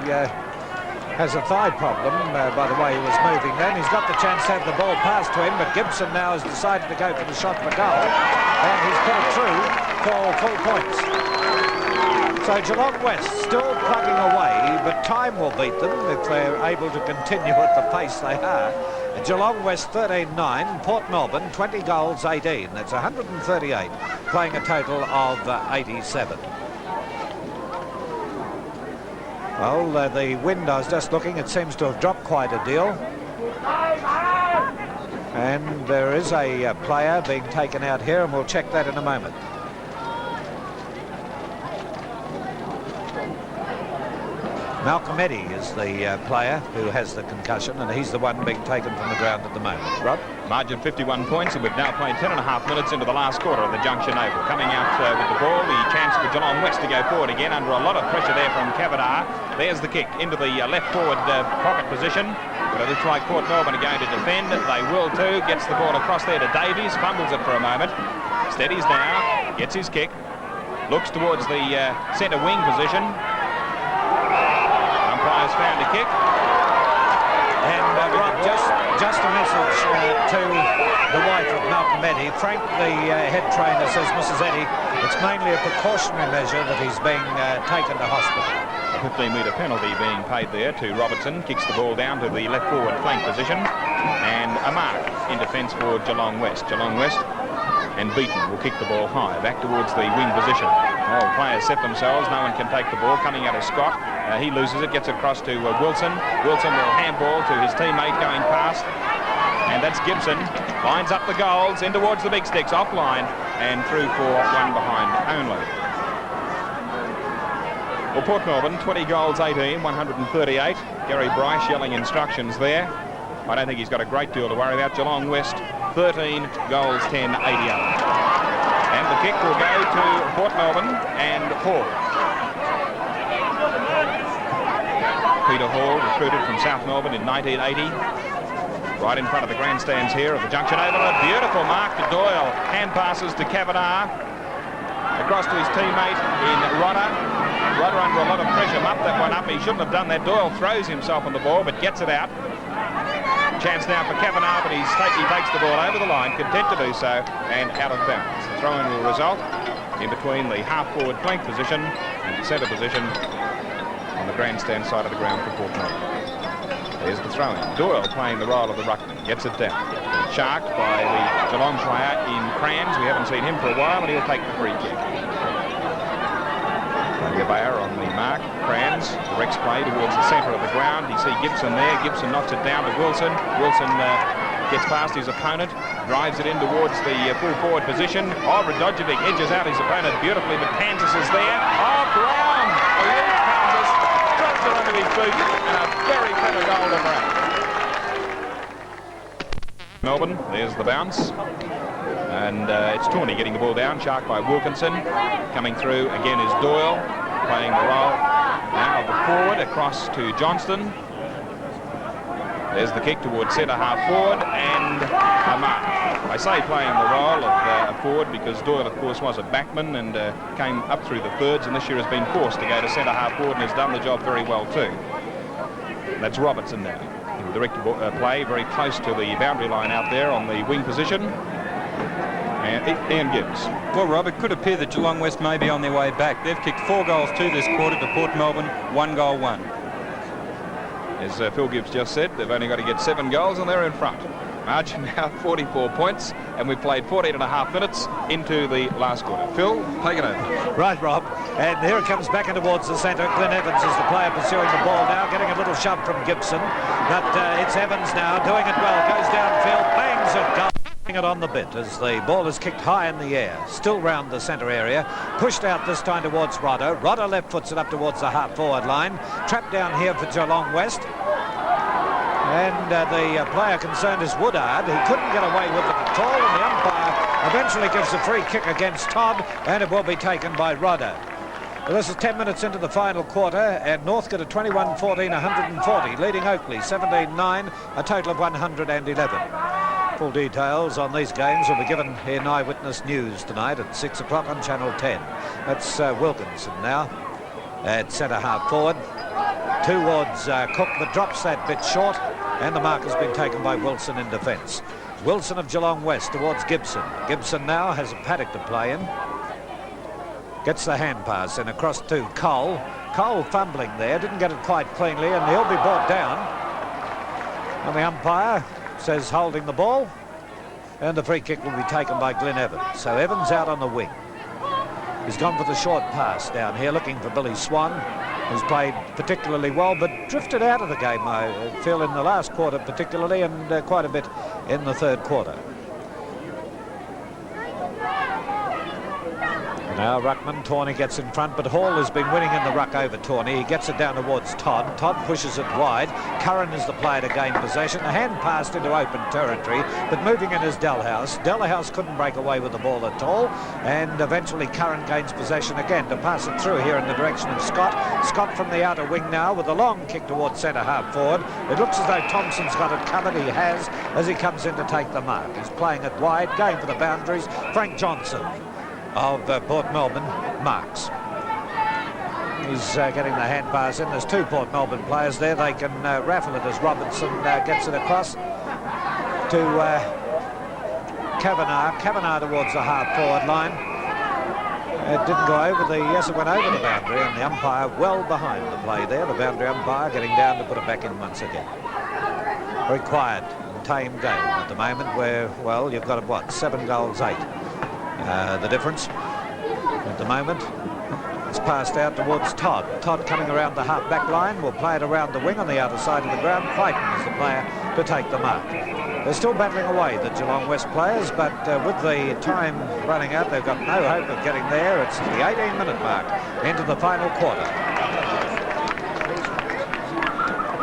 has a thigh problem by the way he was moving then. He's got the chance to have the ball passed to him, but Gibson now has decided to go for the shot for goal. And he's put it through for full points. So Geelong West still plugging away, but time will beat them if they're able to continue at the pace they are. Geelong West 13-9, Port Melbourne 20 goals, 18. That's 138, playing a total of 87. Well, the wind, I was just looking, it seems to have dropped quite a deal. And there is a player being taken out here, and we'll check that in a moment. Malcolm Eddy is the player who has the concussion, and he's the one being taken from the ground at the moment. Rob? Margin 51 points, and we've now played 10.5 minutes into the last quarter of the Junction Oval. Coming out with the ball, the chance for Geelong West to go forward again under a lot of pressure there from Kavanagh. There's the kick into the left forward pocket position. But But it looks like Port Melbourne are going to defend. They will too. Gets the ball across there to Davies. Fumbles it for a moment. Steadies now. Gets his kick. Looks towards the centre wing position. Umpire's found a kick. And Rob, just a message to the wife of Malcolm Eddy. Frank, the head trainer, says, Mrs. Eddy, it's mainly a precautionary measure that he's being taken to hospital. A 15-metre penalty being paid there to Robertson. Kicks the ball down to the left forward flank position. And a mark in defence for Geelong West. Geelong West and Beaton will kick the ball high, back towards the wing position. All players set themselves. No one can take the ball. Coming out of Scott. He loses it, gets it across to Wilson. Wilson will handball to his teammate going past. And that's Gibson. Lines up the goals, in towards the big sticks, offline, and through for one behind only. Well, Port Melbourne, 20 goals, 18, 138. Gary Bryce yelling instructions there. I don't think he's got a great deal to worry about. Geelong West, 13 goals, 10, 88. And the kick will go to Port Melbourne and Hall. Peter Hall, recruited from South Melbourne in 1980. Right in front of the grandstands here of the Junction Oval. A beautiful mark to Doyle. Hand passes to Kavanagh. Across to his teammate in Rodder. Rodder under a lot of pressure. Mupped that one up. He shouldn't have done that. Doyle throws himself on the ball but gets it out. Chance now for Kavanagh, but he takes the ball over the line, content to do so, and out of bounds. The throw-in will result in between the half-forward flank position and the centre position on the grandstand side of the ground for Port Melbourne. There's the throw-in. Doyle playing the role of the ruckman. Gets it down. Sharked by the Geelong player in Crans. We haven't seen him for a while, and he'll take the free kick. Bayer on the mark. Crans directs play towards the centre of the ground. You see Gibson there. Gibson knocks it down to Wilson. Wilson gets past his opponent, drives it in towards the full forward position. Oh, Radojevic edges out his opponent beautifully, but Kansas is there. Oh, Brown! Kansas drops it under his boot, and a very clever goal to Brown. Melbourne, there's the bounce. And it's Tawney getting the ball down. Shark by Wilkinson. Coming through again is Doyle, playing the role now of the forward across to Johnston. There's the kick towards centre half forward and a mark. I say playing the role of a forward because Doyle, of course, was a backman and came up through the thirds, and this year has been forced to go to centre half forward and has done the job very well too. That's Robertson now. He will direct play very close to the boundary line out there on the wing position. And Ian Gibbs. Well, Rob, it could appear that Geelong West may be on their way back. They've kicked 4 goals 2 this quarter to Port Melbourne, 1 goal 1. As Phil Gibbs just said, they've only got to get 7 goals and they're in front. Margin now 44 points, and we've played 14 and a half minutes into the last quarter. Phil, take it over. Right, Rob. And here it comes back in towards the centre. Glenn Evans is the player pursuing the ball now, getting a little shove from Gibson. But it's Evans now, doing it well. Goes downfield, bangs it, goal. It on the bit as the ball is kicked high in the air, still round the centre area, pushed out this time towards Rodder. Rodder left foots it up towards the half forward line, trapped down here for Geelong West, and the player concerned is Woodard. He couldn't get away with it at all, and the umpire eventually gives a free kick against Todd, and it will be taken by Rodder. Well, this is 10 minutes into the final quarter, and Northcote at 21-14, 140, leading Oakley 17-9, a total of 111. Full details on these games will be given in Eyewitness News tonight at 6 o'clock on Channel 10. That's Wilkinson now at centre half forward. Towards Cook, but drops that bit short, and the mark has been taken by Wilson in defence. Wilson of Geelong West towards Gibson. Gibson now has a paddock to play in. Gets the hand pass and across to Cole. Cole fumbling there, didn't get it quite cleanly, and he'll be brought down. And the umpire says holding the ball, and the free kick will be taken by Glenn Evans. So Evans out on the wing. He's gone for the short pass down here, looking for Billy Swan, who's played particularly well, but drifted out of the game, I feel, in the last quarter particularly, and quite a bit in the third quarter. And Now Ruckman, Tawney gets in front, but Hall has been winning in the ruck over Tawney. He gets it down towards Todd. Todd pushes it wide. Curran is the player to gain possession. A hand passed into open territory, but moving in is Delhouse. Delhouse couldn't break away with the ball at all, and eventually Curran gains possession again to pass it through here in the direction of Scott. Scott from the outer wing now with a long kick towards centre half forward. It looks as though Thompson's got it covered. He has, as he comes in to take the mark. He's playing it wide, going for the boundaries. Frank Johnson of Port Melbourne marks. He's getting the hand pass in. There's two Port Melbourne players there. They can raffle it as Robertson gets it across to Kavanagh. Kavanagh towards the half forward line. It didn't go over the... Yes, it went over the boundary, and the umpire well behind the play there. The boundary umpire getting down to put it back in once again. Very quiet and tame game at the moment where, well, you've got, what, 7 goals, 8. The difference at the moment. It's passed out towards Todd. Todd coming around the half-back line will play it around the wing on the outer side of the ground. Crichton is the player to take the mark. They're still battling away, the Geelong West players, but with the time running out, they've got no hope of getting there. It's the 18-minute mark into the final quarter.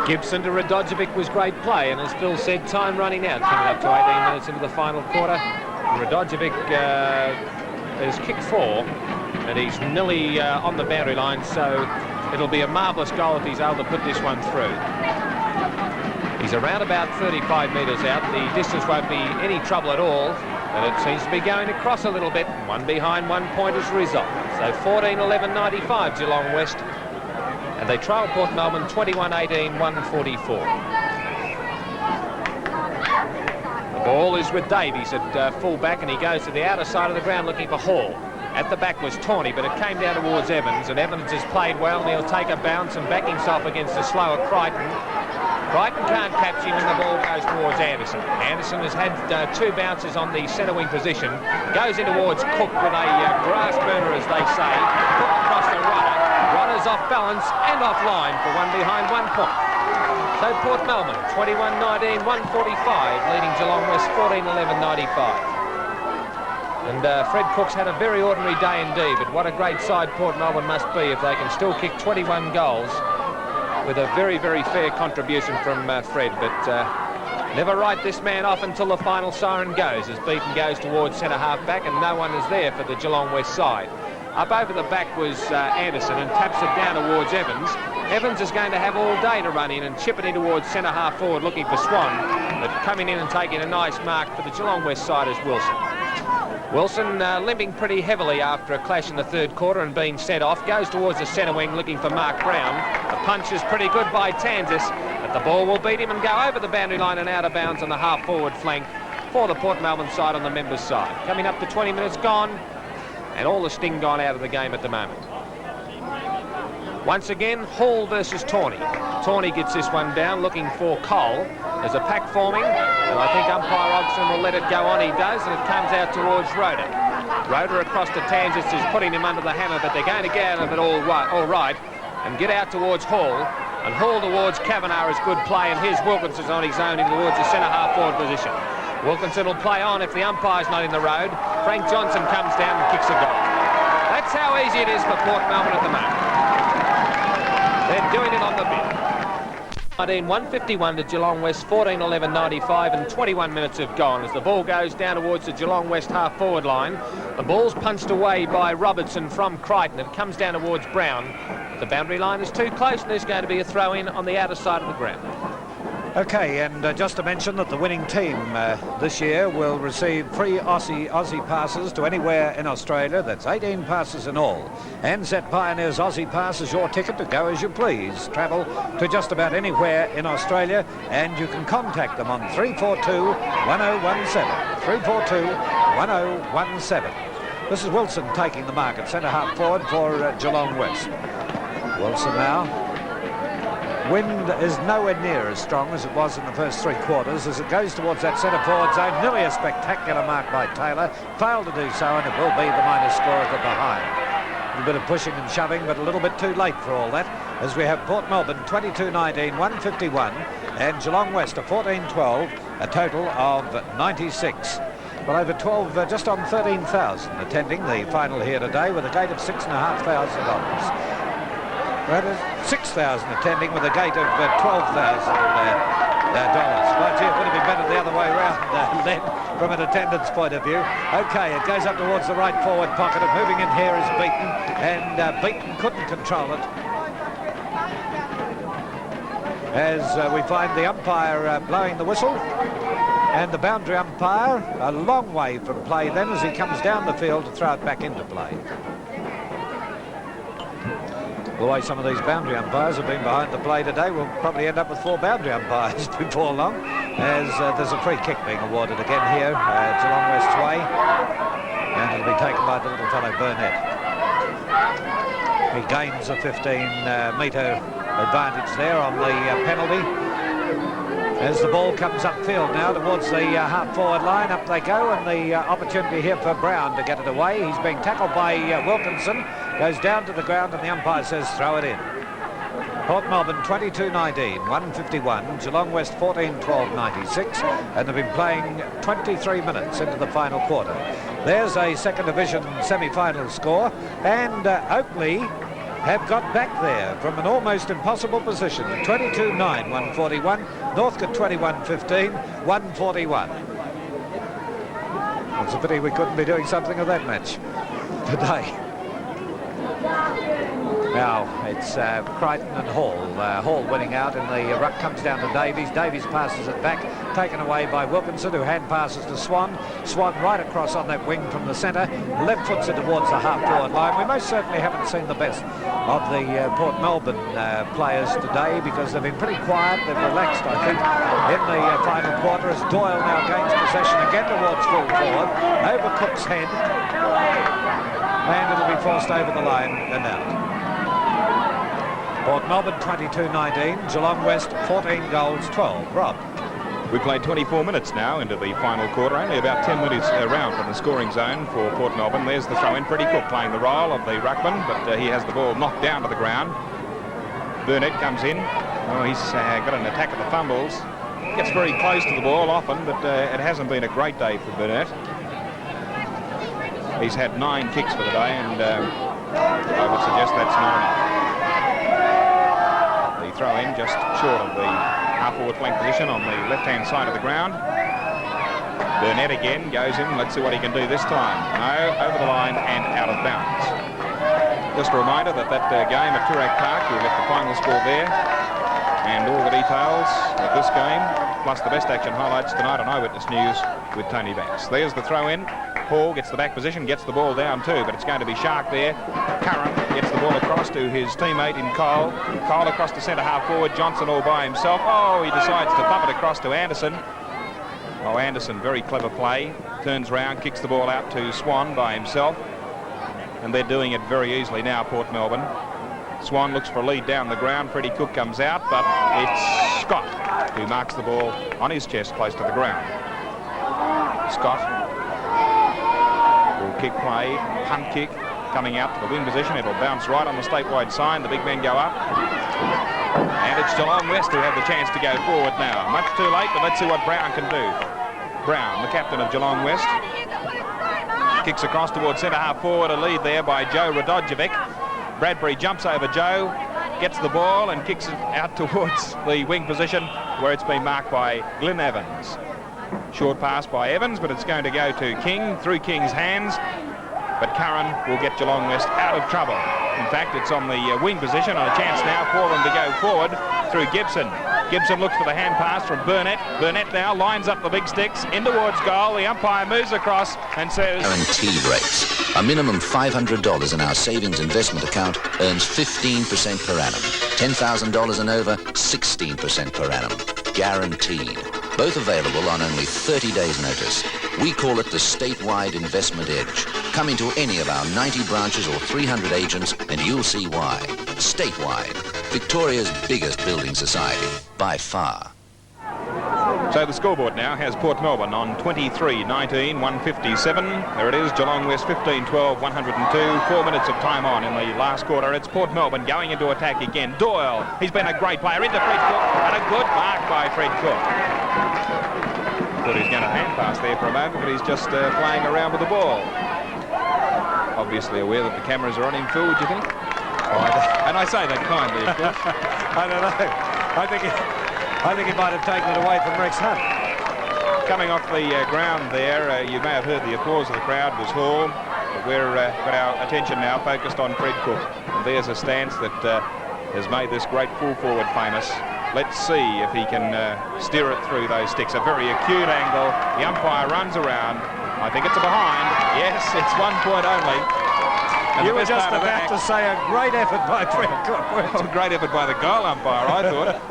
Gibson to Radojevic was great play, and as Phil said, time running out, coming up to 18 minutes into the final quarter. Radojevic has kicked 4, and he's nearly on the boundary line, so it'll be a marvellous goal if he's able to put this one through. He's around about 35 metres out. The distance won't be any trouble at all, but it seems to be going across a little bit. 1 behind, 1 point as a result. So 14-11-95 Geelong West, and they trail Port Melbourne 21-18-144. The ball is with Davies at full-back, and he goes to the outer side of the ground looking for Hall. At the back was Tawney, but it came down towards Evans, and Evans has played well, and he'll take a bounce and back himself against the slower Crichton. Crichton can't catch him, and the ball goes towards Anderson. Anderson has had 2 bounces on the centre wing position. Goes in towards Cook with a grass burner, as they say. Cook across the runner. Runner's off balance and offline for 1 behind, 1 point. So Port Melbourne 21-19-145, leading Geelong West 14-11-95. And Fred Cook's had a very ordinary day indeed, but what a great side Port Melbourne must be if they can still kick 21 goals with a very, very fair contribution from Fred. But never write this man off until the final siren goes, as Beaton goes towards centre half back, and no one is there for the Geelong West side. Up over the back was Anderson, and taps it down towards Evans. Evans is going to have all day to run in and chip it in towards centre half forward looking for Swan, but coming in and taking a nice mark for the Geelong West side is Wilson. Wilson limping pretty heavily after a clash in the 3rd quarter and being sent off. Goes towards the centre wing looking for Mark Brown. The punch is pretty good by Tansis, but the ball will beat him and go over the boundary line and out of bounds on the half-forward flank for the Port Melbourne side on the members' side. Coming up to 20 minutes gone, and all the sting gone out of the game at the moment. Once again, Hall versus Tawney. Tawney gets this one down, looking for Cole. There's a pack forming, and I think umpire Ogson will let it go on. He does, and it comes out towards Roeder. Roeder across to Tansis is putting him under the hammer, but they're going to get out of it all right and get out towards Hall. And Hall towards Kavanagh is good play, and here's Wilkinson's on his own in towards the centre half-forward position. Wilkinson will play on if the umpire's not in the road. Frank Johnson comes down and kicks a goal. That's how easy it is for Port Melbourne at the moment. They're doing it on the bit. 19-151 to Geelong West, 14-11-95, and 21 minutes have gone as the ball goes down towards the Geelong West half-forward line. The ball's punched away by Robertson from Crichton. It comes down towards Brown. The boundary line is too close, and there's going to be a throw-in on the outer side of the ground. Okay, and just to mention that the winning team this year will receive free Aussie passes to anywhere in Australia. That's 18 passes in all. NZ Pioneers Aussie Pass is your ticket to go as you please. Travel to just about anywhere in Australia, and you can contact them on 342-1017. 342-1017. This is Wilson taking the mark at centre half forward for Geelong West. Wilson now. Wind is nowhere near as strong as it was in the first 3 quarters as it goes towards that centre forward zone. Nearly a spectacular mark by Taylor. Failed to do so, and it will be the minus score at the behind. A bit of pushing and shoving, but a little bit too late for all that, as we have Port Melbourne 22-19-151 and Geelong West a 14-12, a total of 96. Well, over 12, just on 13,000 attending the final here today with a gate of $6,500. Well, 6,000 attending with a gate of $12,000. But gee, it would have been better the other way around then from an attendance point of view. Okay, it goes up towards the right forward pocket, and moving in here is Beaton, and Beaton couldn't control it. As we find the umpire blowing the whistle, and the boundary umpire a long way from play then as he comes down the field to throw it back into play. The way some of these boundary umpires have been behind the play today, we'll probably end up with 4 boundary umpires before long, as there's a free kick being awarded again here, Geelong West's way, and it'll be taken by the little fellow Burnett. He gains a 15-metre advantage there on the penalty. As the ball comes upfield now towards the half-forward line, up they go, and the opportunity here for Brown to get it away. He's being tackled by Wilkinson, goes down to the ground, and the umpire says throw it in. Port Melbourne 22-19, 151, Geelong West 14-12-96, and they've been playing 23 minutes into the final quarter. There's a second division semi-final score, and Oakley have got back there from an almost impossible position. 22-9, 141. Northcote 21-15, 141. It's a pity we couldn't be doing something of that match today. Now it's Crichton and Hall. Hall winning out, and the ruck comes down to Davies. Davies passes it back, taken away by Wilkinson, who hand passes to Swan. Swan right across on that wing from the centre, left foots it towards the half-forward line. We most certainly haven't seen the best of the Port Melbourne players today, because they've been pretty quiet. They've relaxed, I think, in the final quarter, as Doyle now gains possession again towards full forward, over Cook's head, and it'll be forced over the line and out. Port Melbourne 22-19, Geelong West 14 goals, 12. Rob. We played 24 minutes now into the final quarter, only about 10 minutes around from the scoring zone for Port Melbourne. There's the throw-in. Freddie Cook playing the role of the ruckman, but he has the ball knocked down to the ground. Burnett comes in. Oh, he's got an attack at the fumbles. Gets very close to the ball often, but it hasn't been a great day for Burnett. He's had 9 kicks for the day, and I would suggest that's not enough. The throw-in just short of the half-forward flank position on the left-hand side of the ground. Burnett again goes in. Let's see what he can do this time. No, over the line and out of bounds. Just a reminder that game at Toorak Park, you'll get the final score there, and all the details of this game, plus the best action highlights tonight on Eyewitness News with Tony Banks. There's the throw-in. Hall gets the back position, gets the ball down too, but it's going to be Shark there. Curran gets the ball across to his teammate in Cole. Cole across to centre half forward. Johnson all by himself. Oh, he decides to bump it across to Anderson. Oh, Anderson, very clever play. Turns round, kicks the ball out to Swan by himself. And they're doing it very easily now, Port Melbourne. Swan looks for a lead down the ground. Freddie Cook comes out, but it's Scott who marks the ball on his chest close to the ground. Scott will kick play, punt kick, coming out to the wing position. It'll bounce right on the statewide sign. The big men go up. And it's Geelong West who have the chance to go forward now. Much too late, but let's see what Brown can do. Brown, the captain of Geelong West, kicks across towards centre half forward. A lead there by Joe Radojevic. Bradbury jumps over Joe, gets the ball and kicks it out towards the wing position, where it's been marked by Glyn Evans. Short pass by Evans, but it's going to go to King, through King's hands. But Curran will get Geelong West out of trouble. In fact, it's on the wing position, and a chance now for them to go forward through Gibson. Gibson looks for the hand pass from Burnett. Burnett now lines up the big sticks in towards goal. The umpire moves across and says... Guaranteed rates. A minimum $500 in our savings investment account earns 15% per annum. $10,000 and over, 16% per annum. Guaranteed. Both available on only 30 days' notice. We call it the Statewide Investment Edge. Come into any of our 90 branches or 300 agents and you'll see why. Statewide. Victoria's biggest building society, by far. So the scoreboard now has Port Melbourne on 23-19, 157. There it is, Geelong West 15-12, 102. 4 minutes of time on in the last quarter. It's Port Melbourne going into attack again. Doyle, he's been a great player into Fred Cook, and a good mark by Fred Cook. thought he was going to hand pass there for a moment, but he's just playing around with the ball. Obviously aware that the cameras are on him, Phil, would you think? And I say that kindly, of course. I don't know. I think he might have taken it away from Rex Hunt. Coming off the ground there, you may have heard the applause of the crowd was Hall. But we're got our attention now focused on Fred Cook. And there's a stance that has made this great full forward famous. Let's see if he can steer it through those sticks. A very acute angle. The umpire runs around. I think it's a behind. Yes, it's 1 point only. And you were just about to say a great effort by Fred Cook. A great effort by the goal umpire, I thought.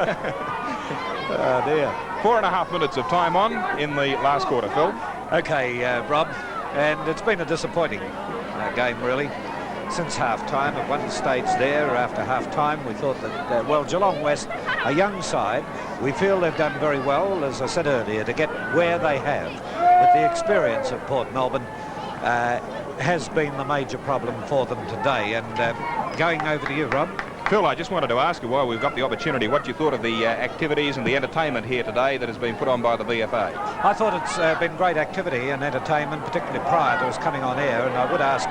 Oh dear. 4.5 minutes of time on in the last quarter, Phil. Okay, Rob, and it's been a disappointing game really. Since half-time, at one stage there, after half-time, we thought that, well, Geelong West, a young side, we feel they've done very well, as I said earlier, to get where they have. But the experience of Port Melbourne has been the major problem for them today. And going over to you, Rob. Phil, I just wanted to ask you, while we've got the opportunity, what you thought of the activities and the entertainment here today that has been put on by the VFA. I thought it's been great activity and entertainment, particularly prior to us coming on air, and I would ask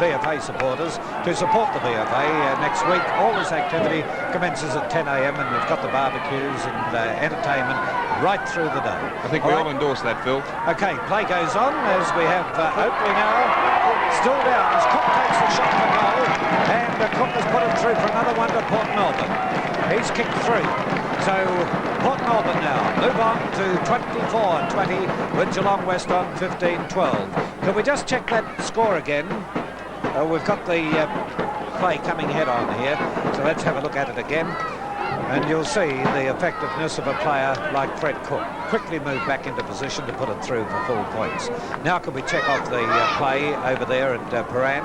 VFA supporters to support the VFA next week. All this activity commences at 10 a.m. and we've got the barbecues and entertainment right through the day. I think we all endorse that, Phil. Okay, play goes on as we have Oakley now. Still down as Cook takes the shot for goal, and Cook has put it through for another one to Port Melbourne. He's kicked through. So Port Melbourne now move on to 24-20 with Geelong West on 15-12. Can we just check that score again? We've got the play coming head on here, so let's have a look at it again. And you'll see the effectiveness of a player like Fred Cook. Quickly move back into position to put it through for full points. Now can we check off the play over there at Paran,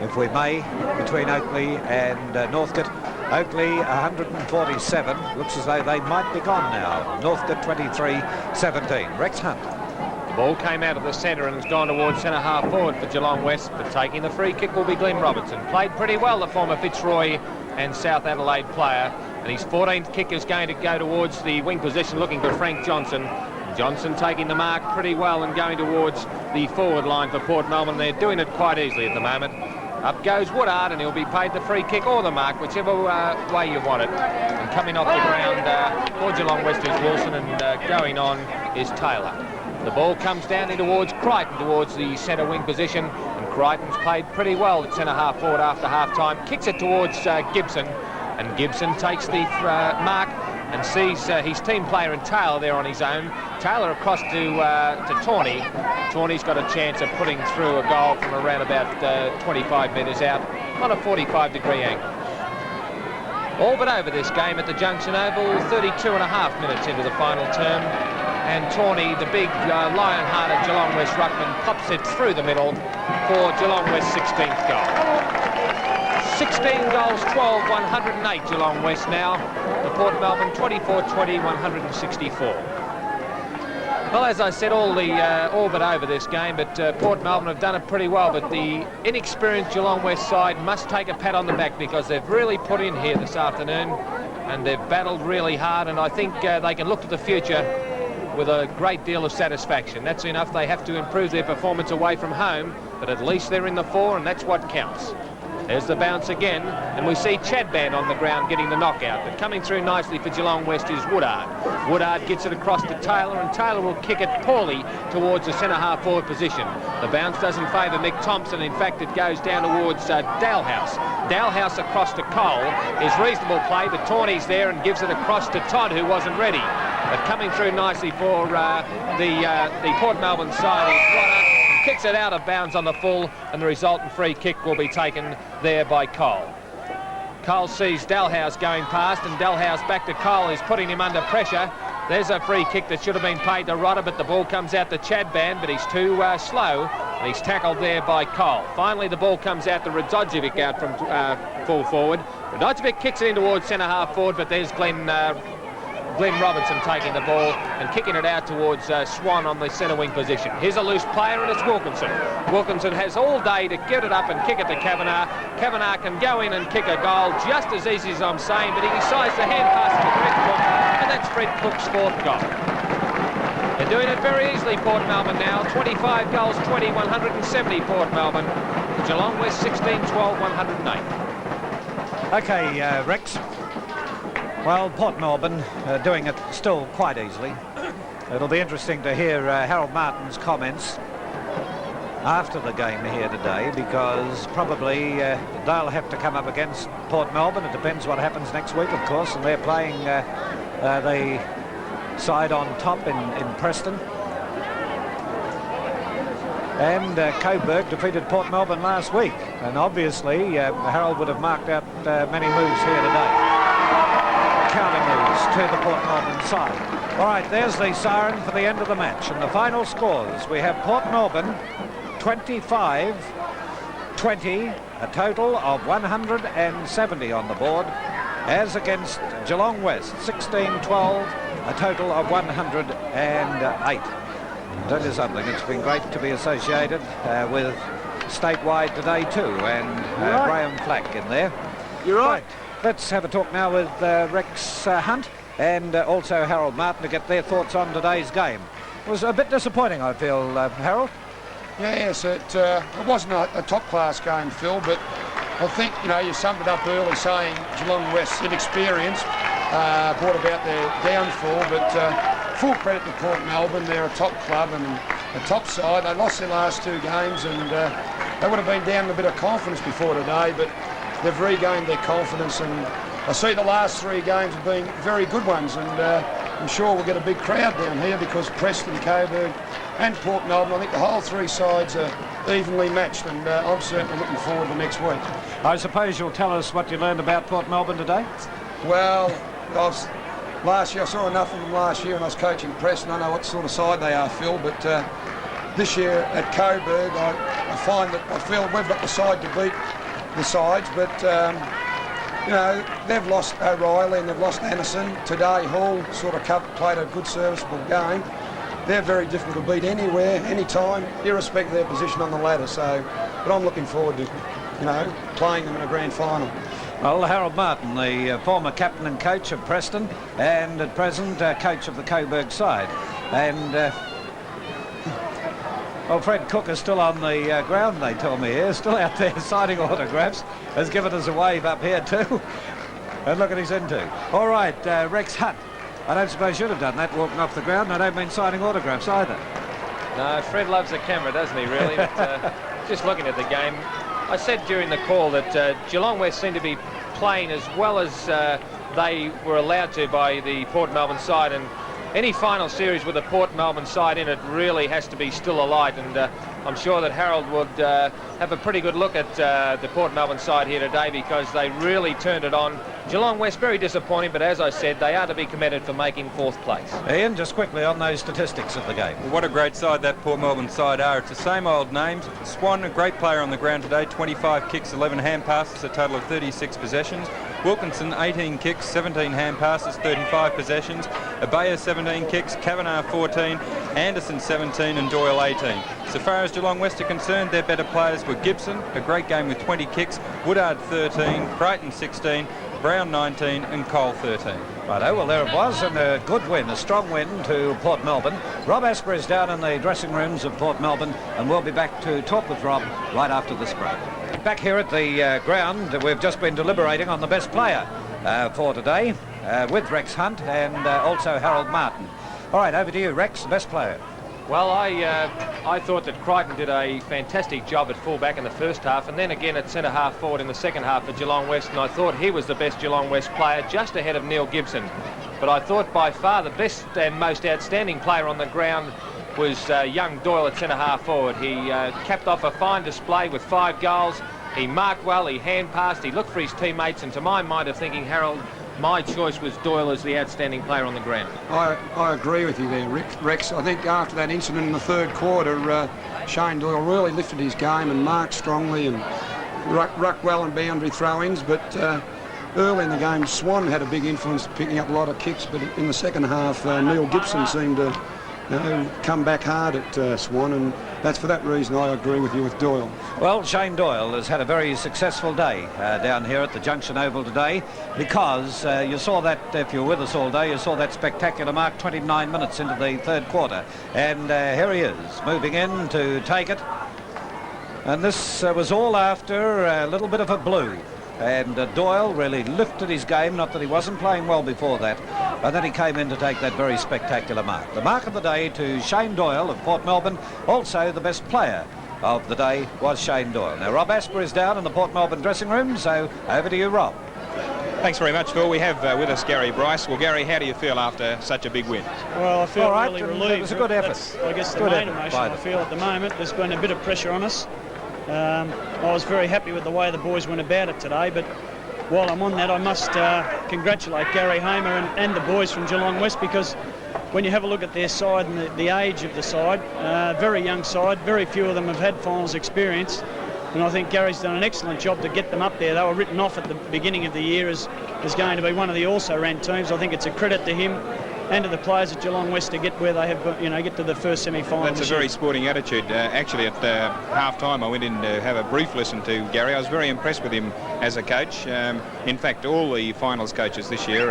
if we may, between Oakley and Northcote. Oakley 147. Looks as though they might be gone now. Northcote 23-17. Rex Hunt. The ball came out of the centre and has gone towards centre half forward for Geelong West, but taking the free kick will be Glenn Robertson. Played pretty well, the former Fitzroy and South Adelaide player, and his 14th kick is going to go towards the wing position looking for Frank Johnson. Johnson taking the mark pretty well and going towards the forward line for Port Melbourne. They're doing it quite easily at the moment. Up goes Woodard, and he'll be paid the free kick or the mark, whichever way you want it. And coming off the ground for Geelong West is Wilson, and going on is Taylor. The ball comes down in towards Crichton, towards the centre wing position, and Crichton's played pretty well at centre half forward after half time. Kicks it towards Gibson, and Gibson takes the mark and sees his team player in Taylor there on his own. Taylor across to Tawney. Tawney's got a chance of putting through a goal from around about 25 metres out on a 45-degree angle. All but over this game at the Junction Oval, 32.5 minutes into the final term. And Tawney, the big lion-hearted Geelong West ruckman, pops it through the middle for Geelong West's 16th goal. 16 goals, 12, 108 Geelong West now. The Port Melbourne 24-20, 164. Well, as I said, all but over this game, but Port Melbourne have done it pretty well, but the inexperienced Geelong West side must take a pat on the back because they've really put in here this afternoon and they've battled really hard, and I think they can look to the future with a great deal of satisfaction. That's enough. They have to improve their performance away from home, but at least they're in the four, and that's what counts. There's the bounce again, and we see Chadban on the ground getting the knockout, but coming through nicely for Geelong West is Woodard. Woodard gets it across to Taylor, and Taylor will kick it poorly towards the centre half forward position. The bounce doesn't favour Mick Thompson. In fact, it goes down towards Dalhouse. Dalhouse across to Cole is reasonable play, but Tawney's there and gives it across to Todd, who wasn't ready. But coming through nicely for the Port Melbourne side is Woodard. Kicks it out of bounds on the full, and the resultant free kick will be taken there by Cole. Cole sees Dalhouse going past, and Dalhouse back to Cole, is putting him under pressure. There's a free kick that should have been paid to Rodder, but the ball comes out to Chadban, but he's too slow, and he's tackled there by Cole. Finally, the ball comes out to Radzojevic out from full forward. Radzojevic kicks it in towards centre half forward, but there's Glenn Robertson taking the ball and kicking it out towards Swan on the centre wing position. Here's a loose player, and it's Wilkinson. Wilkinson has all day to get it up and kick it to Kavanagh. Kavanagh can go in and kick a goal just as easy as I'm saying, but he decides to hand pass it to Fred Cook, and that's Fred Cook's 4th goal. They're doing it very easily, Port Melbourne now. 25 goals, 20, 170 Port Melbourne. Geelong West 16, 12, 108. Okay, Rex. Well, Port Melbourne doing it still quite easily. It'll be interesting to hear Harold Martin's comments after the game here today, because probably they'll have to come up against Port Melbourne. It depends what happens next week, of course, and they're playing the side on top in Preston. And Coburg defeated Port Melbourne last week, and obviously Harold would have marked out many moves here today. Counter moves to the Port Melbourne side. All right, there's the siren for the end of the match, and the final scores. We have Port Melbourne 25-20, a total of 170 on the board, as against Geelong West 16-12, a total of 108. I'll tell you something, it's been great to be associated with statewide today too, and Graham Flack in there. You're right. Let's have a talk now with Rex Hunt and also Harold Martin to get their thoughts on today's game. It was a bit disappointing, I feel, Harold. Yes, it wasn't a top-class game, Phil, but I think, you know, you summed it up early saying Geelong West's inexperience brought about their downfall, but full credit to Port Melbourne. They're a top club and a top side. They lost their last two games, and they would have been down a bit of confidence before today, but they've regained their confidence, and I see the last three games have been very good ones, and I'm sure we'll get a big crowd down here because Preston, Coburg and Port Melbourne, I think the whole three sides are evenly matched, and I'm certainly looking forward to next week. I suppose you'll tell us what you learned about Port Melbourne today? Well, last year I saw enough of them last year when I was coaching Preston. I know what sort of side they are, Phil, but this year at Coburg I find that I feel we've got the side to beat the sides, but you know, they've lost O'Reilly and they've lost Anderson. Today Hall sort of played a good serviceable game. They're very difficult to beat anywhere, anytime, irrespective of their position on the ladder. So, but I'm looking forward to, you know, playing them in a grand final. Well, Harold Martin, the former captain and coach of Preston, and at present coach of the Coburg side. And well, Fred Cook is still on the ground, they tell me here, still out there signing autographs, has given us a wave up here too. And look at his into. All right, Rex Hunt. I don't suppose you'd have done that walking off the ground. I don't mean signing autographs either. No, Fred loves the camera, doesn't he, really? But, just looking at the game, I said during the call that Geelong West seemed to be playing as well as they were allowed to by the Port Melbourne side, and any final series with a Port Melbourne side in it really has to be still alight, and I'm sure that Harold would have a pretty good look at the Port Melbourne side here today, because they really turned it on. Geelong West very disappointing, but as I said, they are to be commended for making fourth place. Ian, just quickly on those statistics of the game. Well, what a great side that Port Melbourne side are. It's the same old names. Swan, a great player on the ground today, 25 kicks, 11 hand passes, a total of 36 possessions. Wilkinson, 18 kicks, 17 hand passes, 35 possessions. Abaya, 17 kicks, Kavanagh, 14, Anderson, 17, and Doyle, 18. So far as Geelong West are concerned, their better players were Gibson, a great game with 20 kicks, Woodard, 13, Creighton, 16, Brown, 19, and Cole, 13. Righto, well, there it was, and a good win, a strong win to Port Melbourne. Rob Asper is down in the dressing rooms of Port Melbourne, and we'll be back to talk with Rob right after this break. Back here at the ground, we've just been deliberating on the best player for today with Rex Hunt and also Harold Martin. All right, over to you, Rex, the best player. Well, I thought that Creighton did a fantastic job at fullback in the first half, and then again at centre-half forward in the second half for Geelong West, and I thought he was the best Geelong West player, just ahead of Neil Gibson. But I thought by far the best and most outstanding player on the ground was young Doyle at centre-half forward. He capped off a fine display with 5 goals. He marked well, he hand-passed, he looked for his teammates, and to my mind of thinking, Harold, my choice was Doyle as the outstanding player on the ground. I agree with you there, Rex. I think after that incident in the third quarter, Shane Doyle really lifted his game and marked strongly and rucked well in boundary throw-ins, but early in the game, Swan had a big influence picking up a lot of kicks, but in the second half, Neil Gibson seemed to come back hard at Swan, and that's for that reason I agree with you with Doyle. Well, Shane Doyle has had a very successful day down here at the Junction Oval today, because you saw that, if you were with us all day, you saw that spectacular mark 29 minutes into the third quarter. And here he is, moving in to take it. And this was all after a little bit of a blue. And Doyle really lifted his game, not that he wasn't playing well before that, and then he came in to take that very spectacular mark. The mark of the day to Shane Doyle of Port Melbourne. Also the best player of the day was Shane Doyle. Now Rob Asper is down in the Port Melbourne dressing room, so over to you, Rob. Thanks very much, Phil. We have with us Gary Bryce. Well, Gary, how do you feel after such a big win? Well, I feel really relieved. It was a good effort. That's, I guess, the main emotion I feel at the moment. There's been a bit of pressure on us. I was very happy with the way the boys went about it today, but while I'm on that, I must congratulate Gary Hamer and the boys from Geelong West, because when you have a look at their side and the age of the side, very young side, very few of them have had finals experience, and I think Gary's done an excellent job to get them up there. They were written off at the beginning of the year as going to be one of the also-ran teams. I think it's a credit to him and to the players at Geelong West to get where they have, get to the first semi-final. That's a very sporting attitude. Actually, at half-time, I went in to have a brief listen to Gary. I was very impressed with him as a coach. In fact, all the finals coaches this year,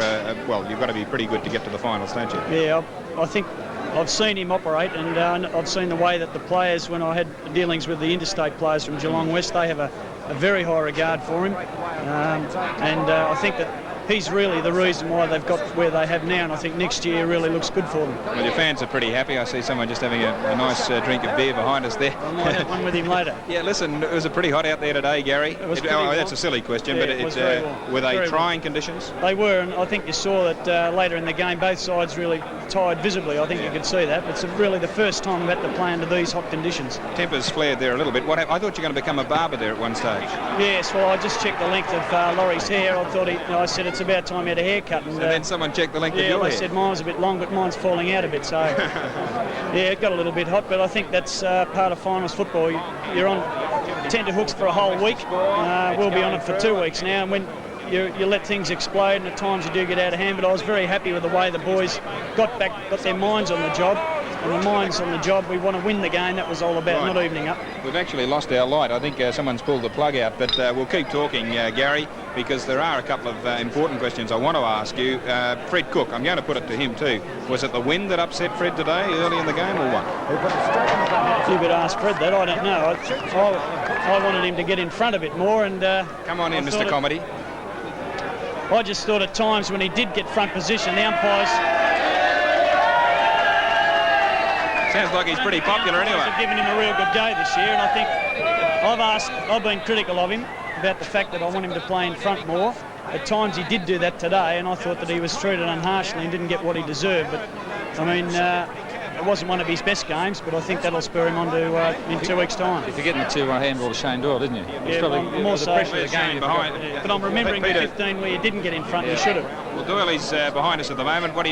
well, you've got to be pretty good to get to the finals, don't you? Yeah, I think I've seen him operate, and I've seen the way that the players, when I had dealings with the interstate players from Geelong West, they have a very high regard for him. I think that he's really the reason why they've got where they have now, and I think next year really looks good for them. Well, your fans are pretty happy. I see someone just having a nice drink of beer behind us there. I might have one with him later. Yeah, listen, it was pretty hot out there today, Gary. That's a silly question, yeah, but were they trying conditions? They were, and I think you saw that later in the game, both sides really tired visibly. I think you could see that. It's really the first time we've had to play under these hot conditions. Tempers flared there a little bit. I thought you were going to become a barber there at one stage. Yes, well, I just checked the length of Laurie's hair. I thought I said it's about time he had a haircut. And then someone checked the length of your hair. Yeah, they said mine was a bit long, but mine's falling out a bit. So, yeah, it got a little bit hot, but I think that's part of finals football. You're on tenterhooks for a whole week. We'll be on it for 2 weeks now, and when you let things explode, and at times you do get out of hand, but I was very happy with the way the boys got their minds on the job. And the minds on the job, we want to win the game. That was all about, not evening up. We've actually lost our light. I think someone's pulled the plug out, but we'll keep talking, Gary, because there are a couple of important questions I want to ask you. Fred Cook, I'm going to put it to him too. Was it the wind that upset Fred today early in the game, or what? If you could ask Fred that, I don't know. I wanted him to get in front of it more. And come on in, Mr. Comedy. I just thought at times when he did get front position, the umpires... Sounds like he's pretty popular anyway. I've given him a real good go this year, and I think I've been critical of him about the fact that I want him to play in front more. At times he did do that today, and I thought that he was treated unharshly and didn't get what he deserved. But I mean, it wasn't one of his best games, but I think that'll spur him on to in 2 weeks' time. If you're getting the handball to Shane Doyle, didn't you? Yeah, probably more so. The pressure of the game behind. But I'm remembering the 15 where you didn't get in front, you should have. Well, Doyley's behind us at the moment. How do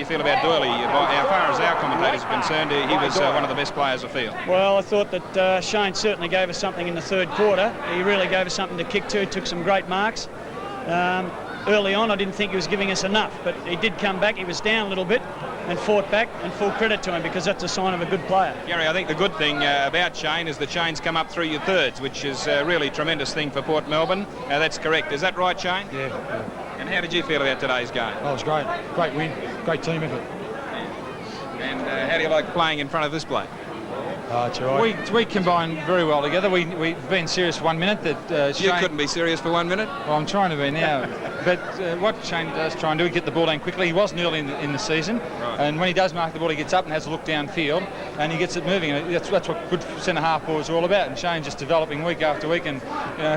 you feel about Doyley? As far as our commentators are concerned, he was one of the best players of the field. Well, I thought that Shane certainly gave us something in the third quarter. He really gave us something to kick to, took some great marks. Early on, I didn't think he was giving us enough, but he did come back. He was down a little bit and fought back, and full credit to him, because that's a sign of a good player. Gary, I think the good thing about Shane is that Shane's come up through your thirds, which is a really tremendous thing for Port Melbourne. That's correct. Is that right, Shane? Yeah. And how did you feel about today's game? Oh, it was great. Great win. Great team effort. And how do you like playing in front of this bloke? It's all right. We combine very well together. We've been serious for 1 minute. That Shane... You couldn't be serious for 1 minute? Well, I'm trying to be now. But what Shane does try and do is get the ball down quickly. He wasn't early in the season. Right. And when he does mark the ball, he gets up and has a look downfield, and he gets it moving. And that's what good centre-half boys are all about. And Shane's just developing week after week, and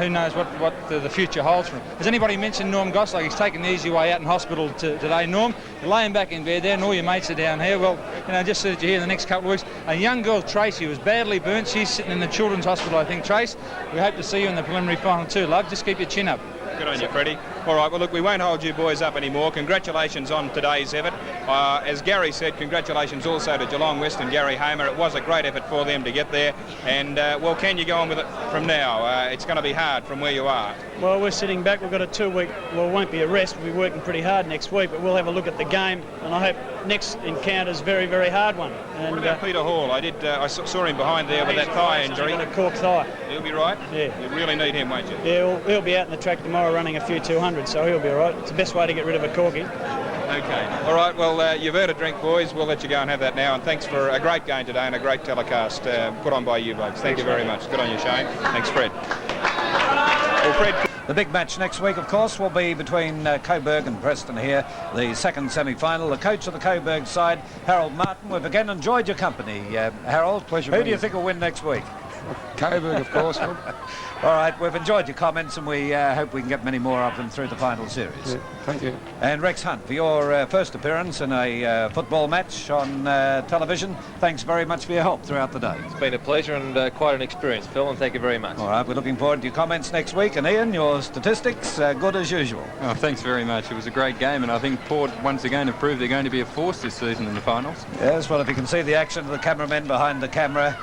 who knows what the future holds for him. Has anybody mentioned Norm Gosling? He's taken the easy way out in hospital today. Norm, you're laying back in bed there, and all your mates are down here. Well, just so that you're here in the next couple of weeks. A young girl, Tracy, was badly burnt. She's sitting in the Children's Hospital, I think. Trace, we hope to see you in the preliminary final too, love. Just keep your chin up. Good on you, Freddie. All right, well, look, we won't hold you boys up anymore. Congratulations on today's effort. As Gary said, congratulations also to Geelong West and Gary Hamer. It was a great effort for them to get there. And, well, can you go on with it from now? It's going to be hard from where you are. Well, we're sitting back. We've got a 2-week, well, it won't be a rest. We'll be working pretty hard next week, but we'll have a look at the game, and I hope next encounter's a very, very hard one. And, what about Peter Hall? I saw him behind there with that thigh injury. He's got a cork thigh. He'll be right? Yeah. You really need him, won't you? Yeah, he'll be out in the track tomorrow running a few 200s, so he'll be all right. It's the best way to get rid of a corky. Okay. All right, well, you've earned a drink, boys. We'll let you go and have that now. And thanks for a great game today and a great telecast put on by you blokes. Thank you very much. Good on you, Shane. Thanks, Fred. Well, Fred... The big match next week, of course, will be between Coburg and Preston here, the second semi-final. The coach of the Coburg side, Harold Martin. We've again enjoyed your company, Harold. Pleasure. Who do you think will win next week? Coburg, of course. All right, we've enjoyed your comments, and we hope we can get many more of them through the final series. Yeah, thank you. And Rex Hunt, for your first appearance in a football match on television, thanks very much for your help throughout the day. It's been a pleasure and quite an experience, Phil, and thank you very much. All right, we're looking forward to your comments next week. And Ian, your statistics, good as usual. Oh, thanks very much. It was a great game, and I think Port once again have proved they're going to be a force this season in the finals. Yes, well, if you can see the action of the cameramen behind the camera,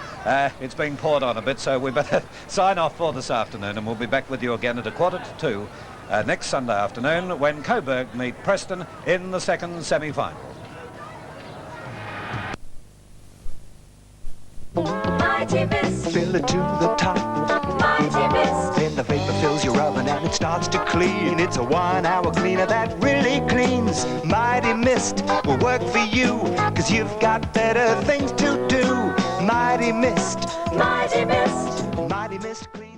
it's being poured on a bit, so we better sign off for this afternoon, and we'll be back with you again at 1:45 next Sunday afternoon when Coburg meet Preston in the second semi-final. Mighty Mist. Fill it to the top. Mighty Mist. Then the vapor fills your oven and it starts to clean. It's a 1 hour cleaner that really cleans. Mighty Mist will work for you, 'cause you've got better things to do. Mighty Mist. Mighty Mist. Mighty Mist clean.